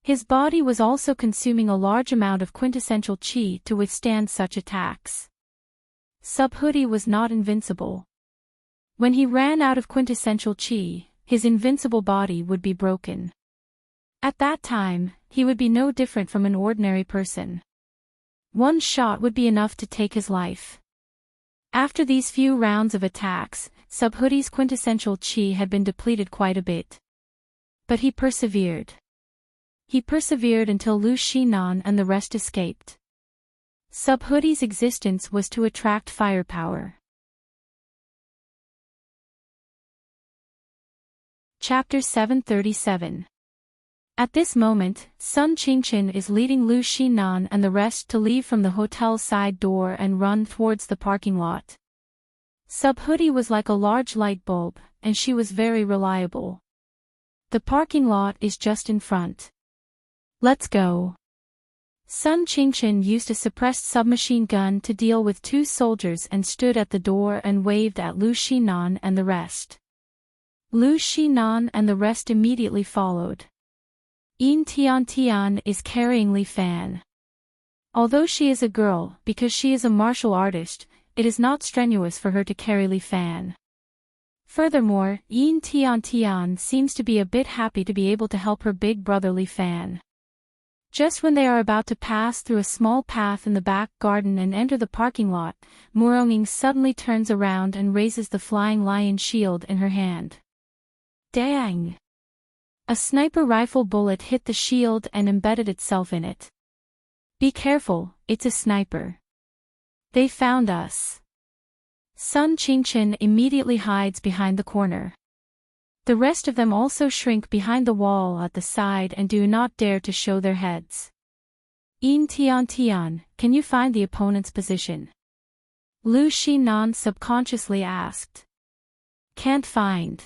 Speaker 1: His body was also consuming a large amount of quintessential chi to withstand such attacks. Subhuti was not invincible. When he ran out of quintessential chi, his invincible body would be broken. At that time, he would be no different from an ordinary person. One shot would be enough to take his life. After these few rounds of attacks, Subhuti's quintessential chi had been depleted quite a bit. But he persevered. He persevered until Lu Shinan and the rest escaped. Subhuti's existence was to attract firepower. Chapter 737. At this moment, Sun Qingchen is leading Lu Shinan and the rest to leave from the hotel's side door and run towards the parking lot. Subhuti was like a large light bulb, and she was very reliable. The parking lot is just in front. Let's go. Sun Qingchen used a suppressed submachine gun to deal with 2 soldiers and stood at the door and waved at Lu Shinan and the rest. Lu Shinan and the rest immediately followed. Yin Tian Tian is carrying Li Fan. Although she is a girl, because she is a martial artist, it is not strenuous for her to carry Li Fan. Furthermore, Yin Tian Tian seems to be a bit happy to be able to help her big brother Li Fan. Just when they are about to pass through a small path in the back garden and enter the parking lot, Muronging suddenly turns around and raises the flying lion shield in her hand. Dang! A sniper rifle bullet hit the shield and embedded itself in it. Be careful, it's a sniper. They found us. Sun Qingchen immediately hides behind the corner. The rest of them also shrink behind the wall at the side and do not dare to show their heads. Yin Tian Tian, can you find the opponent's position? Lu Shinan subconsciously asked. Can't find.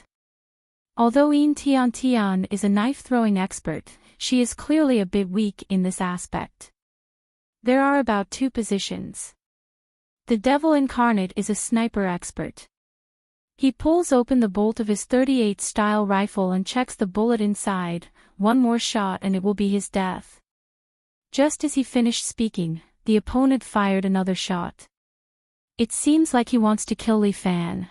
Speaker 1: Although Yin Tian Tian is a knife-throwing expert, she is clearly a bit weak in this aspect. There are about 2 positions. The Devil Incarnate is a sniper expert. He pulls open the bolt of his 38 style rifle and checks the bullet inside, one more shot and it will be his death. Just as he finished speaking, the opponent fired another shot. It seems like he wants to kill Li Fan.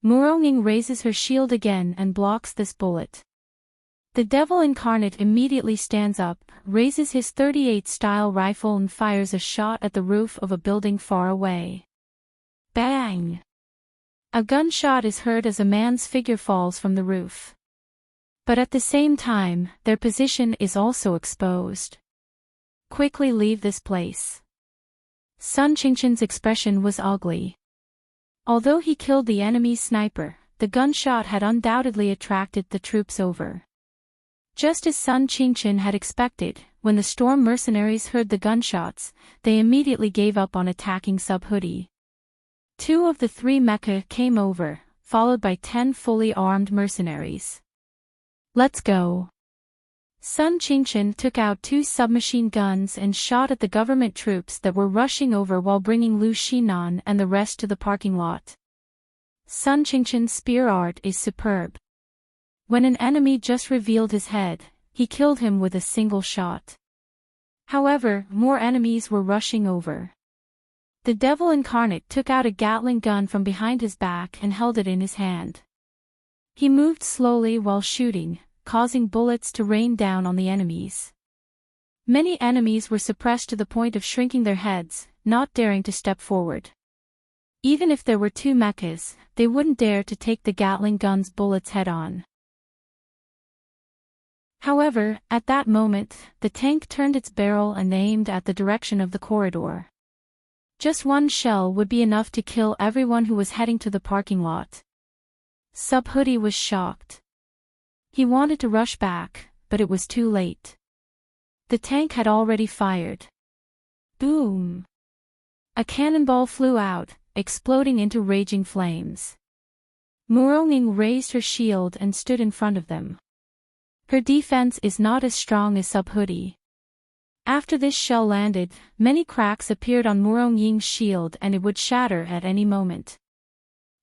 Speaker 1: Muronging raises her shield again and blocks this bullet. The Devil Incarnate immediately stands up, raises his 38 style rifle and fires a shot at the roof of a building far away. Bang! A gunshot is heard as a man's figure falls from the roof. But at the same time, their position is also exposed. Quickly leave this place. Sun Qingshan's expression was ugly. Although he killed the enemy's sniper, the gunshot had undoubtedly attracted the troops over. Just as Sun Qingshan had expected, when the storm mercenaries heard the gunshots, they immediately gave up on attacking Subhoodie. 2 of the 3 mecha came over, followed by 10 fully armed mercenaries. Let's go. Sun Qingshan took out 2 submachine guns and shot at the government troops that were rushing over while bringing Lu Xinan and the rest to the parking lot. Sun Qingshan's spear art is superb. When an enemy just revealed his head, he killed him with a single shot. However, more enemies were rushing over. The Devil Incarnate took out a Gatling gun from behind his back and held it in his hand. He moved slowly while shooting, causing bullets to rain down on the enemies. Many enemies were suppressed to the point of shrinking their heads, not daring to step forward. Even if there were 2 mechas, they wouldn't dare to take the Gatling gun's bullets head-on. However, at that moment, the tank turned its barrel and aimed at the direction of the corridor. Just 1 shell would be enough to kill everyone who was heading to the parking lot. Subhoodie was shocked. He wanted to rush back, but it was too late. The tank had already fired. Boom! A cannonball flew out, exploding into raging flames. Muronging raised her shield and stood in front of them. Her defense is not as strong as Subhoodie. After this shell landed, many cracks appeared on Murong-Ying's shield and it would shatter at any moment.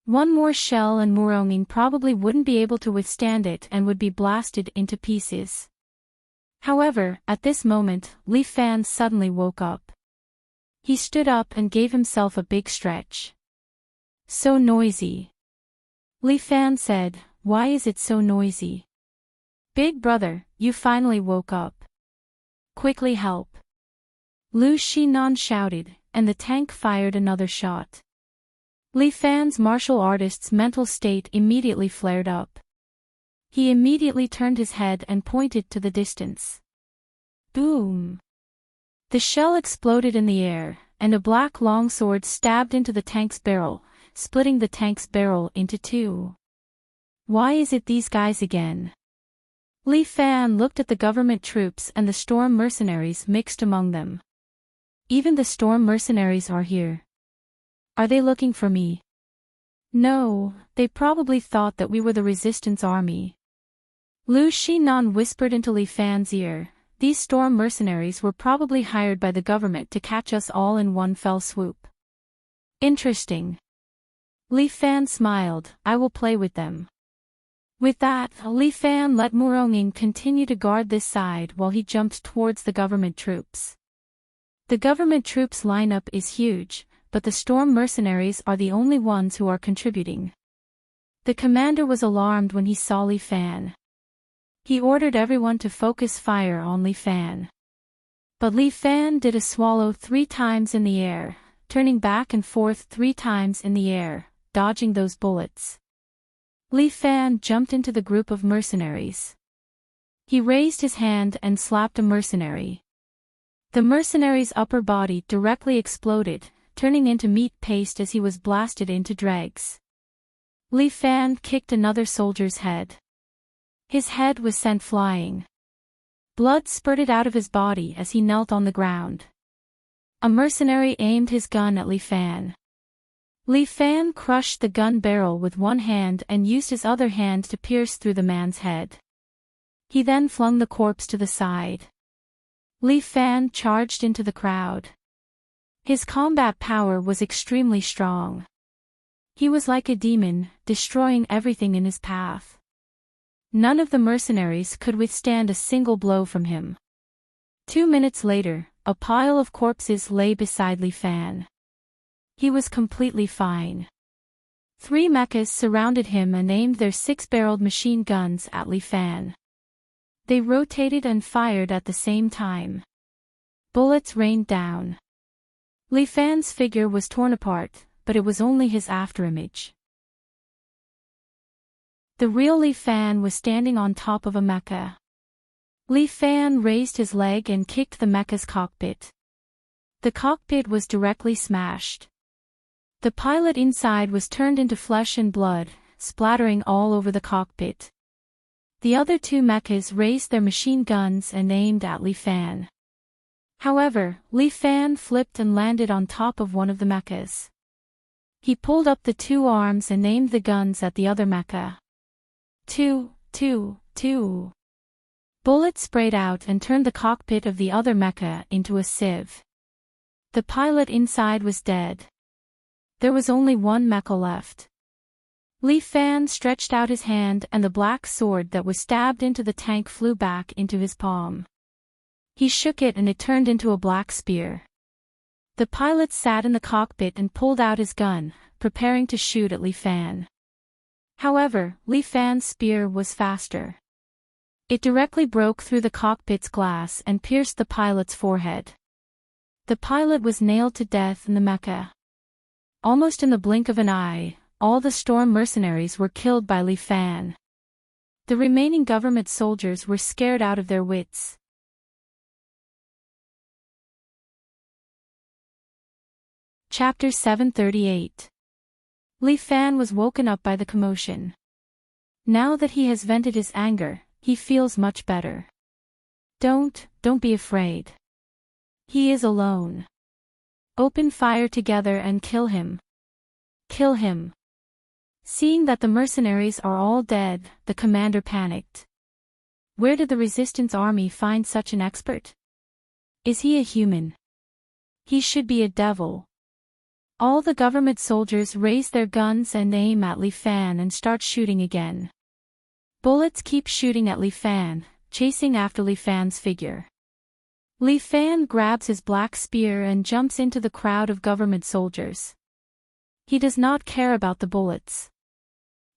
Speaker 1: 1 more shell and Murong-Ying probably wouldn't be able to withstand it and would be blasted into pieces. However, at this moment, Li Fan suddenly woke up. He stood up and gave himself a big stretch. So noisy. Li Fan said, "Why is it so noisy?" "Big brother, you finally woke up. Quickly help." Lu Xinan shouted, and the tank fired another shot. Li Fan's martial artist's mental state immediately flared up. He immediately turned his head and pointed to the distance. Boom! The shell exploded in the air, and a black longsword stabbed into the tank's barrel, splitting the tank's barrel into 2. Why is it these guys again? Li Fan looked at the government troops and the storm mercenaries mixed among them. Even the storm mercenaries are here. Are they looking for me? No, they probably thought that we were the resistance army. Lu Xinan whispered into Li Fan's ear, "These storm mercenaries were probably hired by the government to catch us all in one fell swoop." Interesting. Li Fan smiled, "I will play with them." With that, Li Fan let Murong-Ying continue to guard this side while he jumped towards the government troops. The government troops lineup is huge, but the storm mercenaries are the only ones who are contributing. The commander was alarmed when he saw Li Fan. He ordered everyone to focus fire on Li Fan. But Li Fan did a swallow 3 times in the air, turning back and forth 3 times in the air, dodging those bullets. Li Fan jumped into the group of mercenaries. He raised his hand and slapped a mercenary. The mercenary's upper body directly exploded, turning into meat paste as he was blasted into dregs. Li Fan kicked another soldier's head. His head was sent flying. Blood spurted out of his body as he knelt on the ground. A mercenary aimed his gun at Li Fan. Li Fan crushed the gun barrel with one hand and used his other hand to pierce through the man's head. He then flung the corpse to the side. Li Fan charged into the crowd. His combat power was extremely strong. He was like a demon, destroying everything in his path. None of the mercenaries could withstand a single blow from him. 2 minutes later, a pile of corpses lay beside Li Fan. He was completely fine. 3 mechas surrounded him and aimed their 6-barreled machine guns at Li Fan. They rotated and fired at the same time. Bullets rained down. Li Fan's figure was torn apart, but it was only his afterimage. The real Li Fan was standing on top of a mecha. Li Fan raised his leg and kicked the mecha's cockpit. The cockpit was directly smashed. The pilot inside was turned into flesh and blood, splattering all over the cockpit. The other two mechas raised their machine guns and aimed at Li Fan. However, Li Fan flipped and landed on top of one of the mechas. He pulled up the two arms and aimed the guns at the other mecha. Two. Bullets sprayed out and turned the cockpit of the other mecha into a sieve. The pilot inside was dead. There was only one mecha left. Li Fan stretched out his hand and the black sword that was stabbed into the tank flew back into his palm. He shook it and it turned into a black spear. The pilot sat in the cockpit and pulled out his gun, preparing to shoot at Li Fan. However, Li Fan's spear was faster. It directly broke through the cockpit's glass and pierced the pilot's forehead. The pilot was nailed to death in the mecha. Almost in the blink of an eye, all the storm mercenaries were killed by Li Fan. The remaining government soldiers were scared out of their wits. Chapter 738. Li Fan was woken up by the commotion. Now that he has vented his anger, he feels much better. Don't be afraid. He is alone. Open fire together and kill him. Kill him. Seeing that the mercenaries are all dead, the commander panicked. Where did the resistance army find such an expert? Is he a human? He should be a devil. All the government soldiers raise their guns and aim at Li Fan and start shooting again. Bullets keep shooting at Li Fan, chasing after Li Fan's figure. Li Fan grabs his black spear and jumps into the crowd of government soldiers. He does not care about the bullets.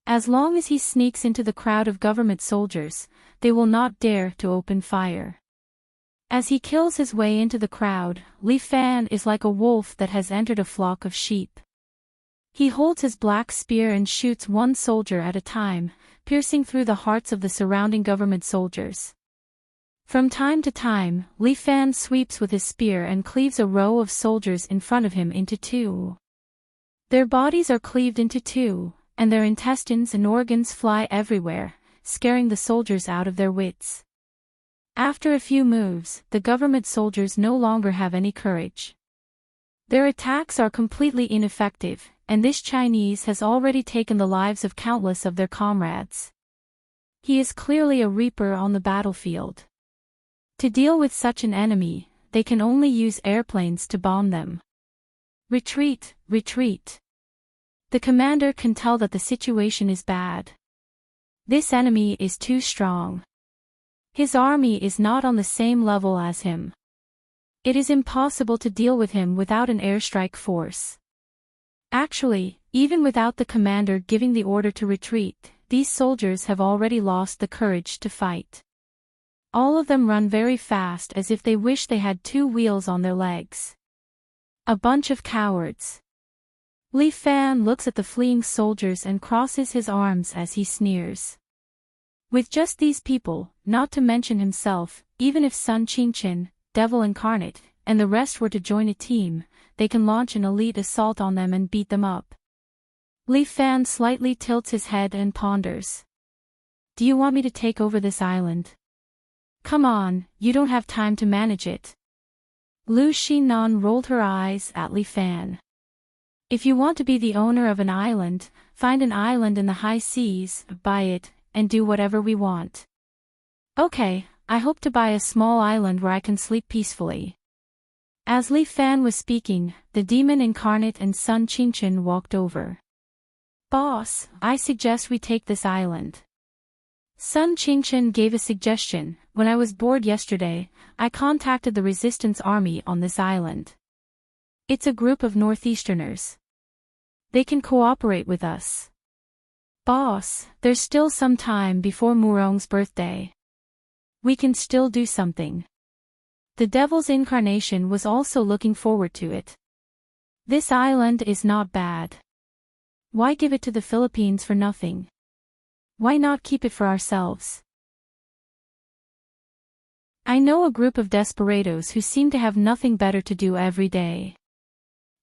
Speaker 1: As long as he sneaks into the crowd of government soldiers, they will not dare to open fire. As he kills his way into the crowd, Li Fan is like a wolf that has entered a flock of sheep. He holds his black spear and shoots one soldier at a time, piercing through the hearts of the surrounding government soldiers. From time to time, Li Fan sweeps with his spear and cleaves a row of soldiers in front of him into two. Their bodies are cleaved into two, and their intestines and organs fly everywhere, scaring the soldiers out of their wits. After a few moves, the government soldiers no longer have any courage. Their attacks are completely ineffective, and this Chinese has already taken the lives of countless of their comrades. He is clearly a reaper on the battlefield. To deal with such an enemy, they can only use airplanes to bomb them. Retreat, retreat. The commander can tell that the situation is bad. This enemy is too strong. His army is not on the same level as him. It is impossible to deal with him without an airstrike force. Actually, even without the commander giving the order to retreat, these soldiers have already lost the courage to fight. All of them run very fast as if they wish they had two wheels on their legs. A bunch of cowards. Li Fan looks at the fleeing soldiers and crosses his arms as he sneers. With just these people, not to mention himself, even if Sun Qingchen, Devil Incarnate, and the rest were to join a team, they can launch an elite assault on them and beat them up. Li Fan slightly tilts his head and ponders. Do you want me to take over this island? Come on, you don't have time to manage it. Lu Xinan rolled her eyes at Li Fan. If you want to be the owner of an island, find an island in the high seas, buy it, and do whatever we want. Okay, I hope to buy a small island where I can sleep peacefully. As Li Fan was speaking, the demon incarnate and Sun Qingchen walked over. Boss, I suggest we take this island. Sun Qingchen gave a suggestion. When I was bored yesterday, I contacted the resistance army on this island. It's a group of northeasterners. They can cooperate with us. Boss, there's still some time before Murong's birthday. We can still do something. The Devil's Incarnation was also looking forward to it. This island is not bad. Why give it to the Philippines for nothing? Why not keep it for ourselves? I know a group of desperados who seem to have nothing better to do every day.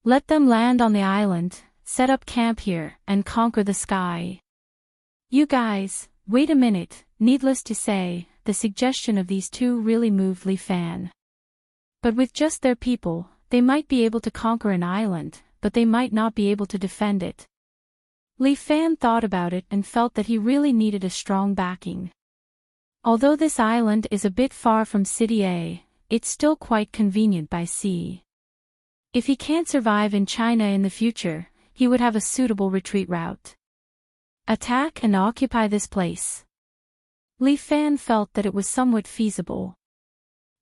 Speaker 1: Let them land on the island, set up camp here, and conquer the sky. You guys, wait a minute. Needless to say, the suggestion of these two really moved Li Fan. But with just their people, they might be able to conquer an island, but they might not be able to defend it. Li Fan thought about it and felt that he really needed a strong backing. Although this island is a bit far from City A, it's still quite convenient by sea. If he can't survive in China in the future, he would have a suitable retreat route. Attack and occupy this place. Li Fan felt that it was somewhat feasible.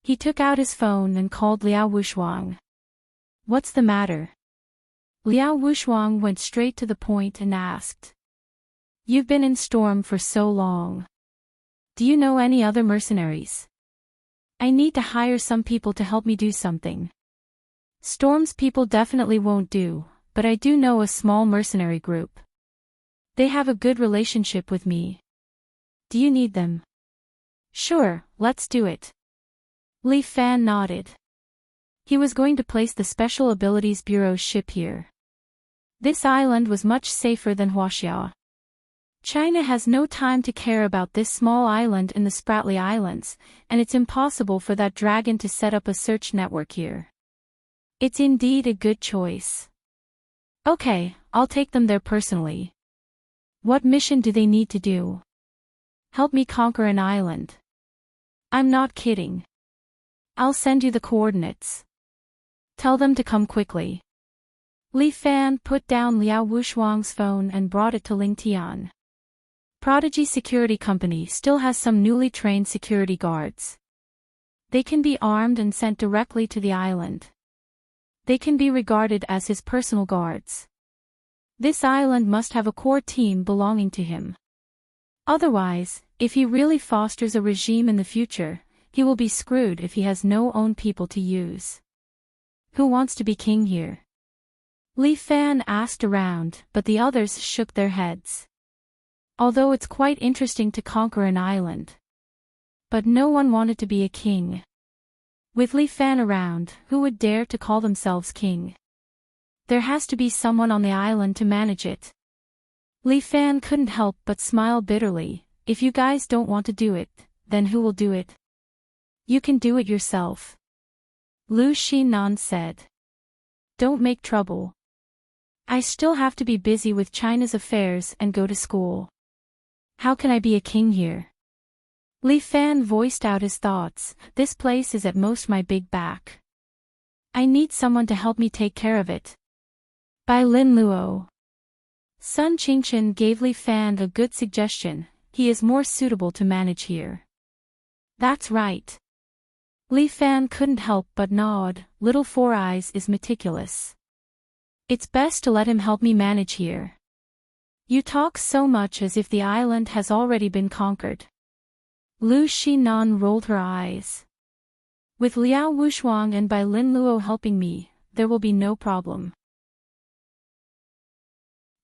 Speaker 1: He took out his phone and called Liao Wushuang. What's the matter? Liao Wushuang went straight to the point and asked. You've been in Storm for so long. Do you know any other mercenaries? I need to hire some people to help me do something. Storm's people definitely won't do, but I do know a small mercenary group. They have a good relationship with me. Do you need them? Sure, let's do it. Li Fan nodded. He was going to place the Special Abilities Bureau's ship here. This island was much safer than Huaxia. China has no time to care about this small island in the Spratly Islands, and it's impossible for that dragon to set up a search network here. It's indeed a good choice. Okay, I'll take them there personally. What mission do they need to do? Help me conquer an island. I'm not kidding. I'll send you the coordinates. Tell them to come quickly. Li Fan put down Liao Wushuang's phone and brought it to Ling Tian. Prodigy Security Company still has some newly trained security guards. They can be armed and sent directly to the island. They can be regarded as his personal guards. This island must have a core team belonging to him. Otherwise, if he really fosters a regime in the future, he will be screwed if he has no own people to use. Who wants to be king here? Li Fan asked around, but the others shook their heads. Although it's quite interesting to conquer an island. But no one wanted to be a king. With Li Fan around, who would dare to call themselves king? There has to be someone on the island to manage it. Li Fan couldn't help but smile bitterly. If you guys don't want to do it, then who will do it? You can do it yourself. Lu Xinan said. Don't make trouble. I still have to be busy with China's affairs and go to school. How can I be a king here? Li Fan voiced out his thoughts. This place is at most my big back. I need someone to help me take care of it. By Lin Luo. Sun Qingchen gave Li Fan a good suggestion. He is more suitable to manage here. That's right. Li Fan couldn't help but nod. Little Four Eyes is meticulous. It's best to let him help me manage here. You talk so much as if the island has already been conquered. Lu Xinan rolled her eyes. With Liao Wushuang and Bai Lin Luo helping me, there will be no problem.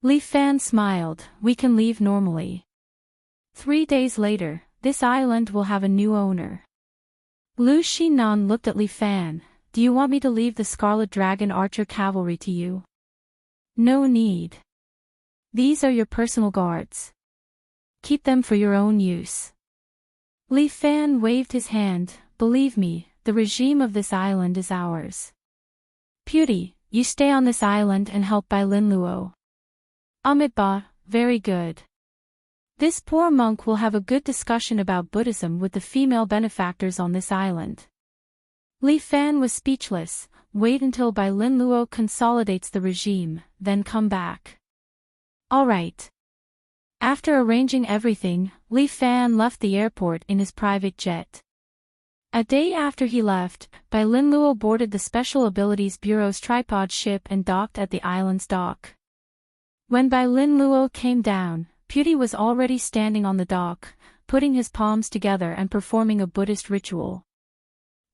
Speaker 1: Li Fan smiled. We can leave normally. 3 days later, this island will have a new owner. Lu Xinan looked at Li Fan. Do you want me to leave the Scarlet Dragon Archer Cavalry to you? No need. These are your personal guards. Keep them for your own use. Li Fan waved his hand. Believe me, the regime of this island is ours. Beauty, you stay on this island and help Bai Lin Luo. Amitabha, very good. This poor monk will have a good discussion about Buddhism with the female benefactors on this island. Li Fan was speechless. Wait until Bai Lin Luo consolidates the regime, then come back. All right. After arranging everything, Li Fan left the airport in his private jet. A day after he left, Bai Lin Luo boarded the Special Abilities Bureau's tripod ship and docked at the island's dock. When Bai Lin Luo came down, Beauty was already standing on the dock, putting his palms together and performing a Buddhist ritual.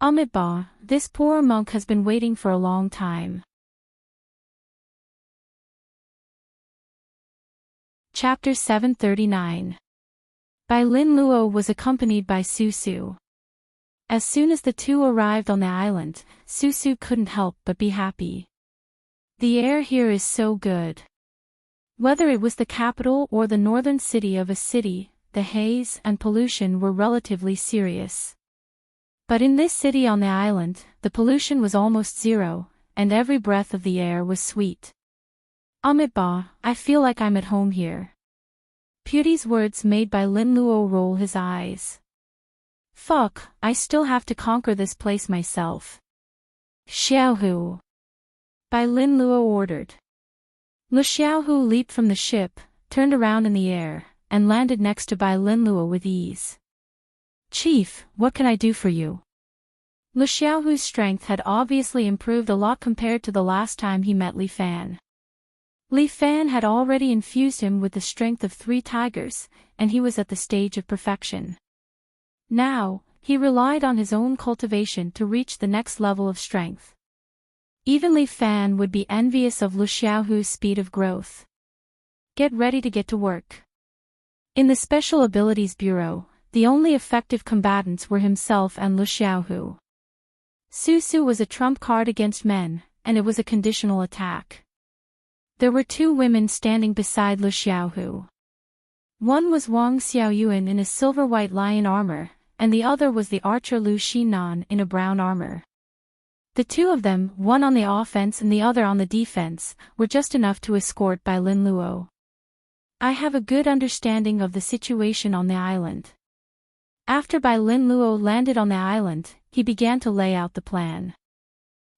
Speaker 1: Amitabha, this poor monk has been waiting for a long time. Chapter 739. Bai Lin Luo was accompanied by Su Su. As soon as the two arrived on the island, Susu couldn't help but be happy. The air here is so good. Whether it was the capital or the northern city of a city, the haze and pollution were relatively serious. But in this city on the island, the pollution was almost zero, and every breath of the air was sweet. Amitba, I feel like I'm at home here. Pewdie's words made by Lin Luo roll his eyes. Fuck, I still have to conquer this place myself. Xiaohu. Bai Lin Luo ordered. Lu Xiaohu leaped from the ship, turned around in the air, and landed next to Bai Lin Luo with ease. Chief, what can I do for you? Lu Xiaohu's strength had obviously improved a lot compared to the last time he met Li Fan. Li Fan had already infused him with the strength of 3 tigers, and he was at the stage of perfection. Now, he relied on his own cultivation to reach the next level of strength. Even Li Fan would be envious of Lu Xiaohu's speed of growth. Get ready to get to work. In the Special Abilities Bureau, the only effective combatants were himself and Lu Xiaohu. Susu was a trump card against men, and it was a conditional attack. There were 2 women standing beside Lu Xiaohu. One was Wang Xiaoyuan in a silver-white lion armor, and the other was the archer Lu Xinan in a brown armor. The 2 of them, one on the offense and the other on the defense, were just enough to escort Bai Lin Luo. I have a good understanding of the situation on the island. After Bai Lin Luo landed on the island, he began to lay out the plan.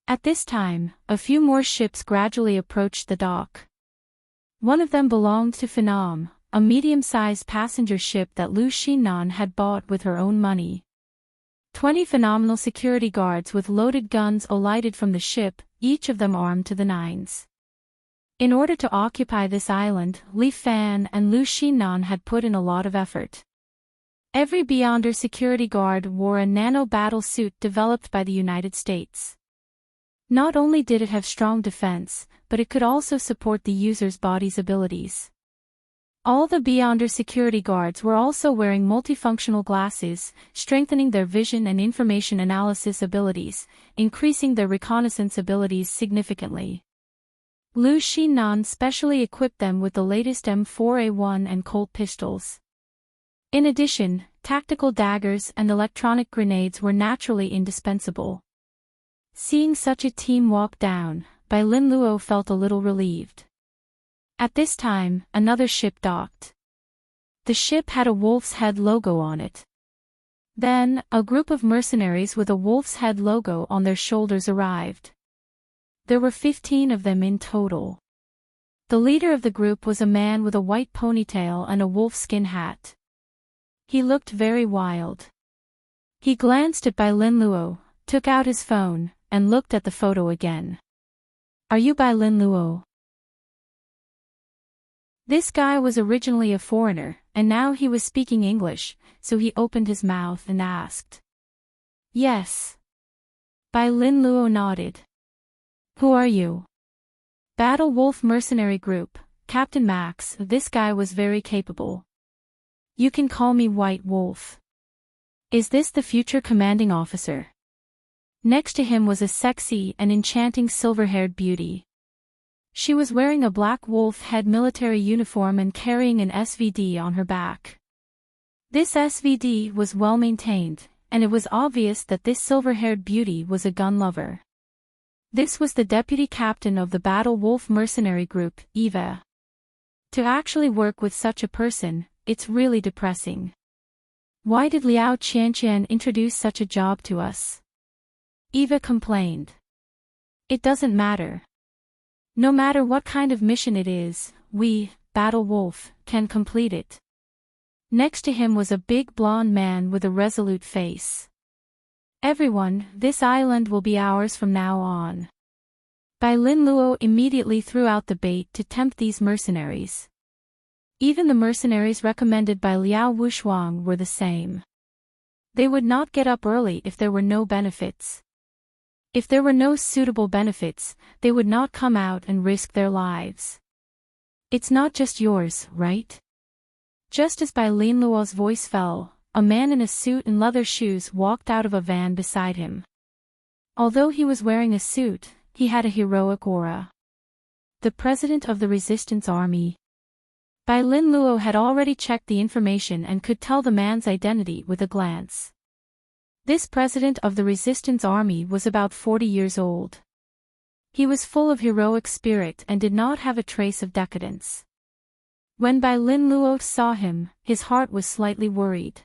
Speaker 1: At this time, a few more ships gradually approached the dock. One of them belonged to Phenom, a medium-sized passenger ship that Lu Xinan had bought with her own money. 20 phenomenal security guards with loaded guns alighted from the ship, each of them armed to the nines. In order to occupy this island, Li Fan and Lu Xinan had put in a lot of effort. Every Beyonder security guard wore a nano-battle suit developed by the United States. Not only did it have strong defense, but it could also support the user's body's abilities. All the Beyonder security guards were also wearing multifunctional glasses, strengthening their vision and information analysis abilities, increasing their reconnaissance abilities significantly. Lu Xinan specially equipped them with the latest M4A1 and Colt pistols. In addition, tactical daggers and electronic grenades were naturally indispensable. Seeing such a team walk down, Bai Lin Luo felt a little relieved. At this time, another ship docked. The ship had a wolf's head logo on it. Then, a group of mercenaries with a wolf's head logo on their shoulders arrived. There were 15 of them in total. The leader of the group was a man with a white ponytail and a wolfskin hat. He looked very wild. He glanced at Bai Lin Luo, took out his phone, and looked at the photo again. Are you Bai Lin Luo? This guy was originally a foreigner, and now he was speaking English, so he opened his mouth and asked. Yes. Bai Lin Luo nodded. Who are you? Battle Wolf Mercenary Group, Captain Max. This guy was very capable. You can call me White Wolf. Is this the future commanding officer? Next to him was a sexy and enchanting silver-haired beauty. She was wearing a black wolf head military uniform and carrying an SVD on her back. This SVD was well maintained, and it was obvious that this silver-haired beauty was a gun lover. This was the deputy captain of the Battle Wolf Mercenary Group, Eva. To actually work with such a person, it's really depressing. Why did Liao Qianqian introduce such a job to us? Eva complained. It doesn't matter. No matter what kind of mission it is, we, Battle Wolf, can complete it. Next to him was a big blonde man with a resolute face. Everyone, this island will be ours from now on. Bai Lin Luo immediately threw out the bait to tempt these mercenaries. Even the mercenaries recommended by Liao Wushuang were the same. They would not get up early if there were no benefits. If there were no suitable benefits, they would not come out and risk their lives. It's not just yours, right? Just as Bai Lin Luo's voice fell, a man in a suit and leather shoes walked out of a van beside him. Although he was wearing a suit, he had a heroic aura. The president of the resistance army. Bai Lin Luo had already checked the information and could tell the man's identity with a glance. This president of the resistance army was about 40 years old. He was full of heroic spirit and did not have a trace of decadence. When Bai Lin Luo saw him, his heart was slightly worried.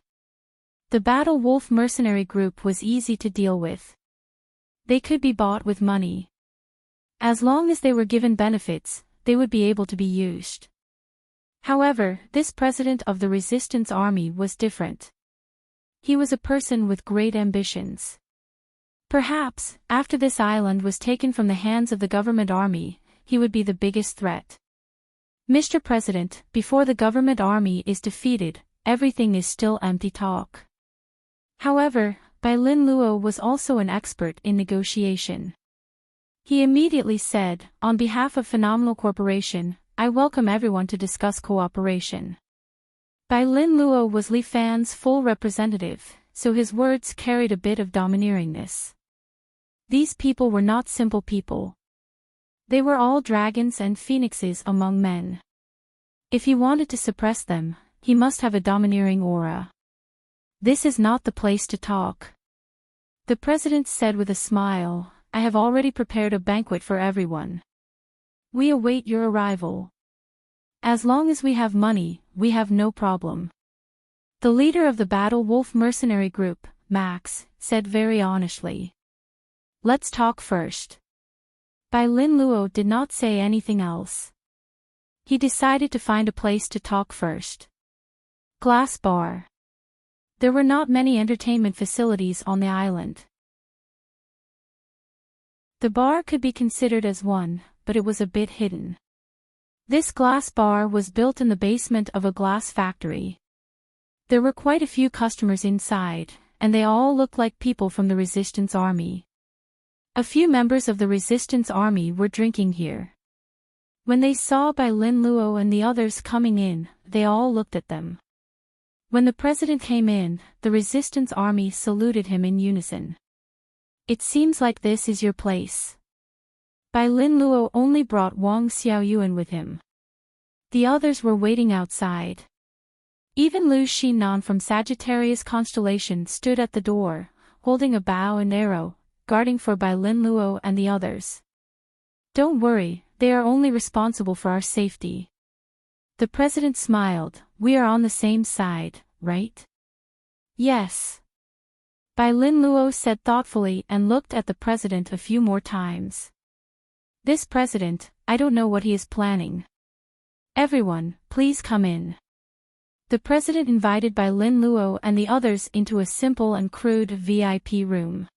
Speaker 1: The Battle Wolf mercenary group was easy to deal with. They could be bought with money. As long as they were given benefits, they would be able to be used. However, this president of the resistance army was different. He was a person with great ambitions. Perhaps, after this island was taken from the hands of the government army, he would be the biggest threat. Mr. President, before the government army is defeated, everything is still empty talk. However, Bai Lin Luo was also an expert in negotiation. He immediately said, on behalf of Phenomenal Corporation, I welcome everyone to discuss cooperation. Bai Lin Luo was Li Fan's full representative, so his words carried a bit of domineeringness. These people were not simple people. They were all dragons and phoenixes among men. If he wanted to suppress them, he must have a domineering aura. This is not the place to talk. The president said with a smile, I have already prepared a banquet for everyone. We await your arrival. As long as we have money, we have no problem. The leader of the Battle Wolf mercenary group, Max, said very honestly. Let's talk first. Bai Lin Luo did not say anything else. He decided to find a place to talk first. Glass bar. There were not many entertainment facilities on the island. The bar could be considered as one, but it was a bit hidden. This glass bar was built in the basement of a glass factory. There were quite a few customers inside, and they all looked like people from the resistance army. A few members of the resistance army were drinking here. When they saw Bai Lin Luo and the others coming in, they all looked at them. When the president came in, the resistance army saluted him in unison. It seems like this is your place. Bai Lin Luo only brought Wang Xiaoyuan with him. The others were waiting outside. Even Lu Xinan from Sagittarius constellation stood at the door, holding a bow and arrow, guarding for Bai Lin Luo and the others. Don't worry, they are only responsible for our safety. The president smiled, we are on the same side, right? Yes. Bai Lin Luo said thoughtfully and looked at the president a few more times. This president, I don't know what he is planning. Everyone, please come in. The president invited Bai Lin Luo and the others into a simple and crude VIP room.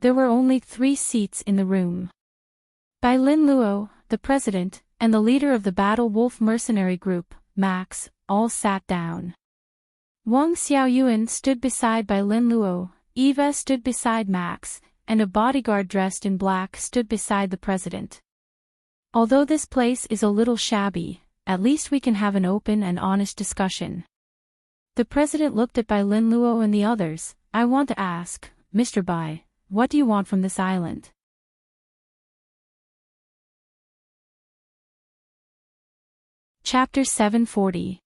Speaker 1: There were only 3 seats in the room. Bai Lin Luo, the president, and the leader of the Battle Wolf mercenary group, Max, all sat down. Wang Xiaoyuan stood beside Bai Lin Luo, Eva stood beside Max, and a bodyguard dressed in black stood beside the president. Although this place is a little shabby, at least we can have an open and honest discussion. The president looked at Bai Lin Luo and the others. I want to ask, Mr. Bai, what do you want from this island? Chapter 740.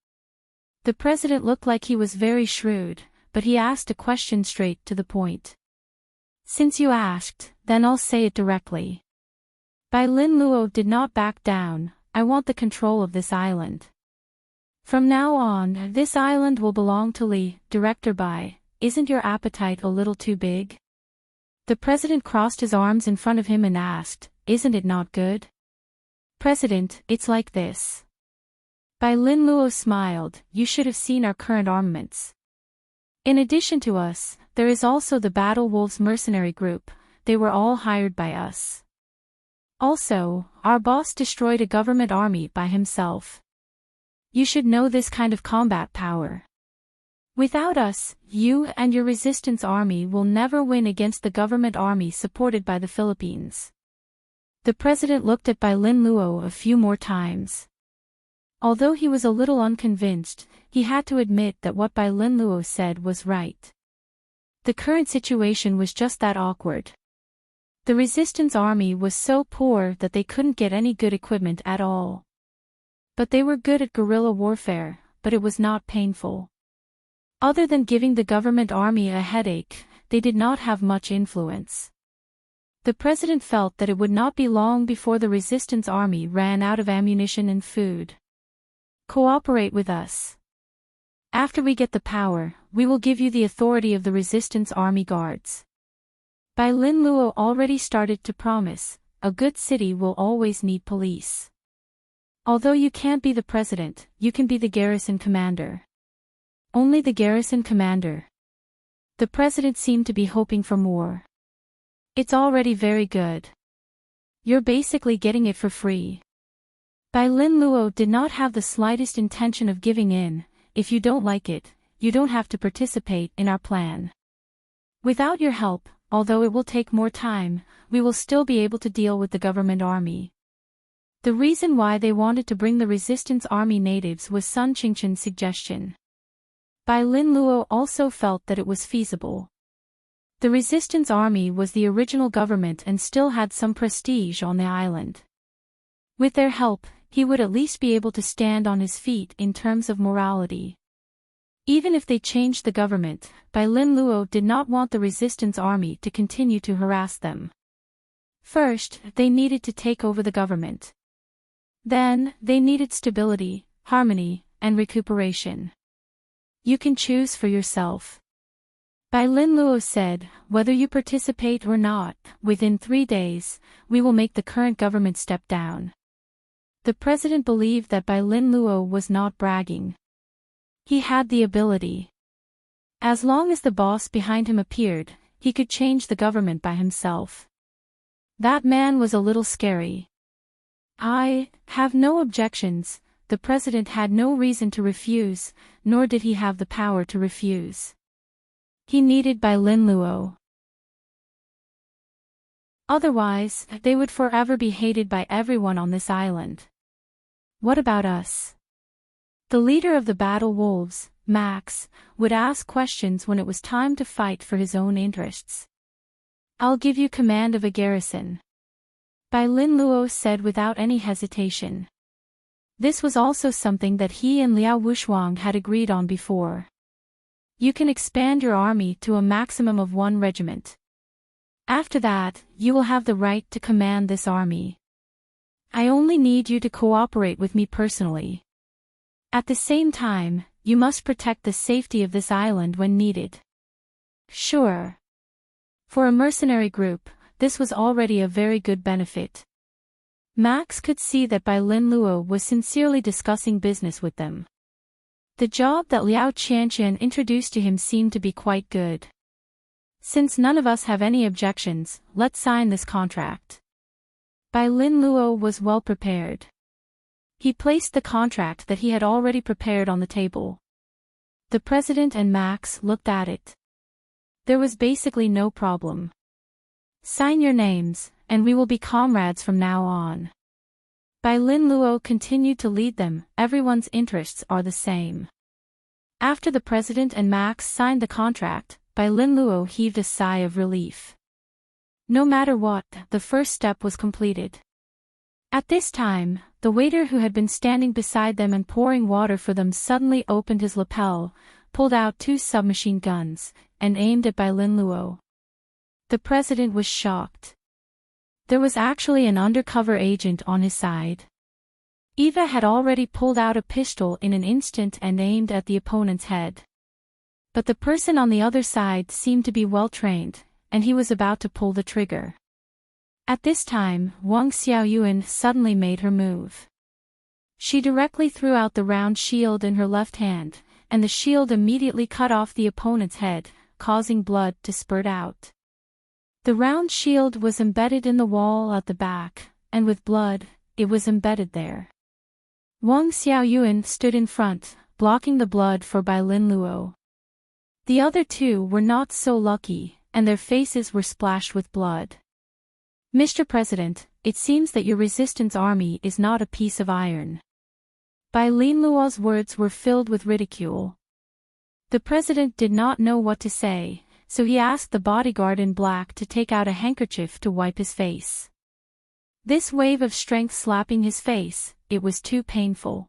Speaker 1: The president looked like he was very shrewd, but he asked a question straight to the point. Since you asked, then I'll say it directly. Bai Lin Luo did not back down. I want the control of this island. From now on, this island will belong to Li, Director Bai. Isn't your appetite a little too big? The president crossed his arms in front of him and asked, isn't it not good? President, it's like this. Bai Lin Luo smiled, you should have seen our current armaments. In addition to us, there is also the Battle Wolves mercenary group, they were all hired by us. Also, our boss destroyed a government army by himself. You should know this kind of combat power. Without us, you and your resistance army will never win against the government army supported by the Philippines. The president looked at Bai Lin Luo a few more times. Although he was a little unconvinced, he had to admit that what Bai Lin Luo said was right. The current situation was just that awkward. The resistance army was so poor that they couldn't get any good equipment at all. But they were good at guerrilla warfare, but it was not painful. Other than giving the government army a headache, they did not have much influence. The president felt that it would not be long before the resistance army ran out of ammunition and food. Cooperate with us. After we get the power, we will give you the authority of the resistance army guards. Bai Lin Luo already started to promise, a good city will always need police. Although you can't be the president, you can be the garrison commander. Only the garrison commander. The president seemed to be hoping for more. It's already very good. You're basically getting it for free. Bai Lin Luo did not have the slightest intention of giving in. If you don't like it, you don't have to participate in our plan. Without your help, although it will take more time, we will still be able to deal with the government army. The reason why they wanted to bring the resistance army natives was Sun Qingchen's suggestion. Bai Lin Luo also felt that it was feasible. The resistance army was the original government and still had some prestige on the island. With their help, he would at least be able to stand on his feet in terms of morality. Even if they changed the government, Bai Lin Luo did not want the resistance army to continue to harass them. First, they needed to take over the government. Then, they needed stability, harmony, and recuperation. You can choose for yourself. Bai Lin Luo said, whether you participate or not, within 3 days, we will make the current government step down. The president believed that Bai Lin Luo was not bragging. He had the ability. As long as the boss behind him appeared, he could change the government by himself. That man was a little scary. I have no objections. The president had no reason to refuse, nor did he have the power to refuse. He needed Bai Lin Luo. Otherwise, they would forever be hated by everyone on this island. What about us? The leader of the battle wolves, Max, would ask questions when it was time to fight for his own interests. I'll give you command of a garrison. Bai Lin Luo said without any hesitation. This was also something that he and Liao Wushuang had agreed on before. You can expand your army to a maximum of 1 regiment. After that, you will have the right to command this army. I only need you to cooperate with me personally. At the same time, you must protect the safety of this island when needed. Sure. For a mercenary group, this was already a very good benefit. Max could see that Bai Lin Luo was sincerely discussing business with them. The job that Liao Qianqian introduced to him seemed to be quite good. Since none of us have any objections, let's sign this contract. Bai Lin Luo was well prepared. He placed the contract that he had already prepared on the table. The president and Max looked at it. There was basically no problem. Sign your names, and we will be comrades from now on. Bai Lin Luo continued to lead them. Everyone's interests are the same. After the president and Max signed the contract, Bai Lin Luo heaved a sigh of relief. No matter what, the first step was completed. At this time, the waiter who had been standing beside them and pouring water for them suddenly opened his lapel, pulled out 2 submachine guns, and aimed at Bai Lin Luo. The president was shocked. There was actually an undercover agent on his side. Eva had already pulled out a pistol in an instant and aimed at the opponent's head. But the person on the other side seemed to be well trained, and he was about to pull the trigger. At this time, Wang Xiaoyuan suddenly made her move. She directly threw out the round shield in her left hand, and the shield immediately cut off the opponent's head, causing blood to spurt out. The round shield was embedded in the wall at the back, and with blood, it was embedded there. Wang Xiaoyuan stood in front, blocking the blood for Bai Lin Luo. The other 2 were not so lucky, and their faces were splashed with blood. Mr. President, it seems that your resistance army is not a piece of iron. Bai Linluo's words were filled with ridicule. The president did not know what to say, so he asked the bodyguard in black to take out a handkerchief to wipe his face. This wave of strength slapping his face, it was too painful.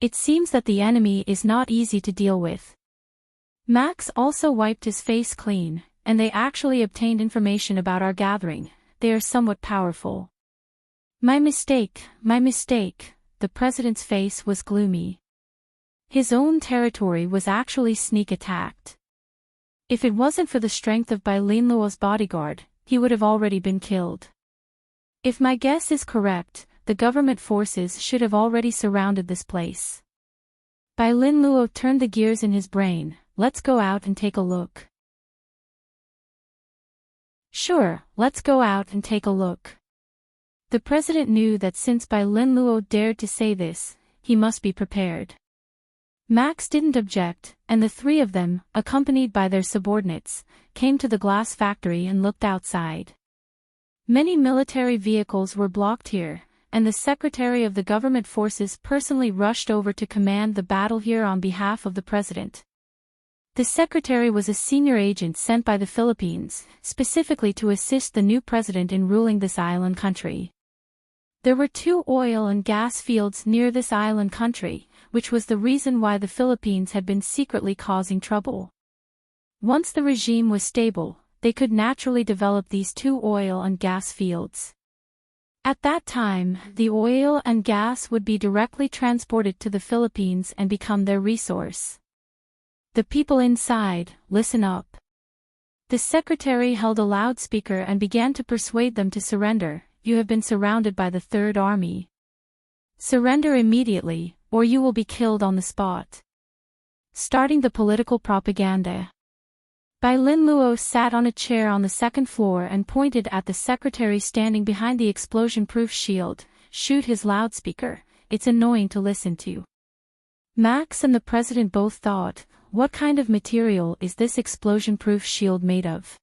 Speaker 1: It seems that the enemy is not easy to deal with. Max also wiped his face clean, and they actually obtained information about our gathering. They are somewhat powerful. My mistake, the president's face was gloomy. His own territory was actually sneak attacked. If it wasn't for the strength of Bai Linluo's bodyguard, he would have already been killed. If my guess is correct, the government forces should have already surrounded this place. Bai Linluo turned the gears in his brain. Let's go out and take a look. Sure, let's go out and take a look. The president knew that since Bai Linluo dared to say this, he must be prepared. Max didn't object, and the three of them, accompanied by their subordinates, came to the glass factory and looked outside. Many military vehicles were blocked here, and the secretary of the government forces personally rushed over to command the battle here on behalf of the president. The secretary was a senior agent sent by the Philippines, specifically to assist the new president in ruling this island country. There were 2 oil and gas fields near this island country, which was the reason why the Philippines had been secretly causing trouble. Once the regime was stable, they could naturally develop these 2 oil and gas fields. At that time, the oil and gas would be directly transported to the Philippines and become their resource. The people inside, listen up. The secretary held a loudspeaker and began to persuade them to surrender. You have been surrounded by the Third Army. Surrender immediately, or you will be killed on the spot. Starting the political propaganda. Bai Linluo sat on a chair on the second floor and pointed at the secretary standing behind the explosion-proof shield. Shoot his loudspeaker, it's annoying to listen to. Max and the president both thought, what kind of material is this explosion-proof shield made of?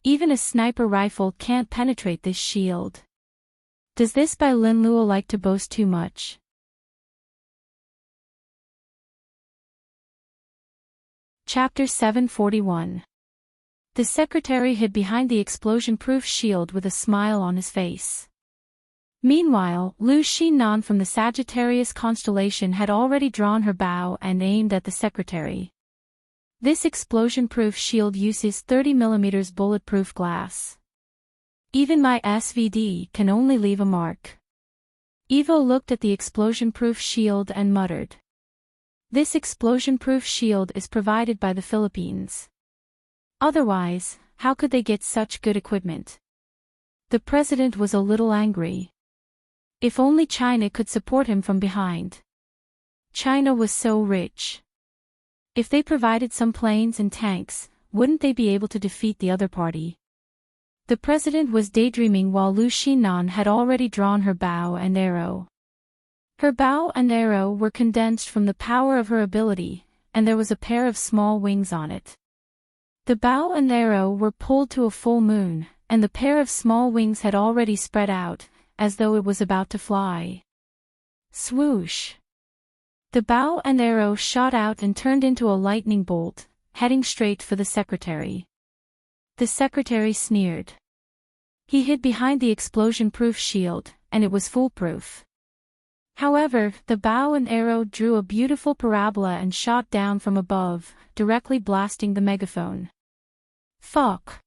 Speaker 1: Even a sniper rifle can't penetrate this shield. Does this Bai Linluo like to boast too much? Chapter 741. The secretary hid behind the explosion-proof shield with a smile on his face. Meanwhile, Lu Xinnan from the Sagittarius constellation had already drawn her bow and aimed at the secretary. This explosion-proof shield uses 30mm bulletproof glass. Even my SVD can only leave a mark. Evo looked at the explosion-proof shield and muttered. This explosion-proof shield is provided by the Philippines. Otherwise, how could they get such good equipment? The president was a little angry. If only China could support him from behind. China was so rich. If they provided some planes and tanks, wouldn't they be able to defeat the other party? The president was daydreaming while Lu Xinnan had already drawn her bow and arrow. Her bow and arrow were condensed from the power of her ability, and there was a pair of small wings on it. The bow and arrow were pulled to a full moon, and the pair of small wings had already spread out, as though it was about to fly. Swoosh! The bow and arrow shot out and turned into a lightning bolt, heading straight for the secretary. The secretary sneered. He hid behind the explosion-proof shield, and it was foolproof. However, the bow and arrow drew a beautiful parabola and shot down from above, directly blasting the megaphone. Fuck!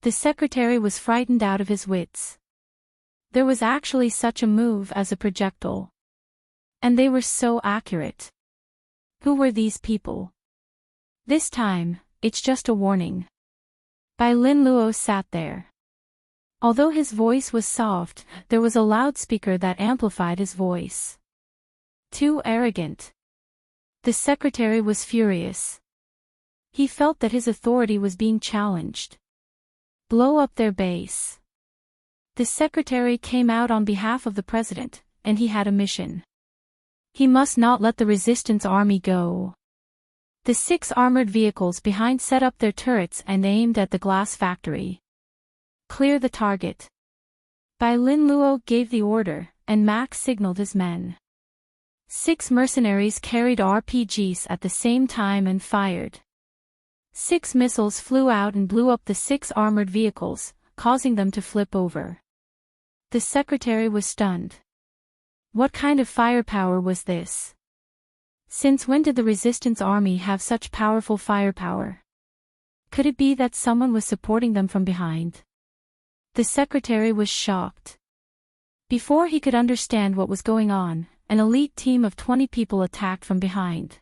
Speaker 1: The secretary was frightened out of his wits. There was actually such a move as a projectile. And they were so accurate. Who were these people? This time, it's just a warning. Bai Linluo sat there. Although his voice was soft, there was a loudspeaker that amplified his voice. Too arrogant. The secretary was furious. He felt that his authority was being challenged. Blow up their base. The secretary came out on behalf of the president, and he had a mission. He must not let the resistance army go. The 6 armored vehicles behind set up their turrets and aimed at the glass factory. Clear the target. Bai Linluo gave the order, and Max signaled his men. 6 mercenaries carried RPGs at the same time and fired. 6 missiles flew out and blew up the 6 armored vehicles, causing them to flip over. The secretary was stunned. What kind of firepower was this? Since when did the resistance army have such powerful firepower? Could it be that someone was supporting them from behind? The secretary was shocked. Before he could understand what was going on, an elite team of 20 people attacked from behind.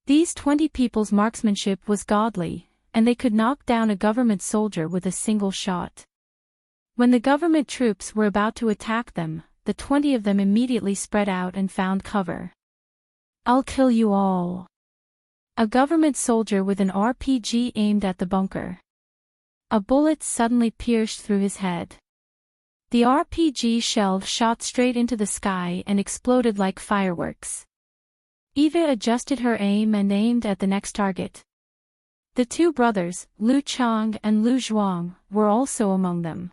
Speaker 1: These 20 people's marksmanship was godly, and they could knock down a government soldier with a single shot. When the government troops were about to attack them, the 20 of them immediately spread out and found cover. "I'll kill you all." A government soldier with an RPG aimed at the bunker. A bullet suddenly pierced through his head. The RPG shell shot straight into the sky and exploded like fireworks. Eva adjusted her aim and aimed at the next target. The 2 brothers, Lu Chang and Lu Zhuang, were also among them.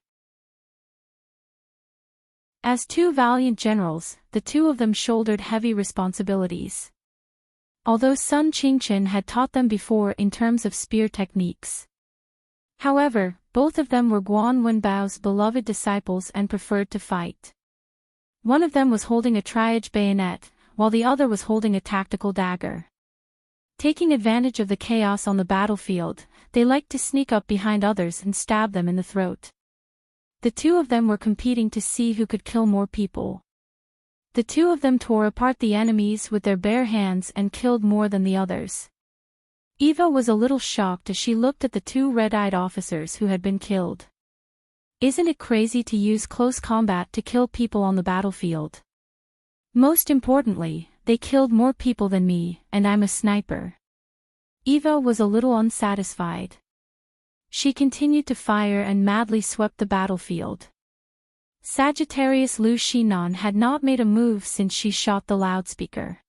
Speaker 1: As 2 valiant generals, the 2 of them shouldered heavy responsibilities. Although Sun Qingchen had taught them before in terms of spear techniques. However, both of them were Guan Wenbao's beloved disciples and preferred to fight. One of them was holding a triage bayonet, while the other was holding a tactical dagger. Taking advantage of the chaos on the battlefield, they liked to sneak up behind others and stab them in the throat. The 2 of them were competing to see who could kill more people. The 2 of them tore apart the enemies with their bare hands and killed more than the others. Eva was a little shocked as she looked at the 2 red-eyed officers who had been killed. Isn't it crazy to use close combat to kill people on the battlefield? Most importantly, they killed more people than me, and I'm a sniper. Eva was a little unsatisfied. She continued to fire and madly swept the battlefield. Sagittarius Lu Xinan had not made a move since she shot the loudspeaker.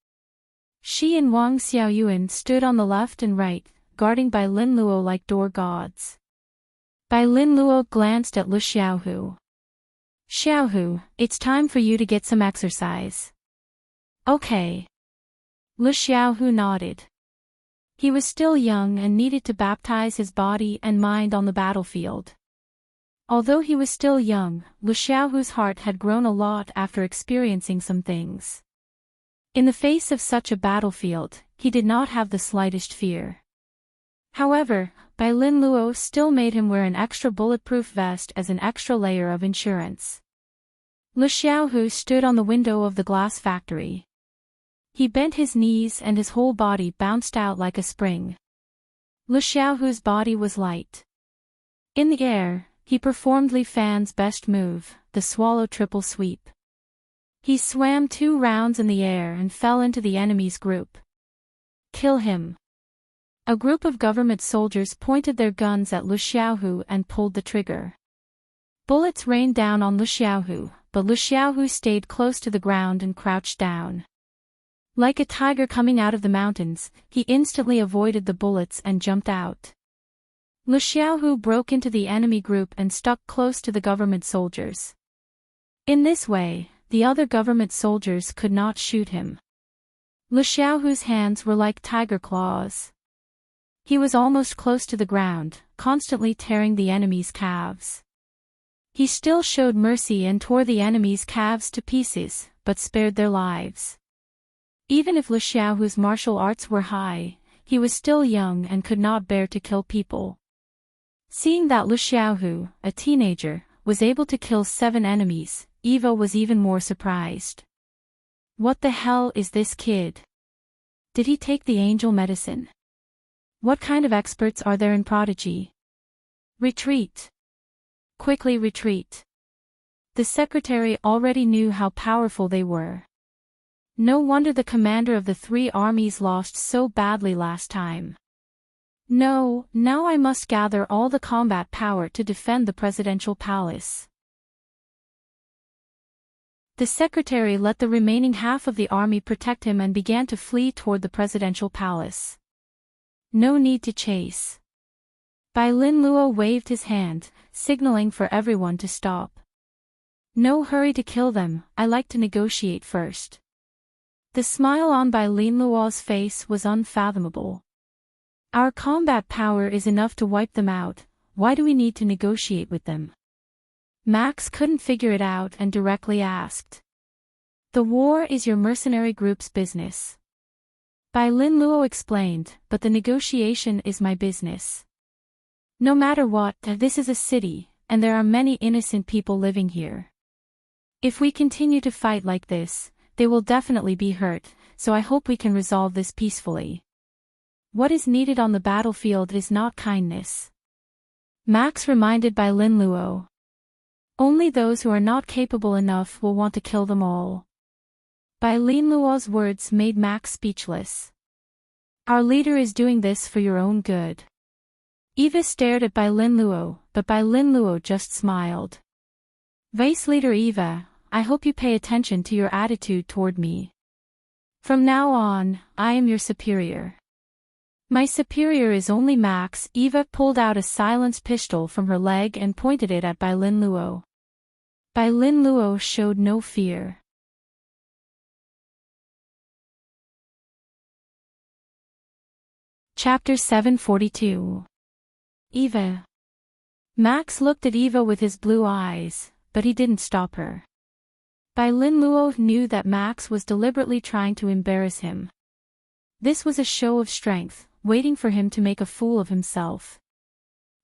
Speaker 1: She and Wang Xiaoyuan stood on the left and right, guarding Bai Lin Luo like door gods. Bai Lin Luo glanced at Lu Xiaohu. "Xiaohu, it's time for you to get some exercise." "Okay." Lu Xiaohu nodded. He was still young and needed to baptize his body and mind on the battlefield. Although he was still young, Lu Xiaohu's heart had grown a lot after experiencing some things. In the face of such a battlefield, he did not have the slightest fear. However, Bai Lin Luo still made him wear an extra bulletproof vest as an extra layer of insurance. Lu Xiaohu stood on the window of the glass factory. He bent his knees and his whole body bounced out like a spring. Lu Xiaohu's body was light. In the air, he performed Li Fan's best move, the swallow triple sweep. He swam 2 rounds in the air and fell into the enemy's group. "Kill him." A group of government soldiers pointed their guns at Lu Xiaohu and pulled the trigger. Bullets rained down on Lu Xiaohu, but Lu Xiaohu stayed close to the ground and crouched down. Like a tiger coming out of the mountains, he instantly avoided the bullets and jumped out. Lu Xiaohu broke into the enemy group and stuck close to the government soldiers. In this way, the other government soldiers could not shoot him. Lu Xiaohu's hands were like tiger claws. He was almost close to the ground, constantly tearing the enemy's calves. He still showed mercy and tore the enemy's calves to pieces, but spared their lives. Even if Lu Xiaohu's martial arts were high, he was still young and could not bear to kill people. Seeing that Lu Xiaohu, a teenager, was able to kill 7 enemies, Eva was even more surprised. What the hell is this kid? Did he take the angel medicine? What kind of experts are there in Prodigy? Retreat. Quickly retreat. The secretary already knew how powerful they were. No wonder the commander of the 3 armies lost so badly last time. No, now I must gather all the combat power to defend the presidential palace. The secretary let the remaining half of the army protect him and began to flee toward the presidential palace. No need to chase. Bai Lin Luo waved his hand, signaling for everyone to stop. No hurry to kill them, I like to negotiate first. The smile on Bai Linluo's face was unfathomable. Our combat power is enough to wipe them out, why do we need to negotiate with them? Max couldn't figure it out and directly asked. The war is your mercenary group's business. Bai Linluo explained, but the negotiation is my business. No matter what, this is a city, and there are many innocent people living here. If we continue to fight like this, they will definitely be hurt, so I hope we can resolve this peacefully. What is needed on the battlefield is not kindness. Max reminded Bai Linluo. Only those who are not capable enough will want to kill them all. Bai Linluo's words made Max speechless. Our leader is doing this for your own good. Eva stared at Bai Linluo, but Bai Linluo just smiled. Vice Leader Eva, I hope you pay attention to your attitude toward me. From now on, I am your superior. My superior is only Max. Eva pulled out a silenced pistol from her leg and pointed it at Bai Linluo. Bai Linluo showed no fear. Chapter 742. Eva. Max looked at Eva with his blue eyes, but he didn't stop her. Bai Linluo knew that Max was deliberately trying to embarrass him. This was a show of strength, waiting for him to make a fool of himself.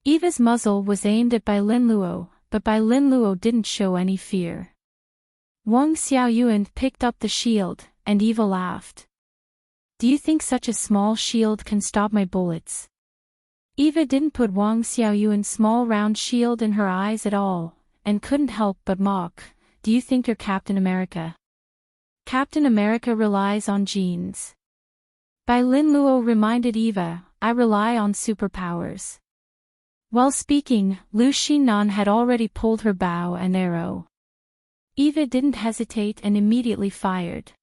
Speaker 1: Eva's muzzle was aimed at Bai Linluo, but Bai Linluo didn't show any fear. Wang Xiaoyuan picked up the shield, and Eva laughed. Do you think such a small shield can stop my bullets? Eva didn't put Wang Xiaoyuan's small round shield in her eyes at all, and couldn't help but mock. Do you think you're Captain America? Captain America relies on genes. Bai Linluo reminded Eva, I rely on superpowers. While speaking, Lu Xinnan had already pulled her bow and arrow. Eva didn't hesitate and immediately fired.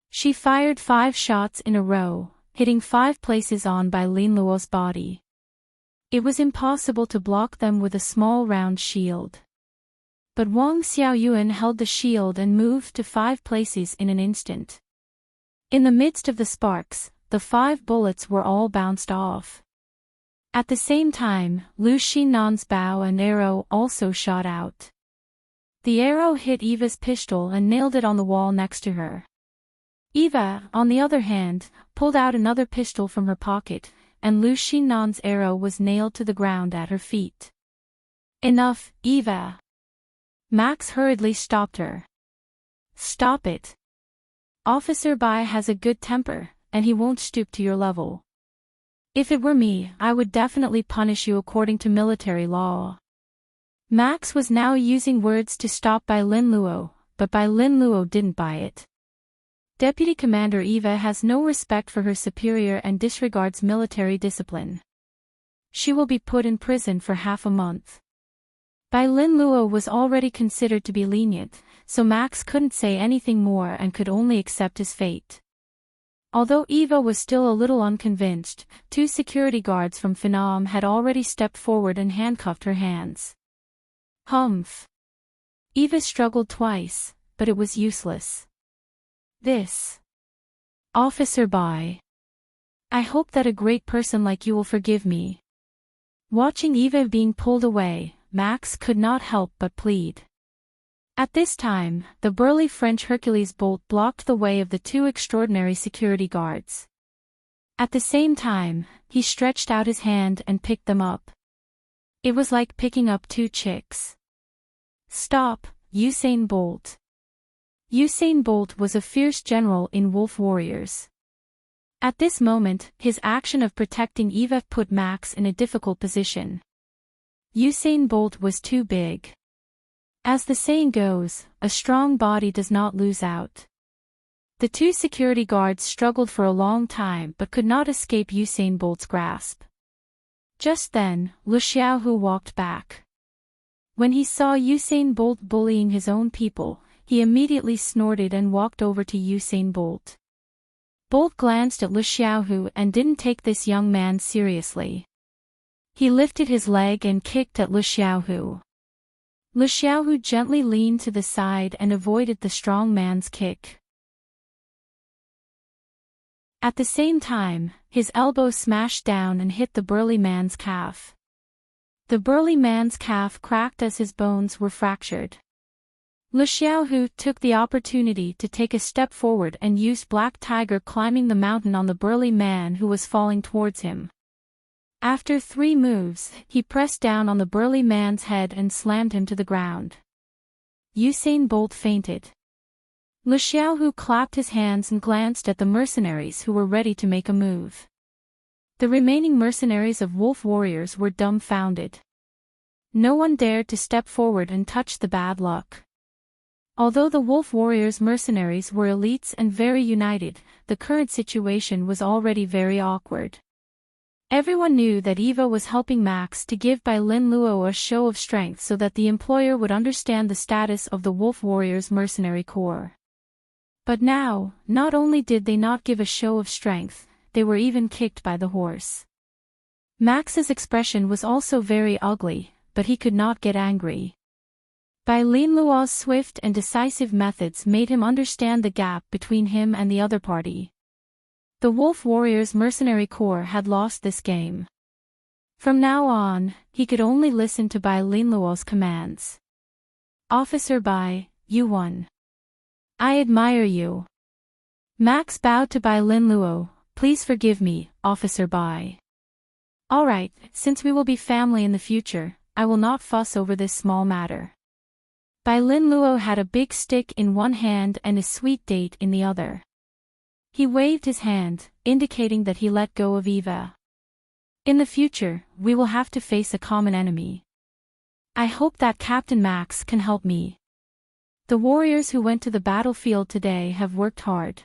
Speaker 1: She fired 5 shots in a row, hitting 5 places on Bai Linluo's body. It was impossible to block them with a small round shield. But Wang Xiaoyuan held the shield and moved to 5 places in an instant. In the midst of the sparks, the 5 bullets were all bounced off. At the same time, Lu Xinnan's bow and arrow also shot out. The arrow hit Eva's pistol and nailed it on the wall next to her. Eva, on the other hand, pulled out another pistol from her pocket, and Lu Xinnan's arrow was nailed to the ground at her feet. Enough, Eva! Max hurriedly stopped her. Stop it. Officer Bai has a good temper, and he won't stoop to your level. If it were me, I would definitely punish you according to military law. Max was now using words to stop Bai Linluo, but Bai Linluo didn't buy it. Deputy Commander Eva has no respect for her superior and disregards military discipline. She will be put in prison for half a month. Bai Linluo was already considered to be lenient, so Max couldn't say anything more and could only accept his fate. Although Eva was still a little unconvinced, 2 security guards from Phenom had already stepped forward and handcuffed her hands. Humph. Eva struggled twice, but it was useless. This. Officer Bai. I hope that a great person like you will forgive me. Watching Eva being pulled away, Max could not help but plead. At this time, the burly French Hercules bolt blocked the way of the 2 extraordinary security guards. At the same time, he stretched out his hand and picked them up. It was like picking up 2 chicks. Stop, Usain Bolt. Usain Bolt was a fierce general in Wolf Warriors. At this moment, his action of protecting Eva put Max in a difficult position. Usain Bolt was too big. As the saying goes, a strong body does not lose out. The 2 security guards struggled for a long time but could not escape Usain Bolt's grasp. Just then, Lu Xiaohu walked back. When he saw Usain Bolt bullying his own people, he immediately snorted and walked over to Usain Bolt. Bolt glanced at Lu Xiaohu and didn't take this young man seriously. He lifted his leg and kicked at Lu Xiaohu. Lu Xiaohu gently leaned to the side and avoided the strong man's kick. At the same time, his elbow smashed down and hit the burly man's calf. The burly man's calf cracked as his bones were fractured. Le Xiaohu took the opportunity to take a step forward and used Black Tiger climbing the mountain on the burly man who was falling towards him. After 3 moves, he pressed down on the burly man's head and slammed him to the ground. Usain Bolt fainted. Le Xiaohu clapped his hands and glanced at the mercenaries who were ready to make a move. The remaining mercenaries of Wolf Warriors were dumbfounded. No one dared to step forward and touch the bad luck. Although the Wolf Warriors mercenaries were elites and very united, the current situation was already very awkward. Everyone knew that Eva was helping Max to give Bai Lin Luo a show of strength so that the employer would understand the status of the Wolf Warriors mercenary corps. But now, not only did they not give a show of strength, they were even kicked by the horse. Max's expression was also very ugly, but he could not get angry. Bai Lin Luo's swift and decisive methods made him understand the gap between him and the other party. The Wolf Warriors mercenary corps had lost this game. From now on, he could only listen to Bai Lin Luo's commands. Officer Bai, you won. I admire you. Max bowed to Bai Lin Luo. Please forgive me, Officer Bai. Alright, since we will be family in the future, I will not fuss over this small matter. Bai Lin Luo had a big stick in one hand and a sweet date in the other. He waved his hand, indicating that he let go of Eva. In the future, we will have to face a common enemy. I hope that Captain Max can help me. The warriors who went to the battlefield today have worked hard.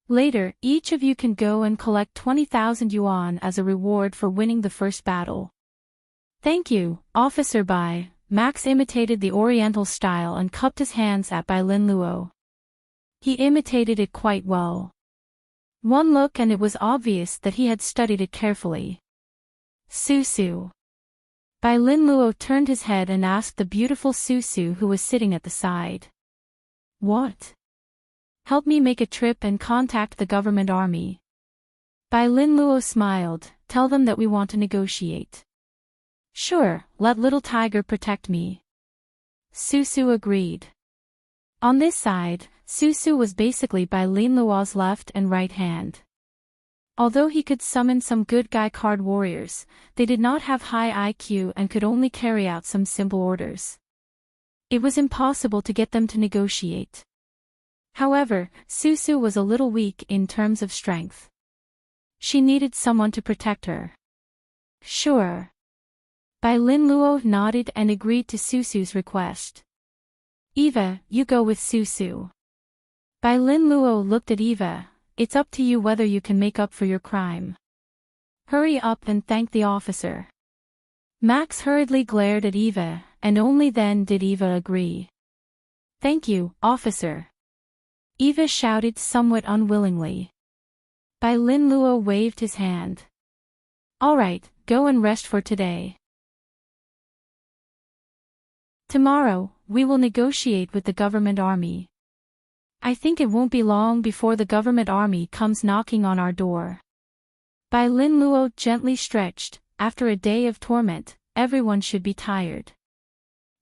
Speaker 1: Later, each of you can go and collect 20,000 yuan as a reward for winning the first battle. Thank you, Officer Bai. Max imitated the Oriental style and cupped his hands at Bai Lin Luo. He imitated it quite well. One look and it was obvious that he had studied it carefully. Su. Bai Lin Luo turned his head and asked the beautiful Su who was sitting at the side. What? Help me make a trip and contact the government army. Bai Lin Luo smiled. Tell them that we want to negotiate. Sure, let Little Tiger protect me. Su agreed. On this side, Su was basically Bai Lin Luo's left and right hand. Although he could summon some good guy card warriors, they did not have high IQ and could only carry out some simple orders. It was impossible to get them to negotiate. However, Su was a little weak in terms of strength. She needed someone to protect her. Sure. Bai Lin Luo nodded and agreed to Su's request. Eva, you go with Su. Bai Lin Luo looked at Eva. It's up to you whether you can make up for your crime. Hurry up and thank the officer. Max hurriedly glared at Eva, and only then did Eva agree. Thank you, officer. Eva shouted somewhat unwillingly. Bai Lin Luo waved his hand. Alright, go and rest for today. Tomorrow, we will negotiate with the government army. I think it won't be long before the government army comes knocking on our door. Bai Lin Luo gently stretched. After a day of torment, everyone should be tired.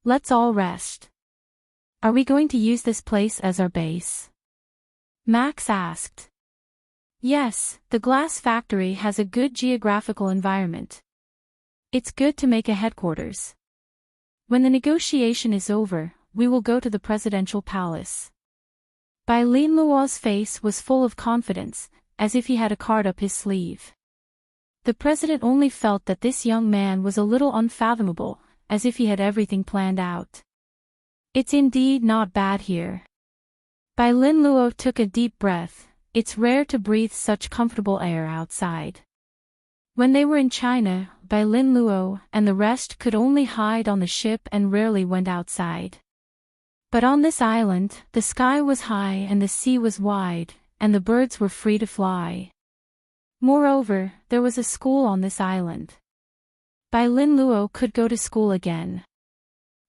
Speaker 1: Let's all rest. Are we going to use this place as our base? Max asked. Yes, the glass factory has a good geographical environment. It's good to make a headquarters. When the negotiation is over, we will go to the presidential palace. Bai Lin Luo's face was full of confidence, as if he had a card up his sleeve. The president only felt that this young man was a little unfathomable, as if he had everything planned out. It's indeed not bad here. Bai Lin Luo took a deep breath. It's rare to breathe such comfortable air outside. When they were in China, Bai Lin Luo and the rest could only hide on the ship and rarely went outside. But on this island, the sky was high and the sea was wide, and the birds were free to fly. Moreover, there was a school on this island. Bai Lin Luo could go to school again.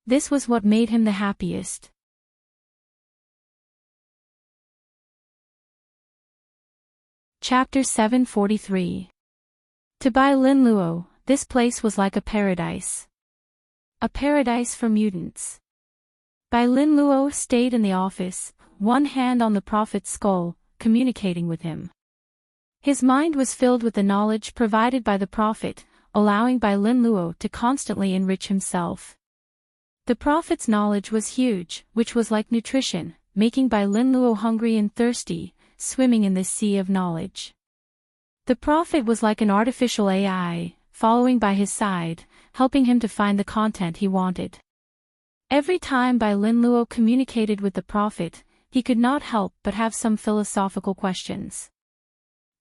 Speaker 1: This was what made him the happiest. Chapter 743. To Bai Lin Luo, this place was like a paradise. A paradise for mutants. Bai Lin Luo stayed in the office, one hand on the prophet's skull, communicating with him. His mind was filled with the knowledge provided by the prophet, allowing Bai Lin Luo to constantly enrich himself. The prophet's knowledge was huge, which was like nutrition, making Bai Lin Luo hungry and thirsty, swimming in this sea of knowledge. The prophet was like an artificial AI, following by his side, helping him to find the content he wanted. Every time Bai Lin Luo communicated with the prophet, he could not help but have some philosophical questions.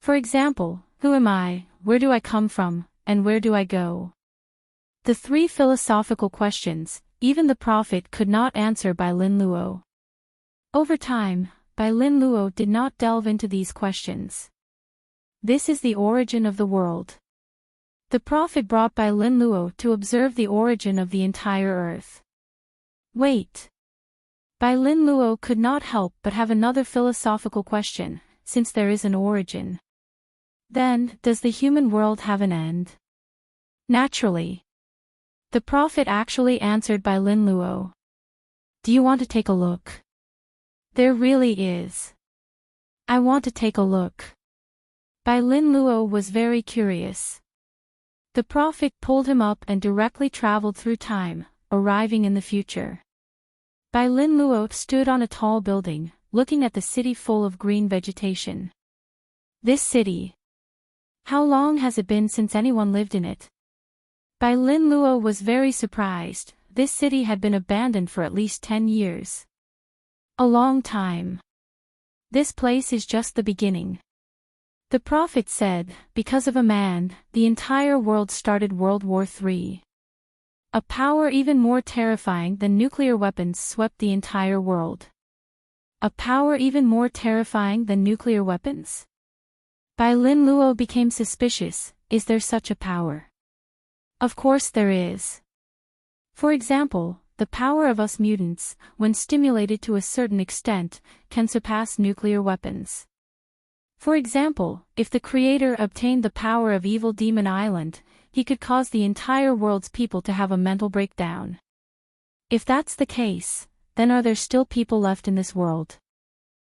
Speaker 1: For example, who am I, where do I come from, and where do I go? The three philosophical questions, even the prophet could not answer Bai Lin Luo. Over time, Bai Lin Luo did not delve into these questions. This is the origin of the world. The prophet brought Bai Lin Luo to observe the origin of the entire earth. Wait. Bai Lin Luo could not help but have another philosophical question, since there is an origin. Then, does the human world have an end? Naturally. The prophet actually answered Bai Lin Luo. Do you want to take a look? There really is. I want to take a look. Bai Lin Luo was very curious. The prophet pulled him up and directly traveled through time, arriving in the future. Bai Lin Luo stood on a tall building, looking at the city full of green vegetation. This city. How long has it been since anyone lived in it? Bai Lin Luo was very surprised. This city had been abandoned for at least 10 years. A long time. This place is just the beginning. The prophet said, because of a man, the entire world started World War III. A power even more terrifying than nuclear weapons swept the entire world. A power even more terrifying than nuclear weapons? Bai Lin Luo became suspicious. Is there such a power? Of course there is. For example, the power of us mutants, when stimulated to a certain extent, can surpass nuclear weapons. For example, if the creator obtained the power of Evil Demon Island, he could cause the entire world's people to have a mental breakdown. If that's the case, then are there still people left in this world?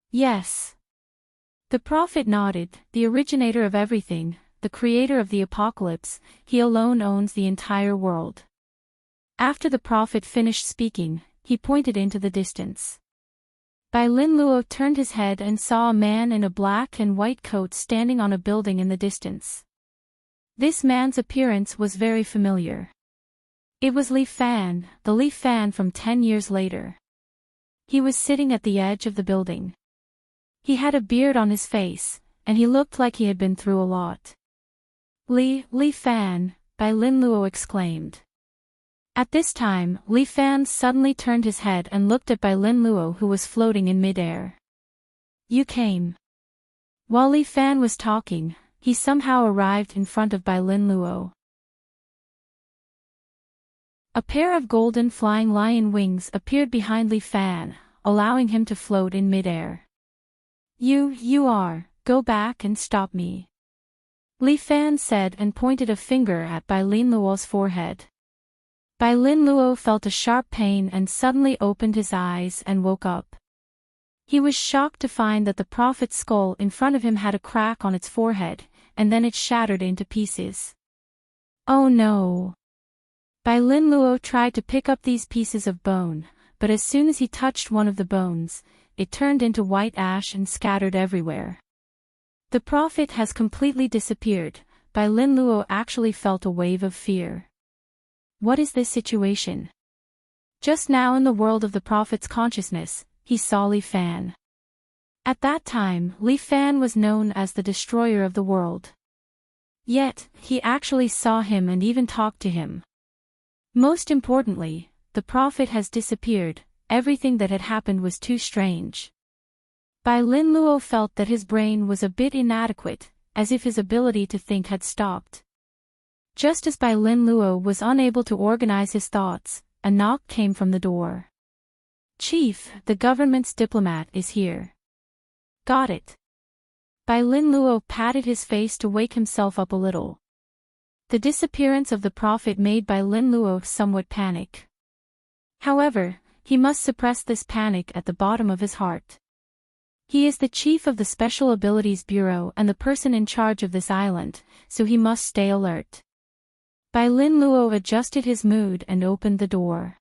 Speaker 1: Yes. The prophet nodded. The originator of everything, the creator of the apocalypse, he alone owns the entire world. After the prophet finished speaking, he pointed into the distance. Bai Lin Luo turned his head and saw a man in a black and white coat standing on a building in the distance. This man's appearance was very familiar. It was Li Fan, the Li Fan from 10 years later. He was sitting at the edge of the building. He had a beard on his face, and he looked like he had been through a lot. Li Fan, Bai Lin Luo exclaimed. At this time, Li Fan suddenly turned his head and looked at Bai Lin Luo, who was floating in midair. You came. While Li Fan was talking, he somehow arrived in front of Bai Lin Luo. A pair of golden flying lion wings appeared behind Li Fan, allowing him to float in midair. Go back and stop me. Li Fan said and pointed a finger at Bai Lin Luo's forehead. Bai Lin Luo felt a sharp pain and suddenly opened his eyes and woke up. He was shocked to find that the prophet's skull in front of him had a crack on its forehead, and then it shattered into pieces. Oh no! Bai Lin Luo tried to pick up these pieces of bone, but as soon as he touched one of the bones, it turned into white ash and scattered everywhere. The prophet has completely disappeared. Bai Lin Luo actually felt a wave of fear. What is this situation? Just now in the world of the prophet's consciousness, he saw Li Fan. At that time, Li Fan was known as the destroyer of the world. Yet, he actually saw him and even talked to him. Most importantly, the prophet has disappeared. Everything that had happened was too strange. Bai Lin Luo felt that his brain was a bit inadequate, as if his ability to think had stopped. Just as Bai Lin Luo was unable to organize his thoughts, a knock came from the door. Chief, the government's diplomat is here. Got it. Bai Lin Luo patted his face to wake himself up a little. The disappearance of the prophet made Bai Lin Luo somewhat panic. However, he must suppress this panic at the bottom of his heart. He is the chief of the Special Abilities Bureau and the person in charge of this island, so he must stay alert. Bai Lin Luo adjusted his mood and opened the door.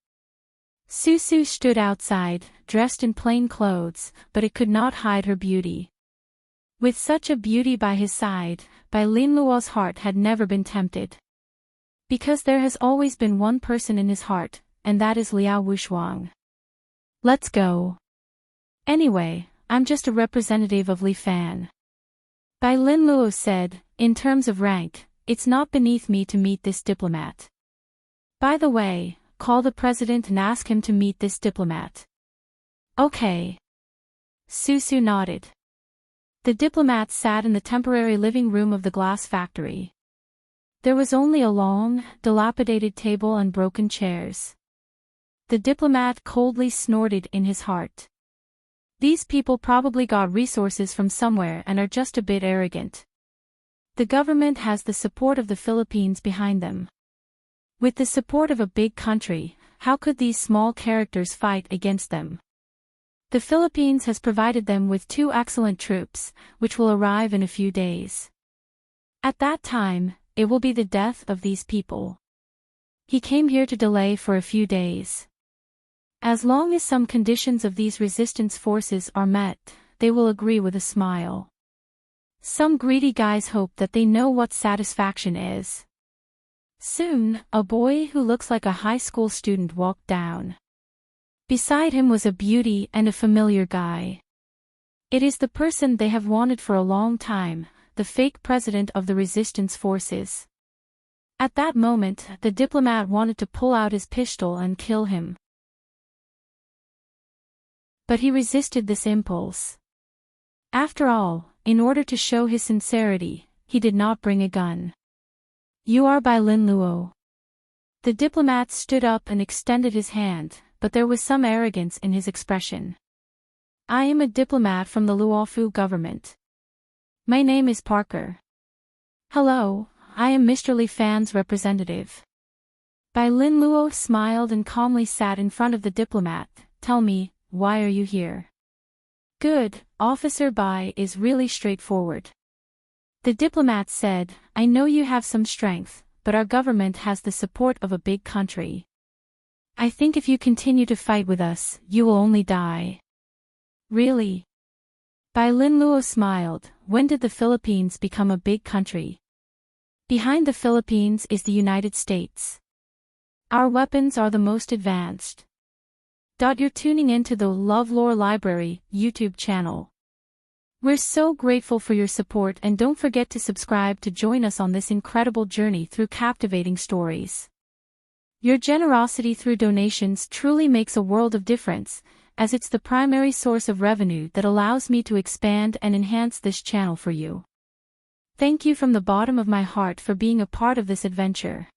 Speaker 1: Su Su stood outside, dressed in plain clothes, but it could not hide her beauty. With such a beauty by his side, Bai Lin Luo's heart had never been tempted. Because there has always been one person in his heart, and that is Liao Wushuang. Let's go. Anyway, I'm just a representative of Li Fan. Bai Lin Luo said, in terms of rank, it's not beneath me to meet this diplomat. By the way, call the president and ask him to meet this diplomat. Okay. Su Su nodded. The diplomat sat in the temporary living room of the glass factory. There was only a long, dilapidated table and broken chairs. The diplomat coldly snorted in his heart. These people probably got resources from somewhere and are just a bit arrogant. The government has the support of the Philippines behind them. With the support of a big country, how could these small characters fight against them? The Philippines has provided them with 2 excellent troops, which will arrive in a few days. At that time, it will be the death of these people. He came here to delay for a few days. As long as some conditions of these resistance forces are met, they will agree with a smile. Some greedy guys hope that they know what satisfaction is. Soon, a boy who looks like a high school student walked down. Beside him was a beauty and a familiar guy. It is the person they have wanted for a long time, the fake president of the resistance forces. At that moment, the diplomat wanted to pull out his pistol and kill him. But he resisted this impulse. After all, in order to show his sincerity, he did not bring a gun. You are Bai Lin Luo. The diplomat stood up and extended his hand, but there was some arrogance in his expression. I am a diplomat from the Luofu government. My name is Parker. Hello, I am Mr. Li Fan's representative. Bai Lin Luo smiled and calmly sat in front of the diplomat. Tell me, why are you here? Good, Officer Bai is really straightforward. The diplomat said, I know you have some strength, but our government has the support of a big country. I think if you continue to fight with us, you will only die. Really? Bai Lin Luo smiled. When did the Philippines become a big country? Behind the Philippines is the United States. Our weapons are the most advanced. You're tuning into the LoveLore Library YouTube channel. We're so grateful for your support, and don't forget to subscribe to join us on this incredible journey through captivating stories. Your generosity through donations truly makes a world of difference, as it's the primary source of revenue that allows me to expand and enhance this channel for you. Thank you from the bottom of my heart for being a part of this adventure.